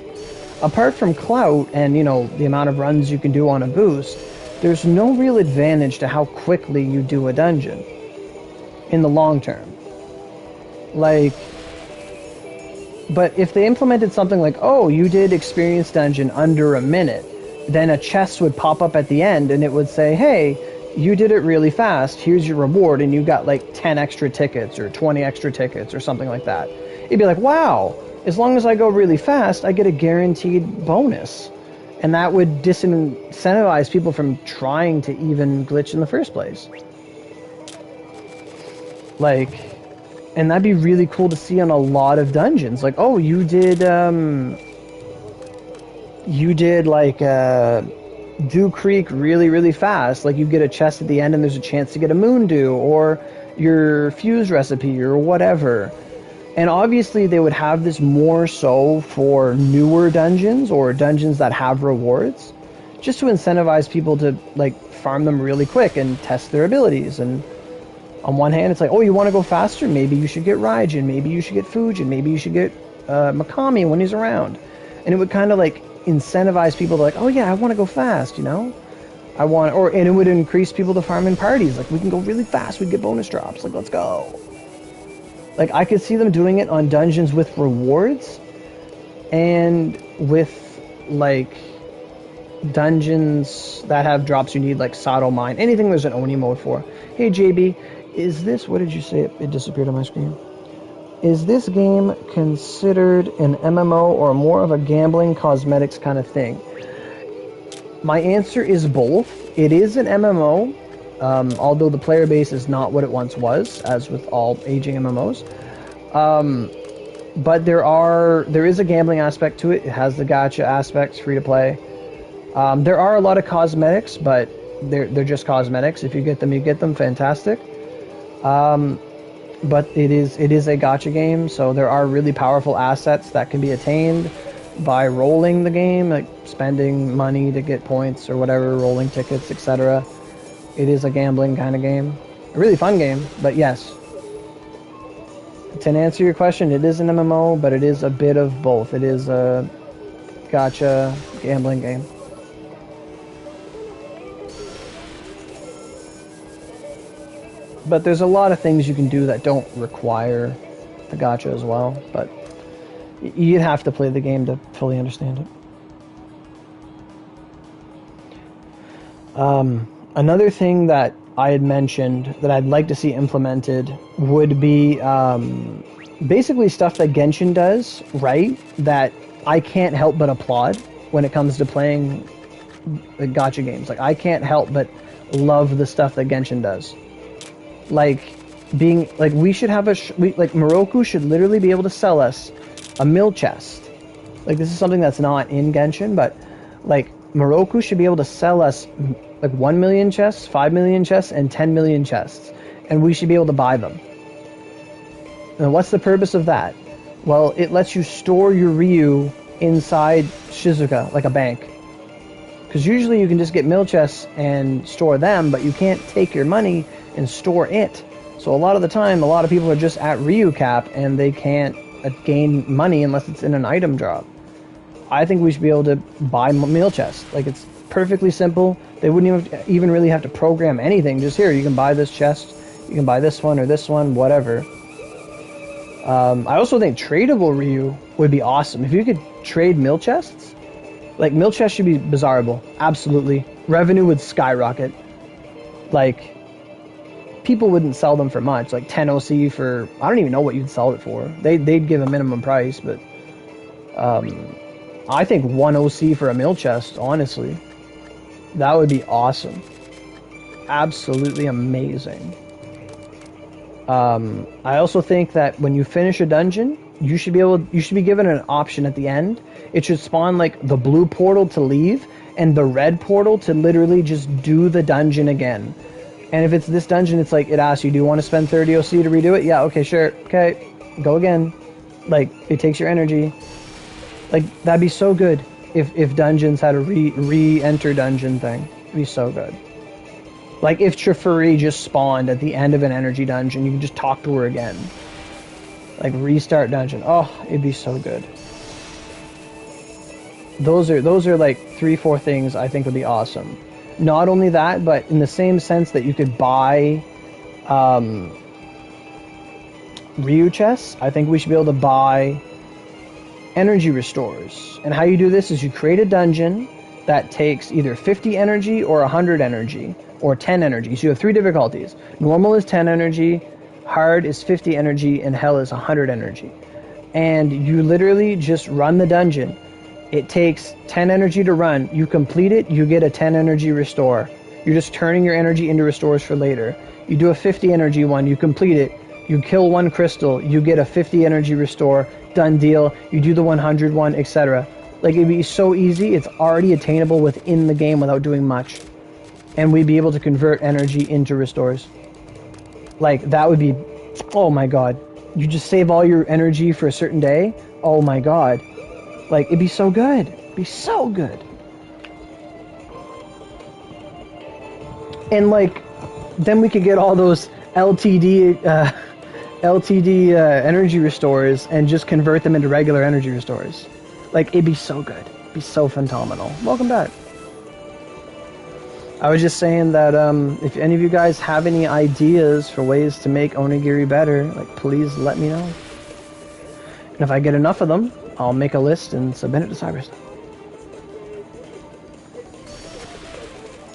Apart from clout and, you know, the amount of runs you can do on a boost, there's no real advantage to how quickly you do a dungeon in the long term. Like, but if they implemented something like, oh, you did experience dungeon under a minute, then a chest would pop up at the end and it would say, hey, you did it really fast, here's your reward, and you got like 10 extra tickets or 20 extra tickets or something like that. It'd be like, wow, as long as I go really fast, I get a guaranteed bonus. And that would disincentivize people from trying to even glitch in the first place. Like, and that'd be really cool to see on a lot of dungeons. Like, oh, you did like Dew Creek really, really fast. Like, you get a chest at the end and there's a chance to get a Moon Dew or your fuse recipe or whatever. And obviously they would have this more so for newer dungeons or dungeons that have rewards, just to incentivize people to like farm them really quick and test their abilities. And on one hand, it's like, oh, you want to go faster? Maybe you should get Raijin, maybe you should get Fujin, maybe you should get Mikami when he's around. And it would kind of like incentivize people to like, oh yeah, I want to go fast, you know? And it would increase people to farm in parties. Like, we can go really fast, we'd get bonus drops, like, let's go. Like, I could see them doing it on dungeons with rewards and with, like, dungeons that have drops you need, like Sato Mine. Anything there's an Oni mode for. Hey, JB, is this... What did you say? It disappeared on my screen. Is this game considered an MMO or more of a gambling cosmetics kind of thing? My answer is both. It is an MMO. Although the player base is not what it once was, as with all aging MMOs. But there is a gambling aspect to it. It has the gacha aspects, free to play. There are a lot of cosmetics, but they're just cosmetics. If you get them, you get them. Fantastic. But it is a gacha game, so there are really powerful assets that can be attained by rolling the game, like spending money to get points or whatever, rolling tickets, etc. It is a gambling kind of game. A really fun game, but yes. To answer your question, it is an MMO, but it is a bit of both. It is a gacha gambling game. But there's a lot of things you can do that don't require the gacha as well, but you'd have to play the game to fully understand it. Another thing that I had mentioned that I'd like to see implemented would be basically stuff that Genshin does, right? That I can't help but applaud when it comes to playing the gacha games. Like, I can't help but love the stuff that Genshin does. Like, we should have like Moroku should literally be able to sell us a mill chest Like, this is something that's not in Genshin, but, like, Moroku should be able to sell us, like, 1 million chests, 5 million chests, and 10 million chests. And we should be able to buy them. And what's the purpose of that? Well, it lets you store your Ryu inside Shizuka, like a bank. Because usually you can just get mill chests and store them, but you can't take your money and store it. So a lot of the time, a lot of people are just at Ryu cap, and they can't gain money unless it's in an item drop. I think we should be able to buy meal chests. Like, it's perfectly simple. They wouldn't even really have to program anything. Just here, you can buy this chest, you can buy this one or this one, whatever. I also think tradable Ryu would be awesome. If you could trade mill chests, like, mill chests should be bizarrable. Absolutely. Revenue would skyrocket. Like, people wouldn't sell them for much. Like, 10 OC for, I don't even know what you'd sell it for. They'd give a minimum price, but I think 1 OC for a mill chest, honestly. That would be awesome. Absolutely amazing. I also think that when you finish a dungeon, you should be given an option at the end. It should spawn, like, the blue portal to leave and the red portal to literally just do the dungeon again. And if it's this dungeon, it's like, it asks you, do you want to spend 30 OC to redo it? Yeah, okay, sure. Okay, go again. Like, it takes your energy. Like, that'd be so good if dungeons had a re-enter dungeon thing. It'd be so good. Like, if Trifuri just spawned at the end of an energy dungeon, you can just talk to her again. Like, restart dungeon. Oh, it'd be so good. Those are like 3-4 things I think would be awesome. Not only that, but in the same sense that you could buy Ryu chests, I think we should be able to buy energy restores. And how you do this is you create a dungeon that takes either 50 energy or 100 energy or 10 energy. So you have 3 difficulties. Normal is 10 energy, hard is 50 energy, and hell is 100 energy. And you literally just run the dungeon. It takes 10 energy to run. You complete it, you get a 10 energy restore. You're just turning your energy into restores for later. You do a 50 energy one, you complete it. You kill 1 crystal, you get a 50 energy restore. Done deal. You do the 100 one, etc. Like, it'd be so easy. It's already attainable within the game without doing much. And we'd be able to convert energy into restores. Like, that would be... Oh my god. You just save all your energy for a certain day? Oh my god. Like, it'd be so good. It'd be so good. And, like, then we could get all those LTD energy restores and just convert them into regular energy restores. Like, it'd be so good. It'd be so phenomenal. Welcome back. I was just saying that if any of you guys have any ideas for ways to make Onigiri better, like, please let me know. And if I get enough of them, I'll make a list and submit it to Cybers.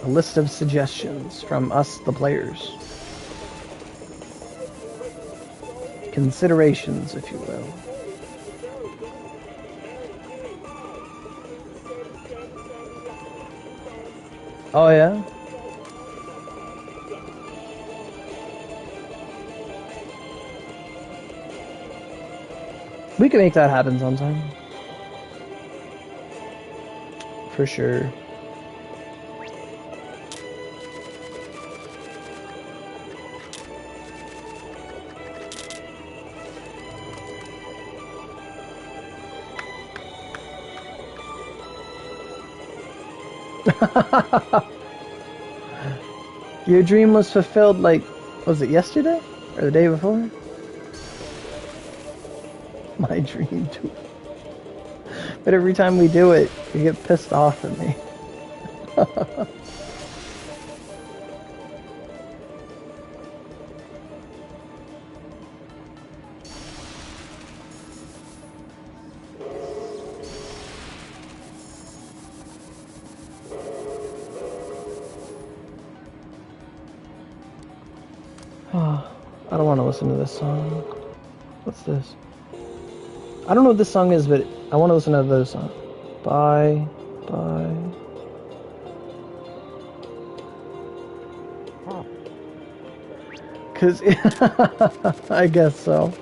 A list of suggestions from us, the players. Considerations, if you will. Oh, yeah? We can make that happen sometime. For sure. Your dream was fulfilled, like, was it yesterday? Or the day before? My dream too. But every time we do it, you get pissed off at me. I don't want to listen to this song. What's this? I don't know what this song is, but I want to listen to this song. Bye. Bye. Cause I guess so.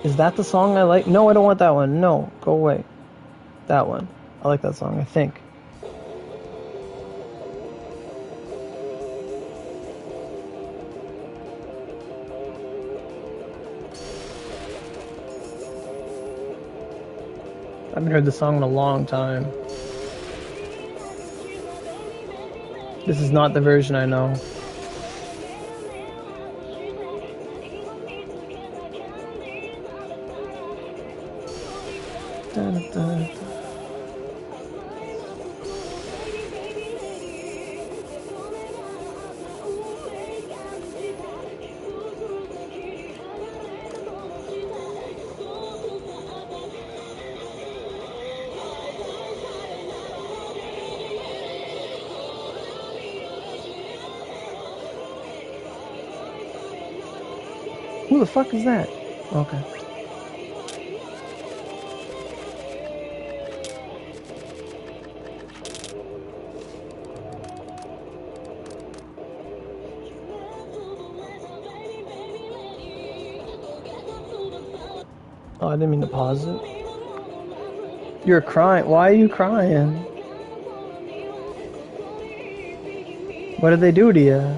Is that the song I like? No, I don't want that one. No, go away. That one. I like that song, I think. I haven't heard this song in a long time. This is not the version I know. Who the fuck is that? Okay. Oh, I didn't mean to pause it. You're crying. Why are you crying? What did they do to you?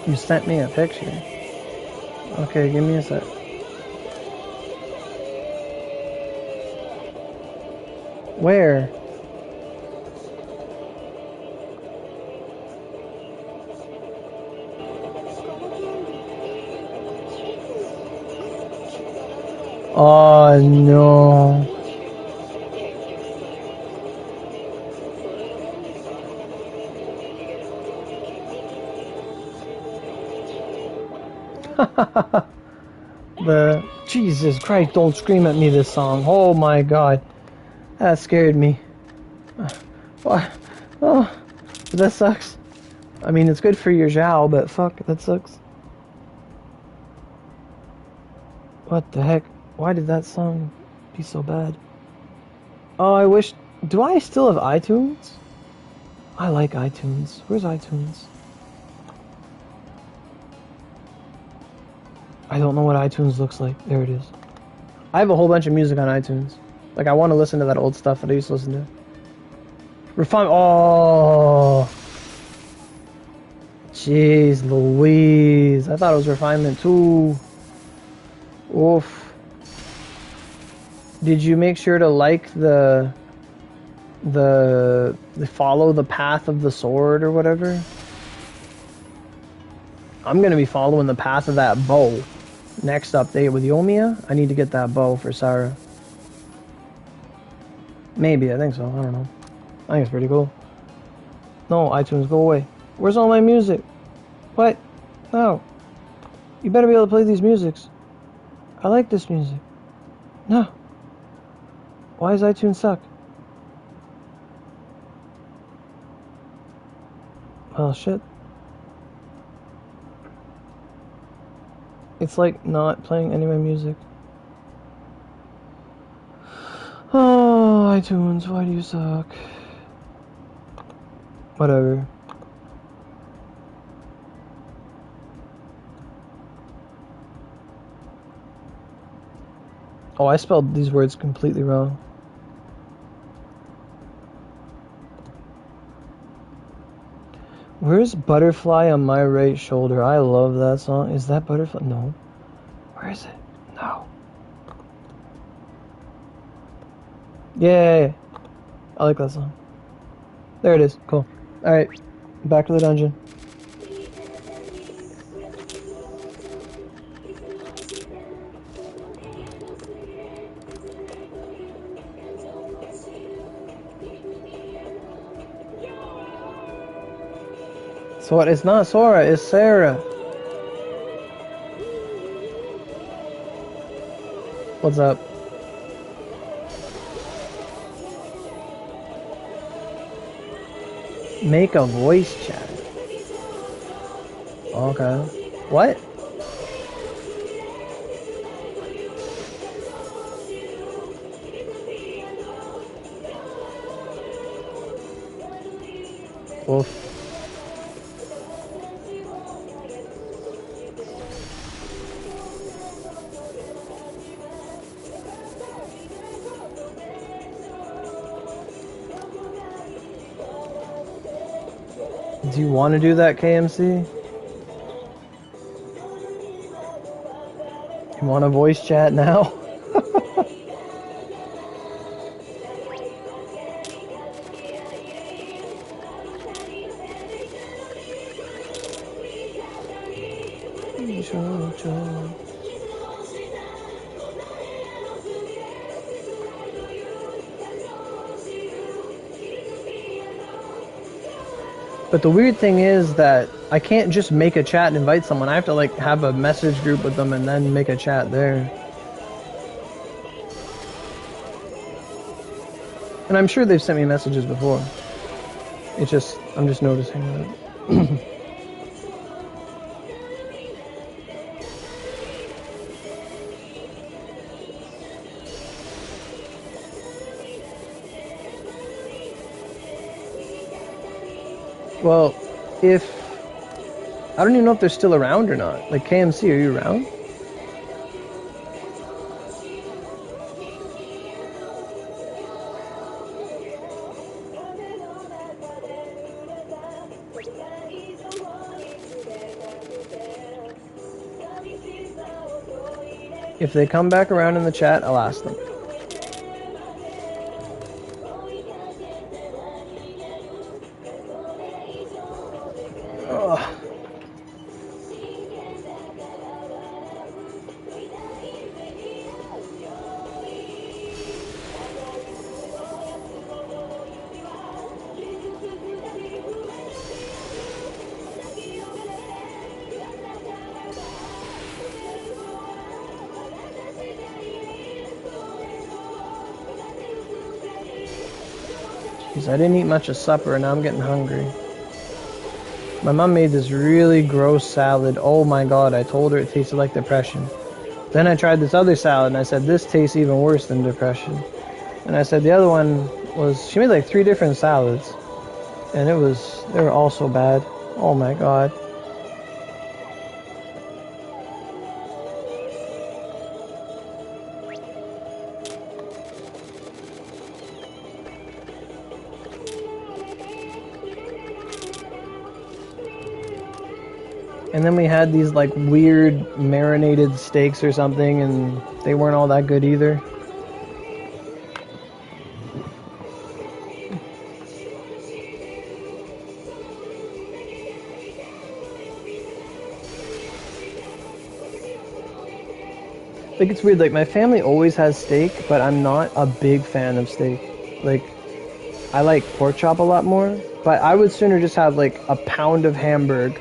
You sent me a picture. Okay, give me a sec. Where? Oh no. The Jesus Christ, don't scream at me this song. Oh my god. That scared me. What? Oh, that sucks. I mean, it's good for your Zhao, but fuck, that sucks. What the heck? Why did that song be so bad? Oh, I wish... Do I still have iTunes? I like iTunes. Where's iTunes? I don't know what iTunes looks like. There it is. I have a whole bunch of music on iTunes. Like, I want to listen to that old stuff that I used to listen to. Refine... Oh... Jeez Louise. I thought it was Refinement 2. Oof. Did you make sure to like the follow the path of the sword or whatever? I'm gonna be following the path of that bow. Next update with Yomiya, I need to get that bow for Sarah. Maybe, I think so. I don't know. I think it's pretty cool. No, iTunes, go away. Where's all my music? What? No. You better be able to play these musics. I like this music. No. Why does iTunes suck? Well, shit. It's like not playing any of my music. Oh, iTunes, why do you suck? Whatever. Oh, I spelled these words completely wrong. Where's Butterfly on My Right Shoulder? I love that song. Is that Butterfly? No. Where is it? No. Yay. I like that song. There it is. Cool. Alright. Back to the dungeon. So what? It's not Sora, it's Sarah. What's up? Make a voice chat. Okay. What? Oof. Do you want to do that, KMC? You want a voice chat now? But the weird thing is that I can't just make a chat and invite someone. I have to like have a message group with them and then make a chat there. And I'm sure they've sent me messages before. It's just, I'm just noticing that. Well, I don't even know if they're still around or not. Like, KMC, are you around? If they come back around in the chat, I'll ask them. Ugh. Jeez, I didn't eat much of supper and now I'm getting hungry. My mom made this really gross salad. Oh my god, I told her it tasted like depression. Then I tried this other salad and I said, this tastes even worse than depression. And I said the other one was, she made like 3 different salads. And they were all so bad. Oh my god. And then we had these like weird marinated steaks or something and they weren't all that good either. Like, it's weird, like my family always has steak, but I'm not a big fan of steak. Like, I like pork chop a lot more, but I would sooner just have like a pound of Hamburg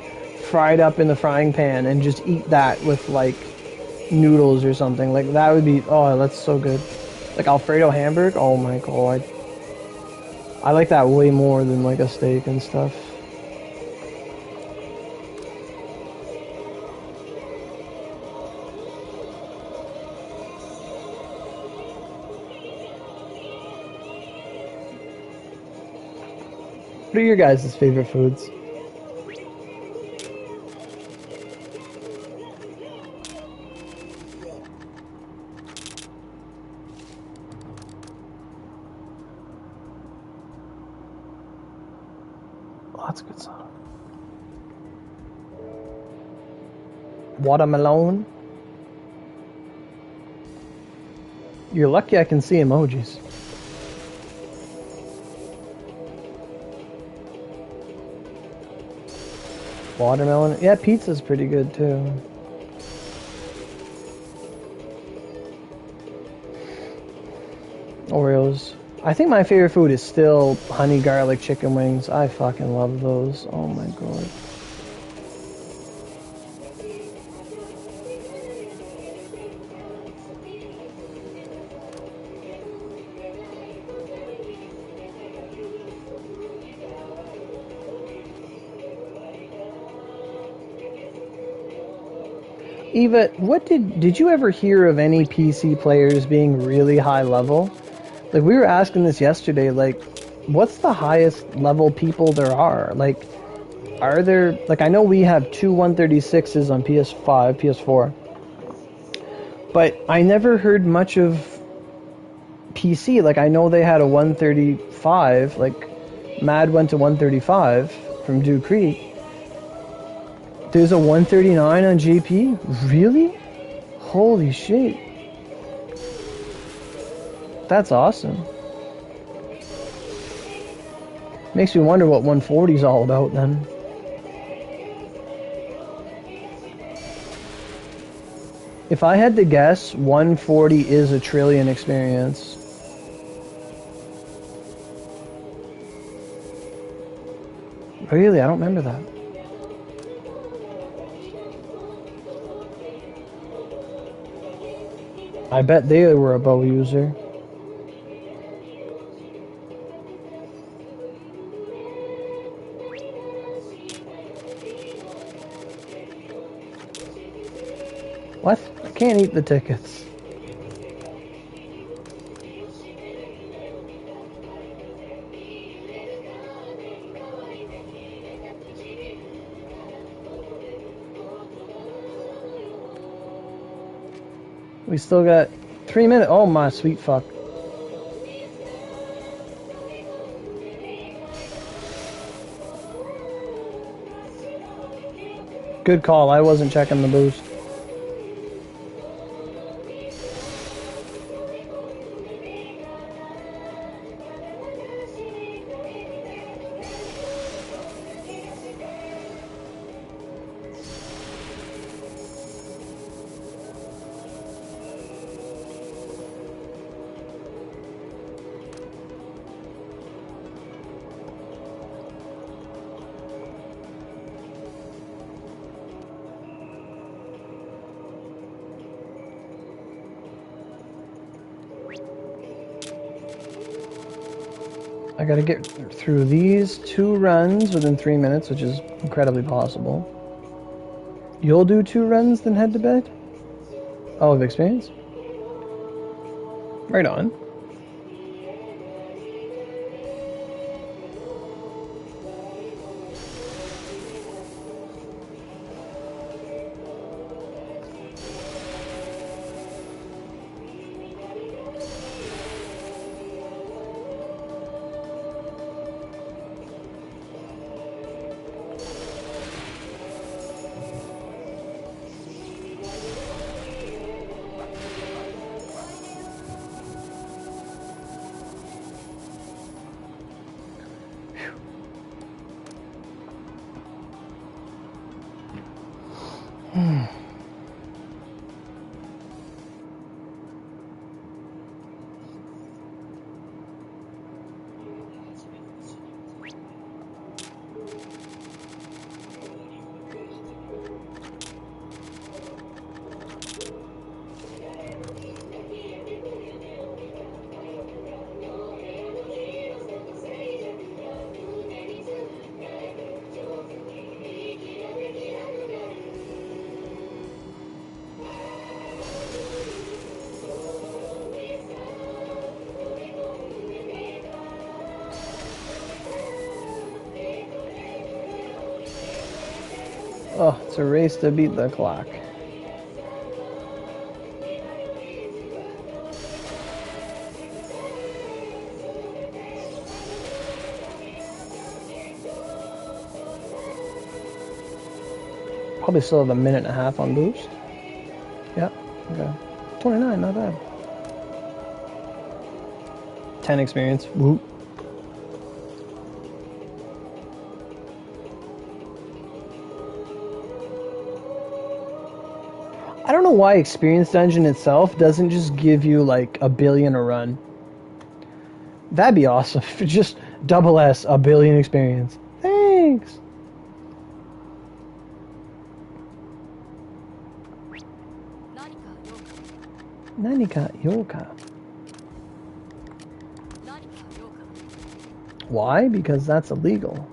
fried up in the frying pan and just eat that with like noodles or something. Like, that would be, oh, that's so good. Like Alfredo Hamburg, oh my god. I like that way more than like a steak and stuff. What are your guys' favorite foods? Oh, that's a good song. Watermelon. You're lucky I can see emojis. Watermelon. Yeah, pizza's pretty good too. Oreos. I think my favorite food is still honey garlic chicken wings. I fucking love those. Oh my god. Eva, what did you ever hear of any PC players being really high level? Like, we were asking this yesterday, like, what's the highest level people there are? Like, are there, like, I know we have two 136s on PS5, PS4, but I never heard much of PC. Like, I know they had a 135, like, Mad went to 135 from Dew Creek. There's a 139 on JP? Really? Holy shit. That's awesome. Makes me wonder what 140 is all about then. If I had to guess, 140 is a trillion experience. Really? I don't remember that. I bet they were a bow user. What? I can't eat the tickets. We still got 3 minutes. Oh my sweet fuck. Good call. I wasn't checking the boost. I gotta get through these 2 runs within 3 minutes, which is incredibly possible. You'll do 2 runs, then head to bed? Oh, of experience? Right on. Oh, it's a race to beat the clock. Probably still have a minute and a half on boost. Yeah, okay. 29, not bad. 10 experience. Whoop. I don't know why Experience Dungeon itself doesn't just give you like a billion a run. That'd be awesome. Just double S, a billion experience. Thanks. Nanika Yoka. Why? Because that's illegal.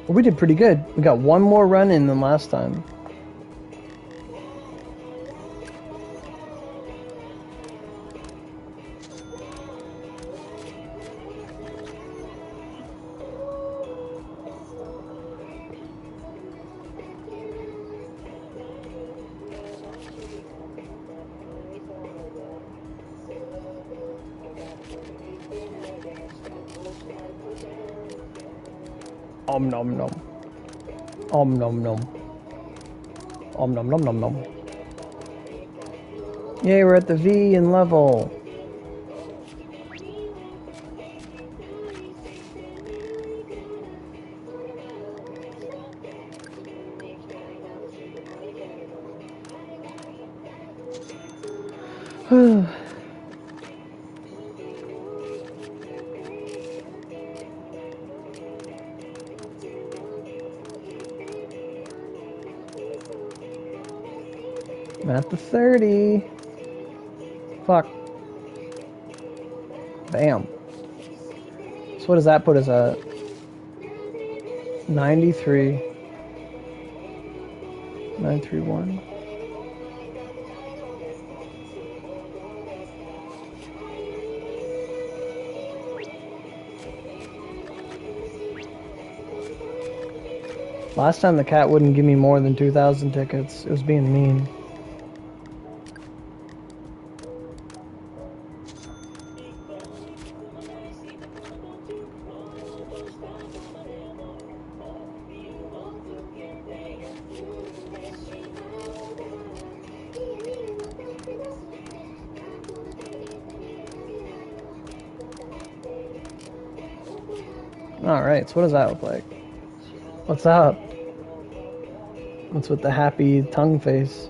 We did pretty good. We got one more run in than last time. Om nom nom. Om nom nom. Om nom nom nom nom. Yay, we're at the V in level. I'm at the 30. Fuck. Bam. So what does that put us at? 93. 931. Last time the cat wouldn't give me more than 2,000 tickets. It was being mean. Alright, so what does that look like? What's up? What's with the happy tongue face?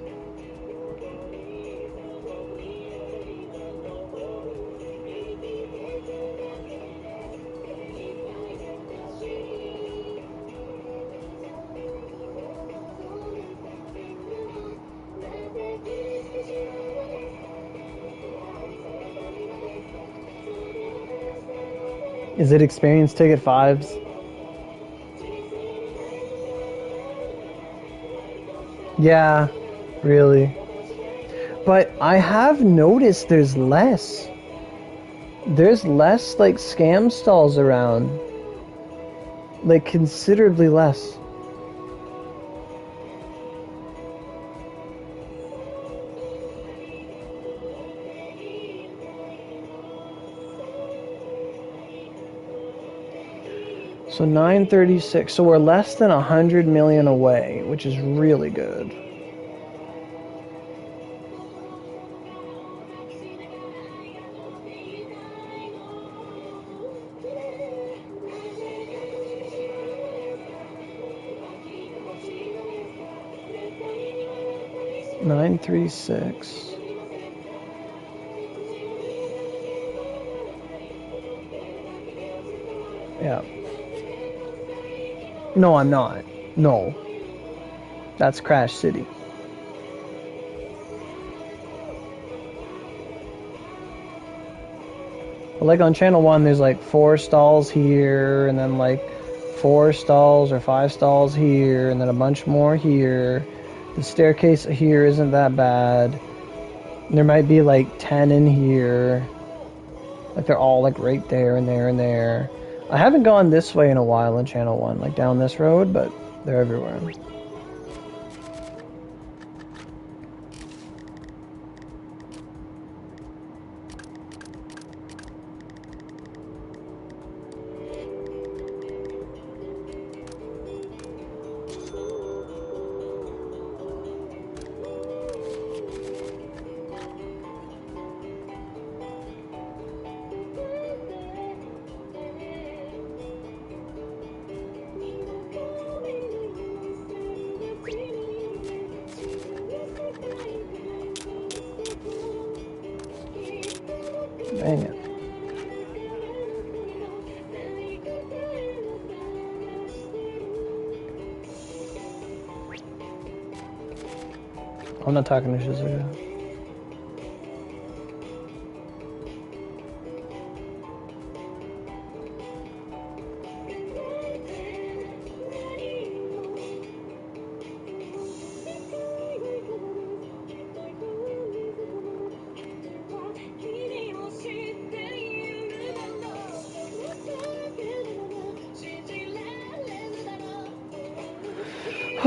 Is it experience ticket 5s? Yeah, really. But I have noticed there's less. There's less, like, scam stalls around. Like, considerably less. So 936. So we're less than 100 million away, which is really good. Nine, 3, 6. Yeah. No, I'm not. No. That's Crash City. But like on channel 1, there's like 4 stalls here, and then like 4 stalls or 5 stalls here, and then a bunch more here. The staircase here isn't that bad. There might be like 10 in here. Like they're all like right there and there and there. I haven't gone this way in a while in channel 1, like down this road, but they're everywhere. Dang it. I'm not talking to Shizuka.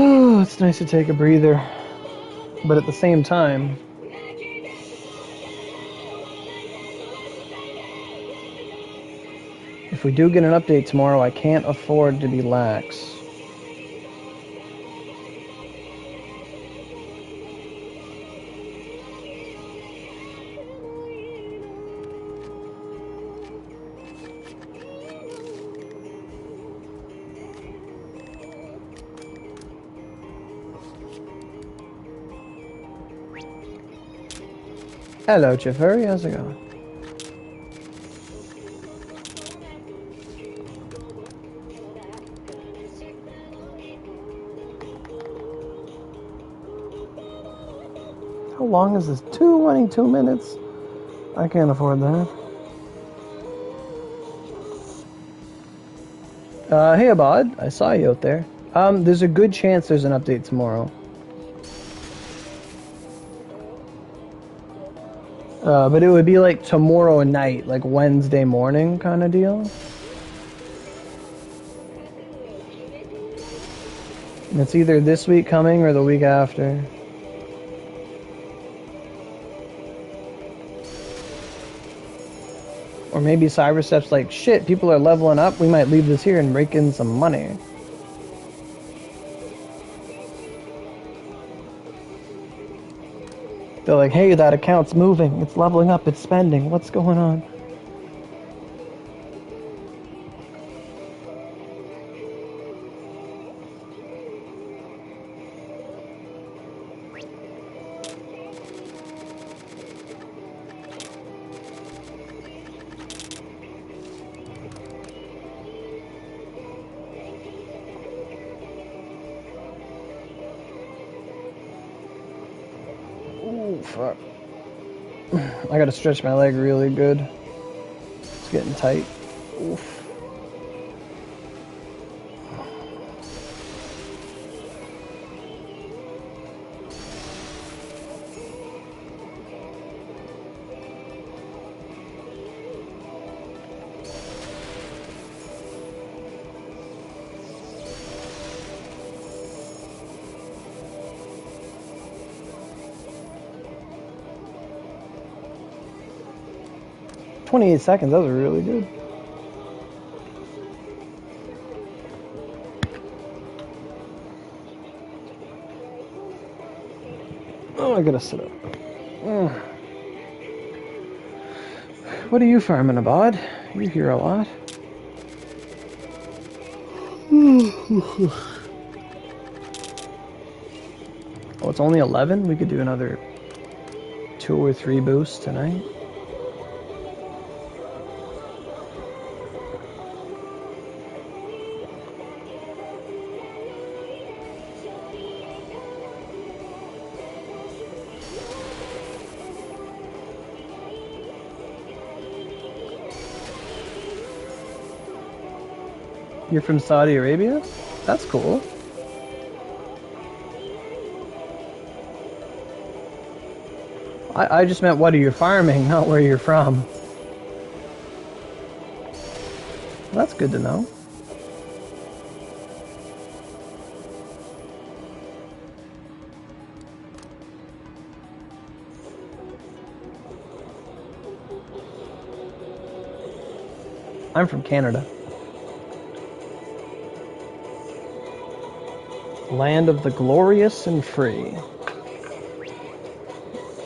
Oh, it's nice to take a breather. But at the same time, if we do get an update tomorrow, I can't afford to be lax. Hello, Chifuri, how's it going? How long is this? 2 minutes? I can't afford that. Hey Abad, I saw you out there. There's a good chance there's an update tomorrow. But it would be like tomorrow night, like Wednesday morning kind of deal. And it's either this week coming or the week after. Or maybe Cybercep's like, shit, people are leveling up, we might leave this here and rake in some money. They're like, hey, that account's moving, it's leveling up, it's spending, what's going on? Ooh, fuck. I gotta stretch my leg really good. It's getting tight. Oof. "28 seconds, that was really good." Oh, I gotta sit up. What are you farming, Abad? You hear a lot. Oh, it's only 11? We could do another 2 or 3 boosts tonight. You're from Saudi Arabia? That's cool. I just meant what are you farming, not where you're from. That's good to know. I'm from Canada. Land of the glorious and free.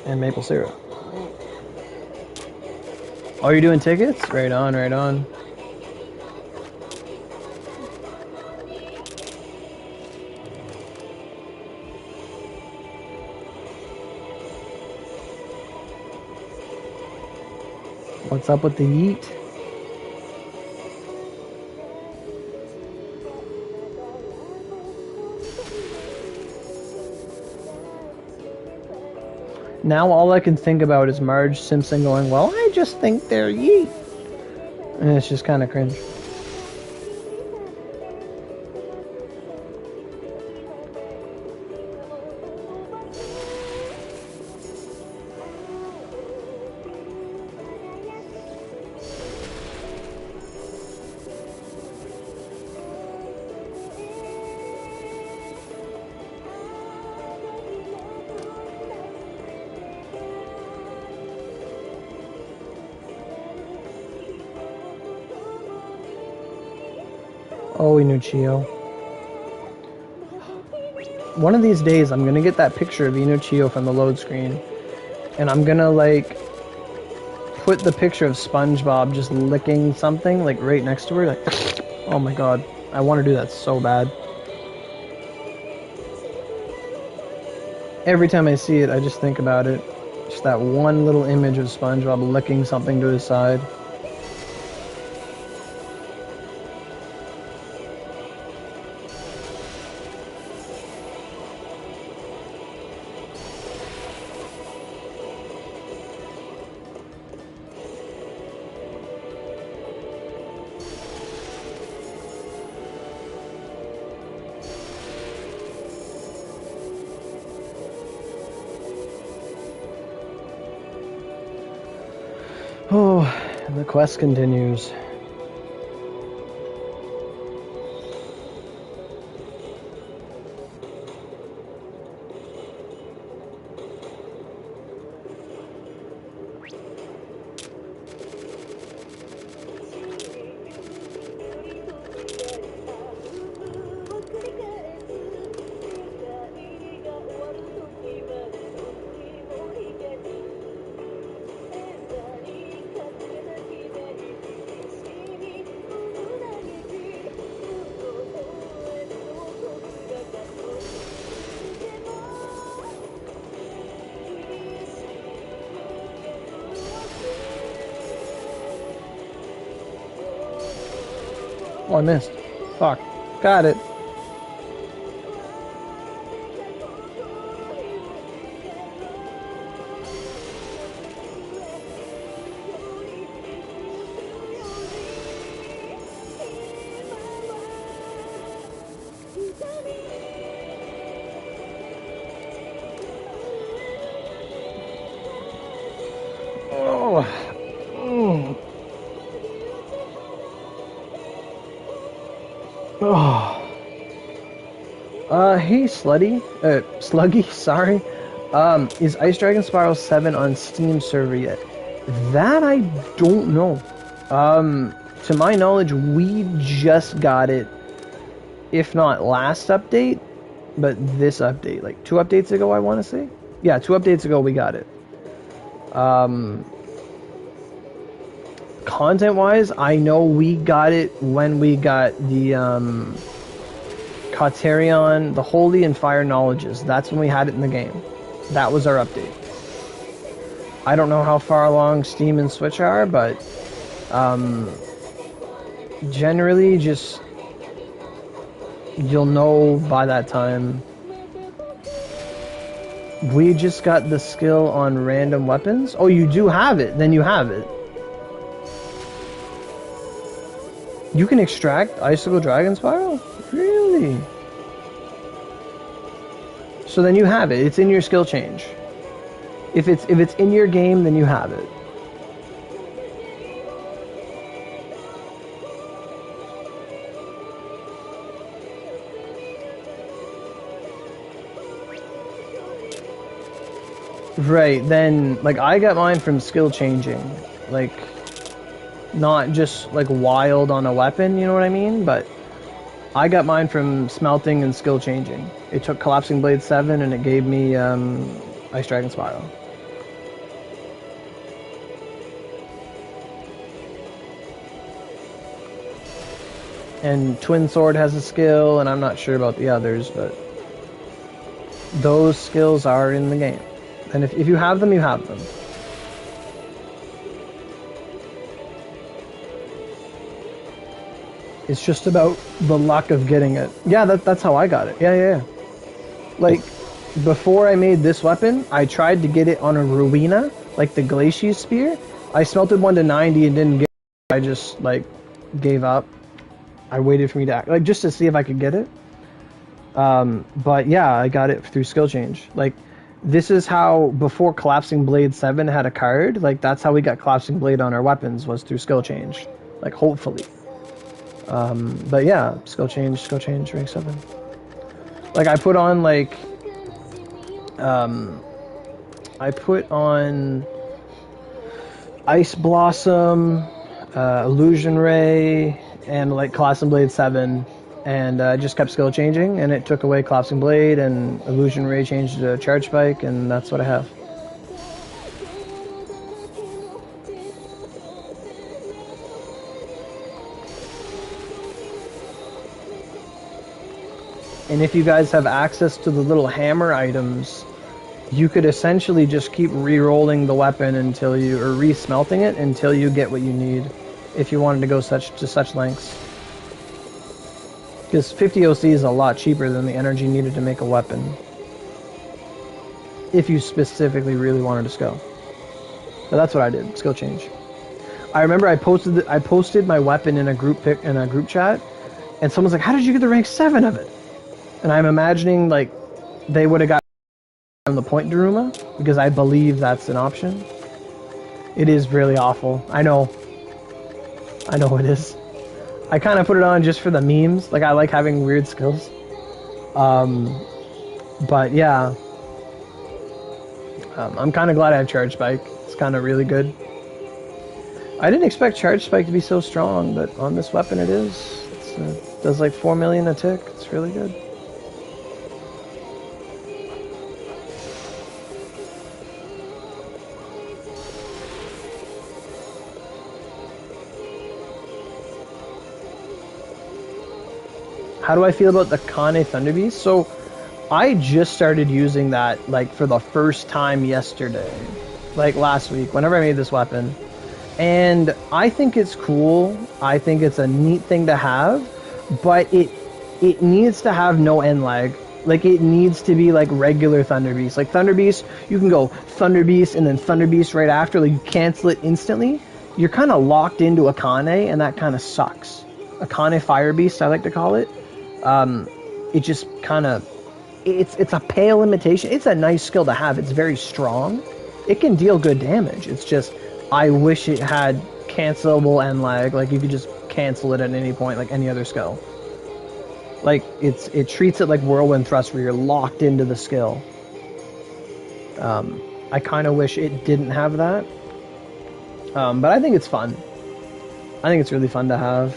And maple syrup. Oh, you're doing tickets? Right on, right on. What's up with the yeet? Now all I can think about is Marge Simpson going, well, I just think they're yeet. And it's just kind of cringe. Oh, Inuchio. One of these days, I'm gonna get that picture of Inuchio from the load screen, and I'm gonna, like, put the picture of SpongeBob just licking something, like, right next to her, like, oh my god, I want to do that so bad. Every time I see it, I just think about it. Just that one little image of SpongeBob licking something to his side. Oh, and the quest continues. Oh, I missed. Fuck. Got it. Oh. Mm. Oh. Hey, Sluggy, sorry. Is Ice Dragon Spiral 7 on Steam server yet? That I don't know. To my knowledge, we just got it, if not last update, but this update, like 2 updates ago, I want to say. Yeah, 2 updates ago we got it. Content-wise, I know we got it when we got the, Katerion, the Holy and Fire Knowledges. That's when we had it in the game. That was our update. I don't know how far along Steam and Switch are, but, generally just, you'll know by that time. We just got the skill on random weapons. Oh, you do have it. Then you have it. You can extract Icicle Dragon Spiral? Really? So then you have it. It's in your skill change. If it's in your game, then you have it. Right, then, like, I got mine from skill changing. Like, not just, like, wild on a weapon, you know what I mean? But I got mine from smelting and skill changing. It took Collapsing Blade 7 and it gave me, Ice Dragon Spiral. And Twin Sword has a skill, and I'm not sure about the others, but those skills are in the game. And if you have them, you have them. It's just about the luck of getting it. Yeah, that's how I got it. Yeah. Like, before I made this weapon, I tried to get it on a Ruina, like the Glacier Spear. I smelted one to 90 and didn't get it. I just, like, gave up. I waited for me to act, like, just to see if I could get it. But yeah, I got it through skill change. Like, this is how, before Collapsing Blade 7 had a card, like, that's how we got Collapsing Blade on our weapons, was through skill change. Like, hopefully. But yeah, skill change, rank 7. Like, I put on, like, I put on Ice Blossom, Illusion Ray, and, like, Collapsing Blade 7, and I just kept skill changing, and it took away Collapsing Blade, and Illusion Ray changed to Charge Spike, and that's what I have. And if you guys have access to the little hammer items, you could essentially just keep re-rolling the weapon until you, or re-smelting it until you get what you need, if you wanted to go to such lengths. Because 50 OC is a lot cheaper than the energy needed to make a weapon, if you specifically really wanted to skill. But that's what I did, skill change. I remember I posted my weapon in a group chat, and someone's like, "How did you get the rank 7 of it?" And I'm imagining, like, they would have got from the point Daruma, because I believe that's an option. It is really awful. I know it is. I kind of put it on just for the memes. Like, I like having weird skills. But yeah. I'm kind of glad I have Charge Spike. It's kind of really good. I didn't expect Charge Spike to be so strong, but on this weapon it is. It does like 4 million a tick. It's really good. How do I feel about the Kane Thunder Beast? So, I just started using that, like, for the first time yesterday. Like, last week, whenever I made this weapon. And I think it's cool. I think it's a neat thing to have. But it needs to have no end lag. Like, it needs to be like regular Thunder Beast. Like, Thunder Beast, you can go Thunder Beast and then Thunder Beast right after. Like, you cancel it instantly. You're kind of locked into a Kane, and that kind of sucks. A Kane Fire Beast, I like to call it. It just kind of, it's a pale imitation. It's a nice skill to have. It's very strong. It can deal good damage. It's just, I wish it had cancelable end lag. Like, you could just cancel it at any point, like any other skill. Like, it treats it like Whirlwind Thrust, where you're locked into the skill. I kind of wish it didn't have that. But I think it's fun. I think it's really fun to have.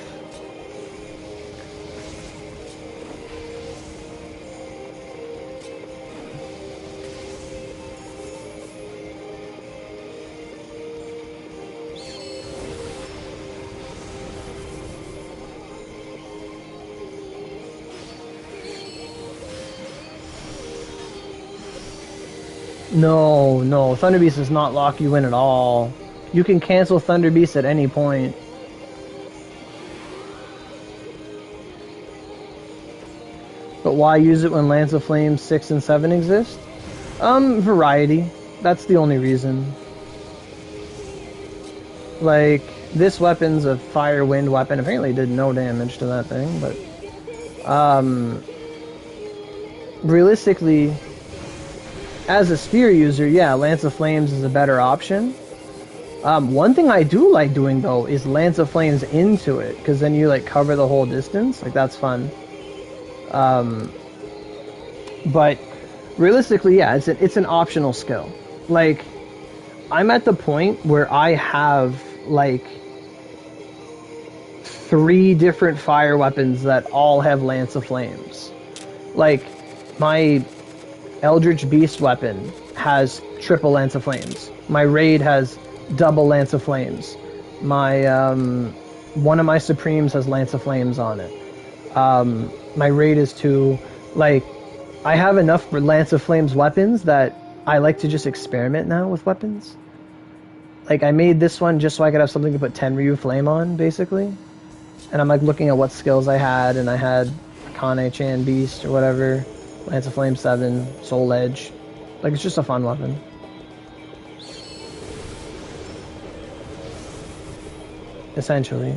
No, Thunder Beast does not lock you in at all. You can cancel Thunder Beast at any point. But why use it when Lance of Flames 6 and 7 exist? Variety. That's the only reason. Like, this weapon's a fire wind weapon. Apparently it did no damage to that thing, but realistically, as a spear user, yeah, Lance of Flames is a better option. One thing I do like doing, though, is Lance of Flames into it, because then you, like, cover the whole distance. Like, that's fun. But realistically, yeah, it's an optional skill. Like, I'm at the point where I have, like, 3 different fire weapons that all have Lance of Flames. Like, my Eldritch Beast weapon has triple Lance of Flames. My Raid has double Lance of Flames. My one of my Supremes has Lance of Flames on it. My Raid is 2. Like, I have enough Lance of Flames weapons that I like to just experiment now with weapons. Like, I made this one just so I could have something to put Tenryu Flame on, basically. And I'm like looking at what skills I had, and I had Kane-chan Beast or whatever, Lance of Flame 7, Soul Edge. Like, it's just a fun weapon. Essentially.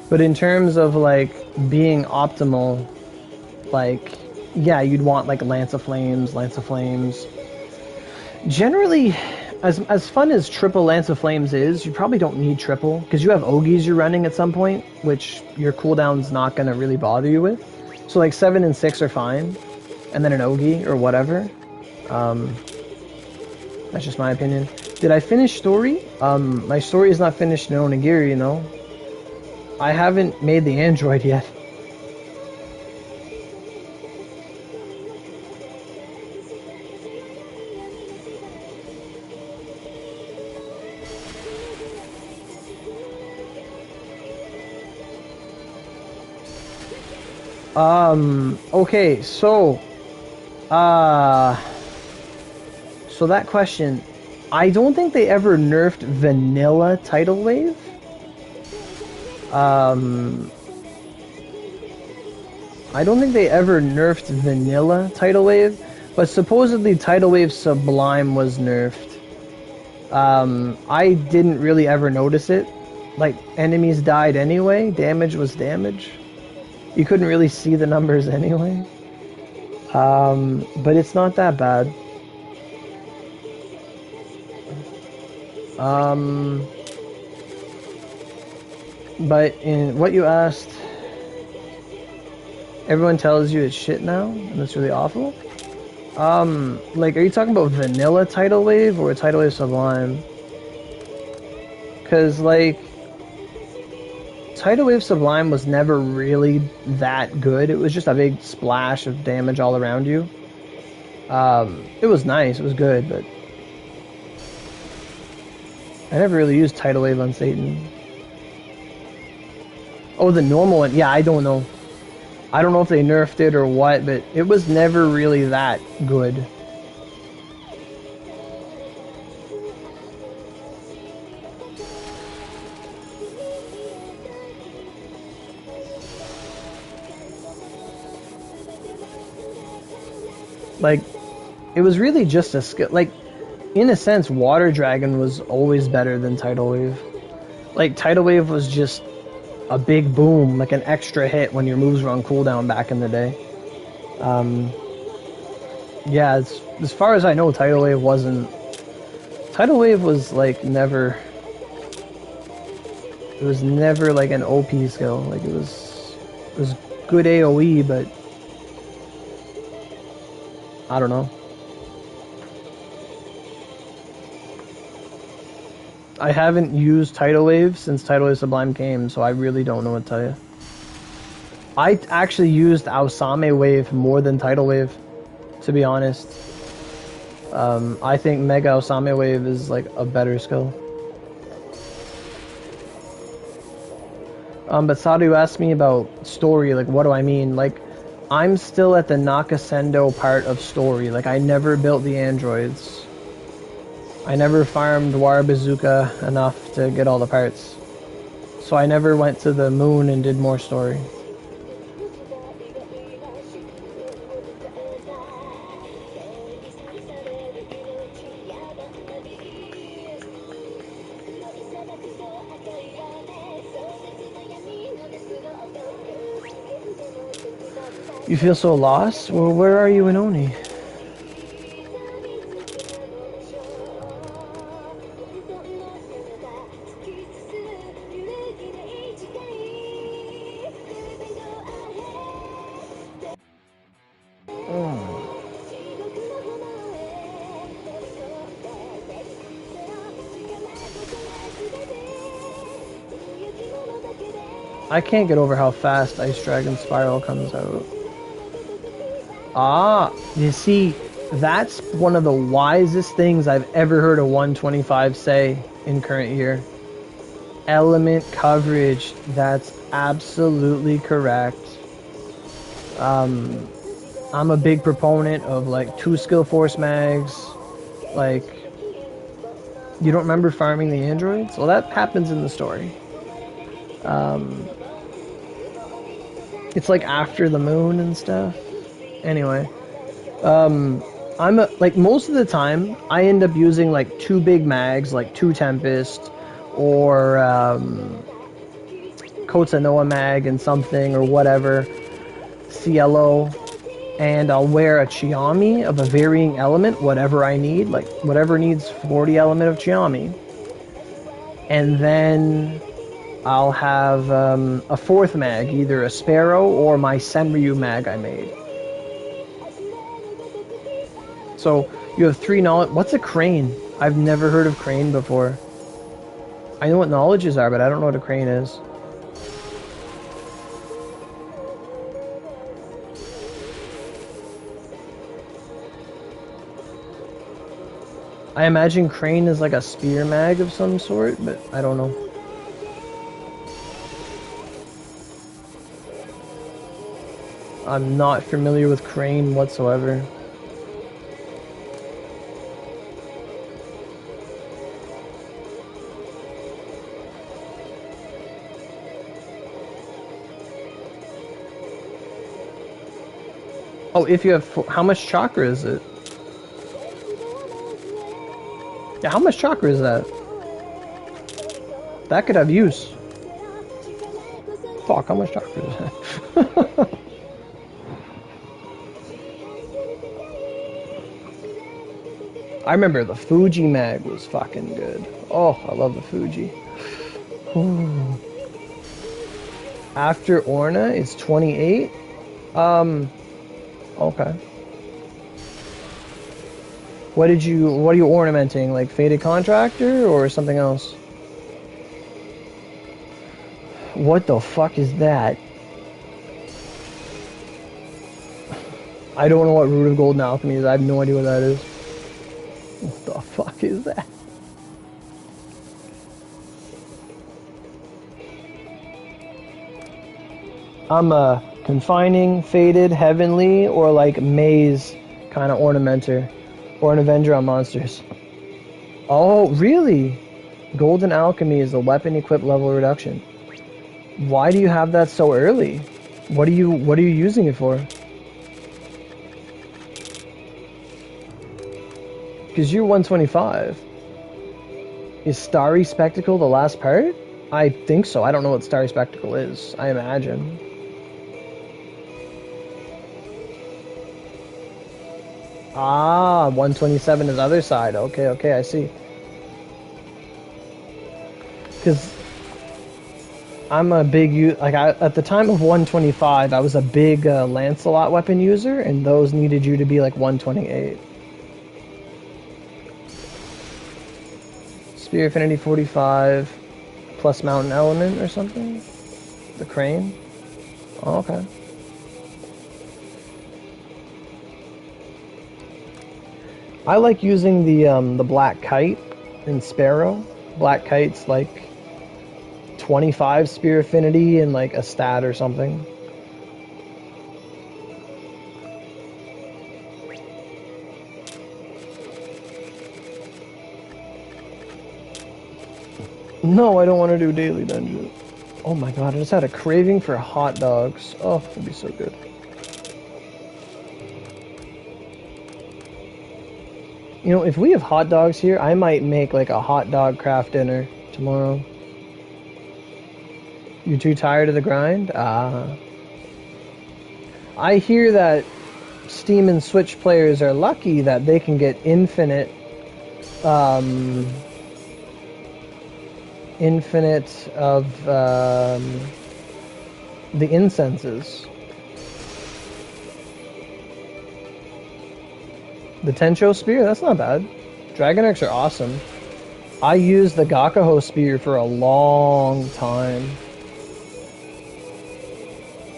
But in terms of like being optimal, like, yeah, you'd want like Lance of Flames. Generally, as fun as triple Lance of Flames is, you probably don't need triple, because you have Ogis you're running at some point, which your cooldown's not going to really bother you with. So like 7 and 6 are fine, and then an Ogi or whatever. That's just my opinion. Did I finish story? My story is not finished in Onigiri, you know. I haven't made the android yet. Okay, so that question, I don't think they ever nerfed vanilla tidal wave. I don't think they ever nerfed vanilla tidal wave, but supposedly tidal wave sublime was nerfed. I didn't really ever notice it. Like, enemies died anyway, damage was damage. You couldn't really see the numbers anyway. But it's not that bad. But in what you asked, everyone tells you it's shit now, and it's really awful. Like, are you talking about vanilla tidal wave or tidal wave sublime? Because, like, tidal wave sublime was never really that good. It was just a big splash of damage all around you. It was nice, it was good, but I never really used tidal wave on Satan. Oh, the normal one, yeah, I don't know. I don't know if they nerfed it or what, but it was never really that good. Like, it was really just a skill. Like, in a sense, Water Dragon was always better than Tidal Wave. Like, Tidal Wave was just a big boom, like an extra hit when your moves were on cooldown back in the day. Yeah, as far as I know, Tidal Wave wasn't... Tidal Wave was, like, never... It was never, like, an OP skill. Like, it was good AoE, but... I don't know. I haven't used Tidal Wave since Tidal Wave Sublime came, so I really don't know what to tell you. I actually used Aosame Wave more than Tidal Wave, to be honest. I think Mega Aosame Wave is like a better skill. But Sadu asked me about story, like what do I mean? Like, I'm still at the Nakasendo part of story, like I never built the androids. I never farmed War Bazooka enough to get all the parts. So I never went to the moon and did more story. You feel so lost? Well, where are you in Oni? I can't get over how fast Ice Dragon Spiral comes out. Ah, you see, that's one of the wisest things I've ever heard a 125 say in current year. element coverage. That's absolutely correct. I'm a big proponent of like 2 skill force mags. Like, you don't remember farming the androids? Well, that happens in the story. It's like after the moon and stuff. Anyway, like most of the time I end up using like 2 big mags, like 2 Tempest or Kotanoa mag and something or whatever, Cielo, and I'll wear a Chiami of a varying element, whatever I need, like whatever needs 40 element of Chiami. And then I'll have a 4th mag, either a Sparrow or my Senryu mag I made. So you have 3 knowledge. What's a crane? I've never heard of crane before. I know what knowledges are, but I don't know what a crane is. I imagine crane is like a spear mag of some sort, but I don't know. I'm not familiar with crane whatsoever. Oh, if you have... How much chakra is it? Yeah, how much chakra is that? That could have use. Fuck, how much chakra is that? I remember the Fuji mag was fucking good. Oh, I love the Fuji. After Orna, it's 28. Okay. What are you ornamenting? Like Faded Contractor or something else? What the fuck is that? I don't know what Root of Golden Alchemy is. I have no idea what that is. What the fuck is that? I'm a confining, faded, heavenly, or like maze kind of ornamenter. Or an Avenger on monsters. Oh, really? Golden Alchemy is the weapon equip level reduction. Why do you have that so early? What are you using it for? Because you're 125. Is Starry Spectacle the last part? I think so. I don't know what Starry Spectacle is. I imagine. Ah, 127 is other side. Okay, I see. Because I'm a big at the time of 125, I was a big Lancelot weapon user, and those needed you to be like 128. Spear Affinity 45 plus Mountain Element or something. The crane. Oh, okay. I like using the Black Kite in Sparrow. Black Kite's like 25 spear affinity and like a stat or something. No, I don't want to do daily dungeon. Oh my god, I just had a craving for hot dogs. Oh, that'd be so good. You know, if we have hot dogs here, I might make like a hot dog craft dinner tomorrow. You're too tired of the grind? Ah. I hear that Steam and Switch players are lucky that they can get infinite of the incenses. The Tencho Spear? That's not bad. Dragon Eggs are awesome. I used the Gakaho Spear for a long time.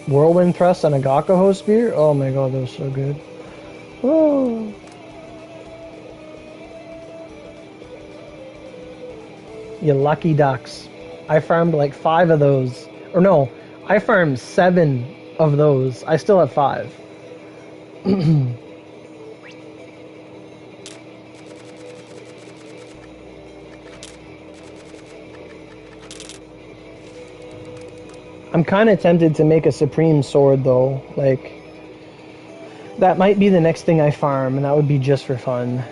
Whirlwind Thrust on a Gakaho Spear? Oh my god, that was so good. Oh. You lucky ducks. I farmed like 5 of those. Or no, I farmed 7 of those. I still have 5. I'm kind of tempted to make a supreme sword though. Like, that might be the next thing I farm, and that would be just for fun.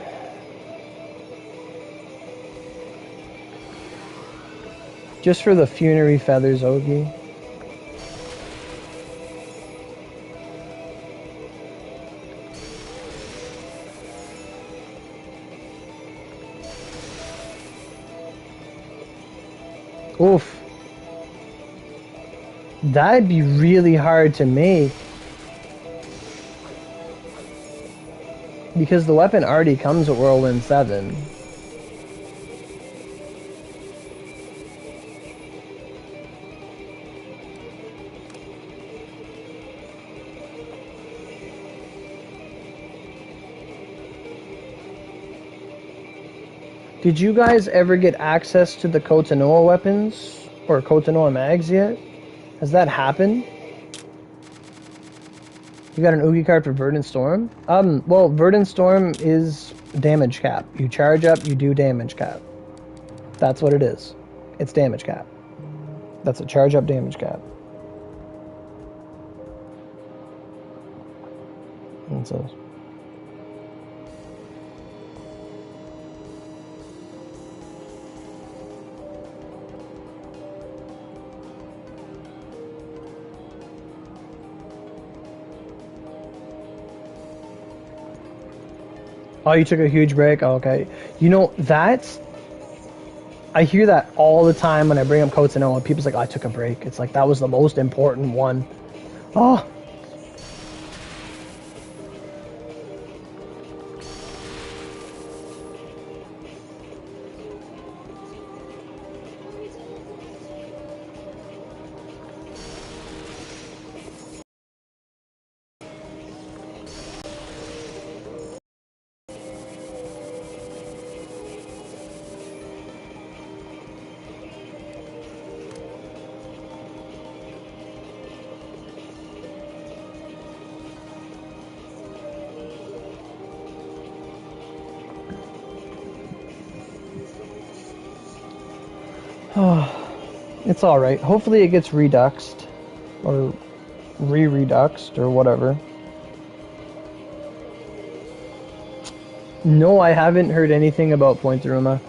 Just for the funerary feathers, Ogi. Oof. That'd be really hard to make. Because the weapon already comes with Whirlwind 7. Did you guys ever get access to the Kotonoa weapons? Or Kotonoa mags yet? Has that happened? You got an Oogie card for Verdant Storm? Well, Verdant Storm is damage cap. You charge up, you do damage cap. That's what it is. It's damage cap. That's a charge up damage cap. And it says. Oh, you took a huge break? Oh, okay. You know, that's... I hear that all the time when I bring up Kotonoa. People's like, oh, I took a break. It's like, that was the most important one. Oh! It's alright. Hopefully it gets reduxed. Or re-reduxed, or whatever. No, I haven't heard anything about Pointeruma.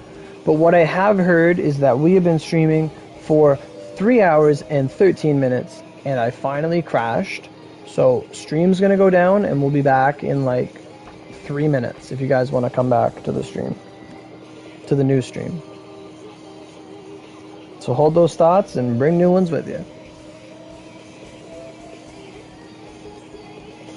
But what I have heard is that we have been streaming for 3 hours and 13 minutes. And I finally crashed. So, stream's gonna go down, and we'll be back in like 3 minutes if you guys want to come back to the stream. To the new stream. So hold those thoughts and bring new ones with you.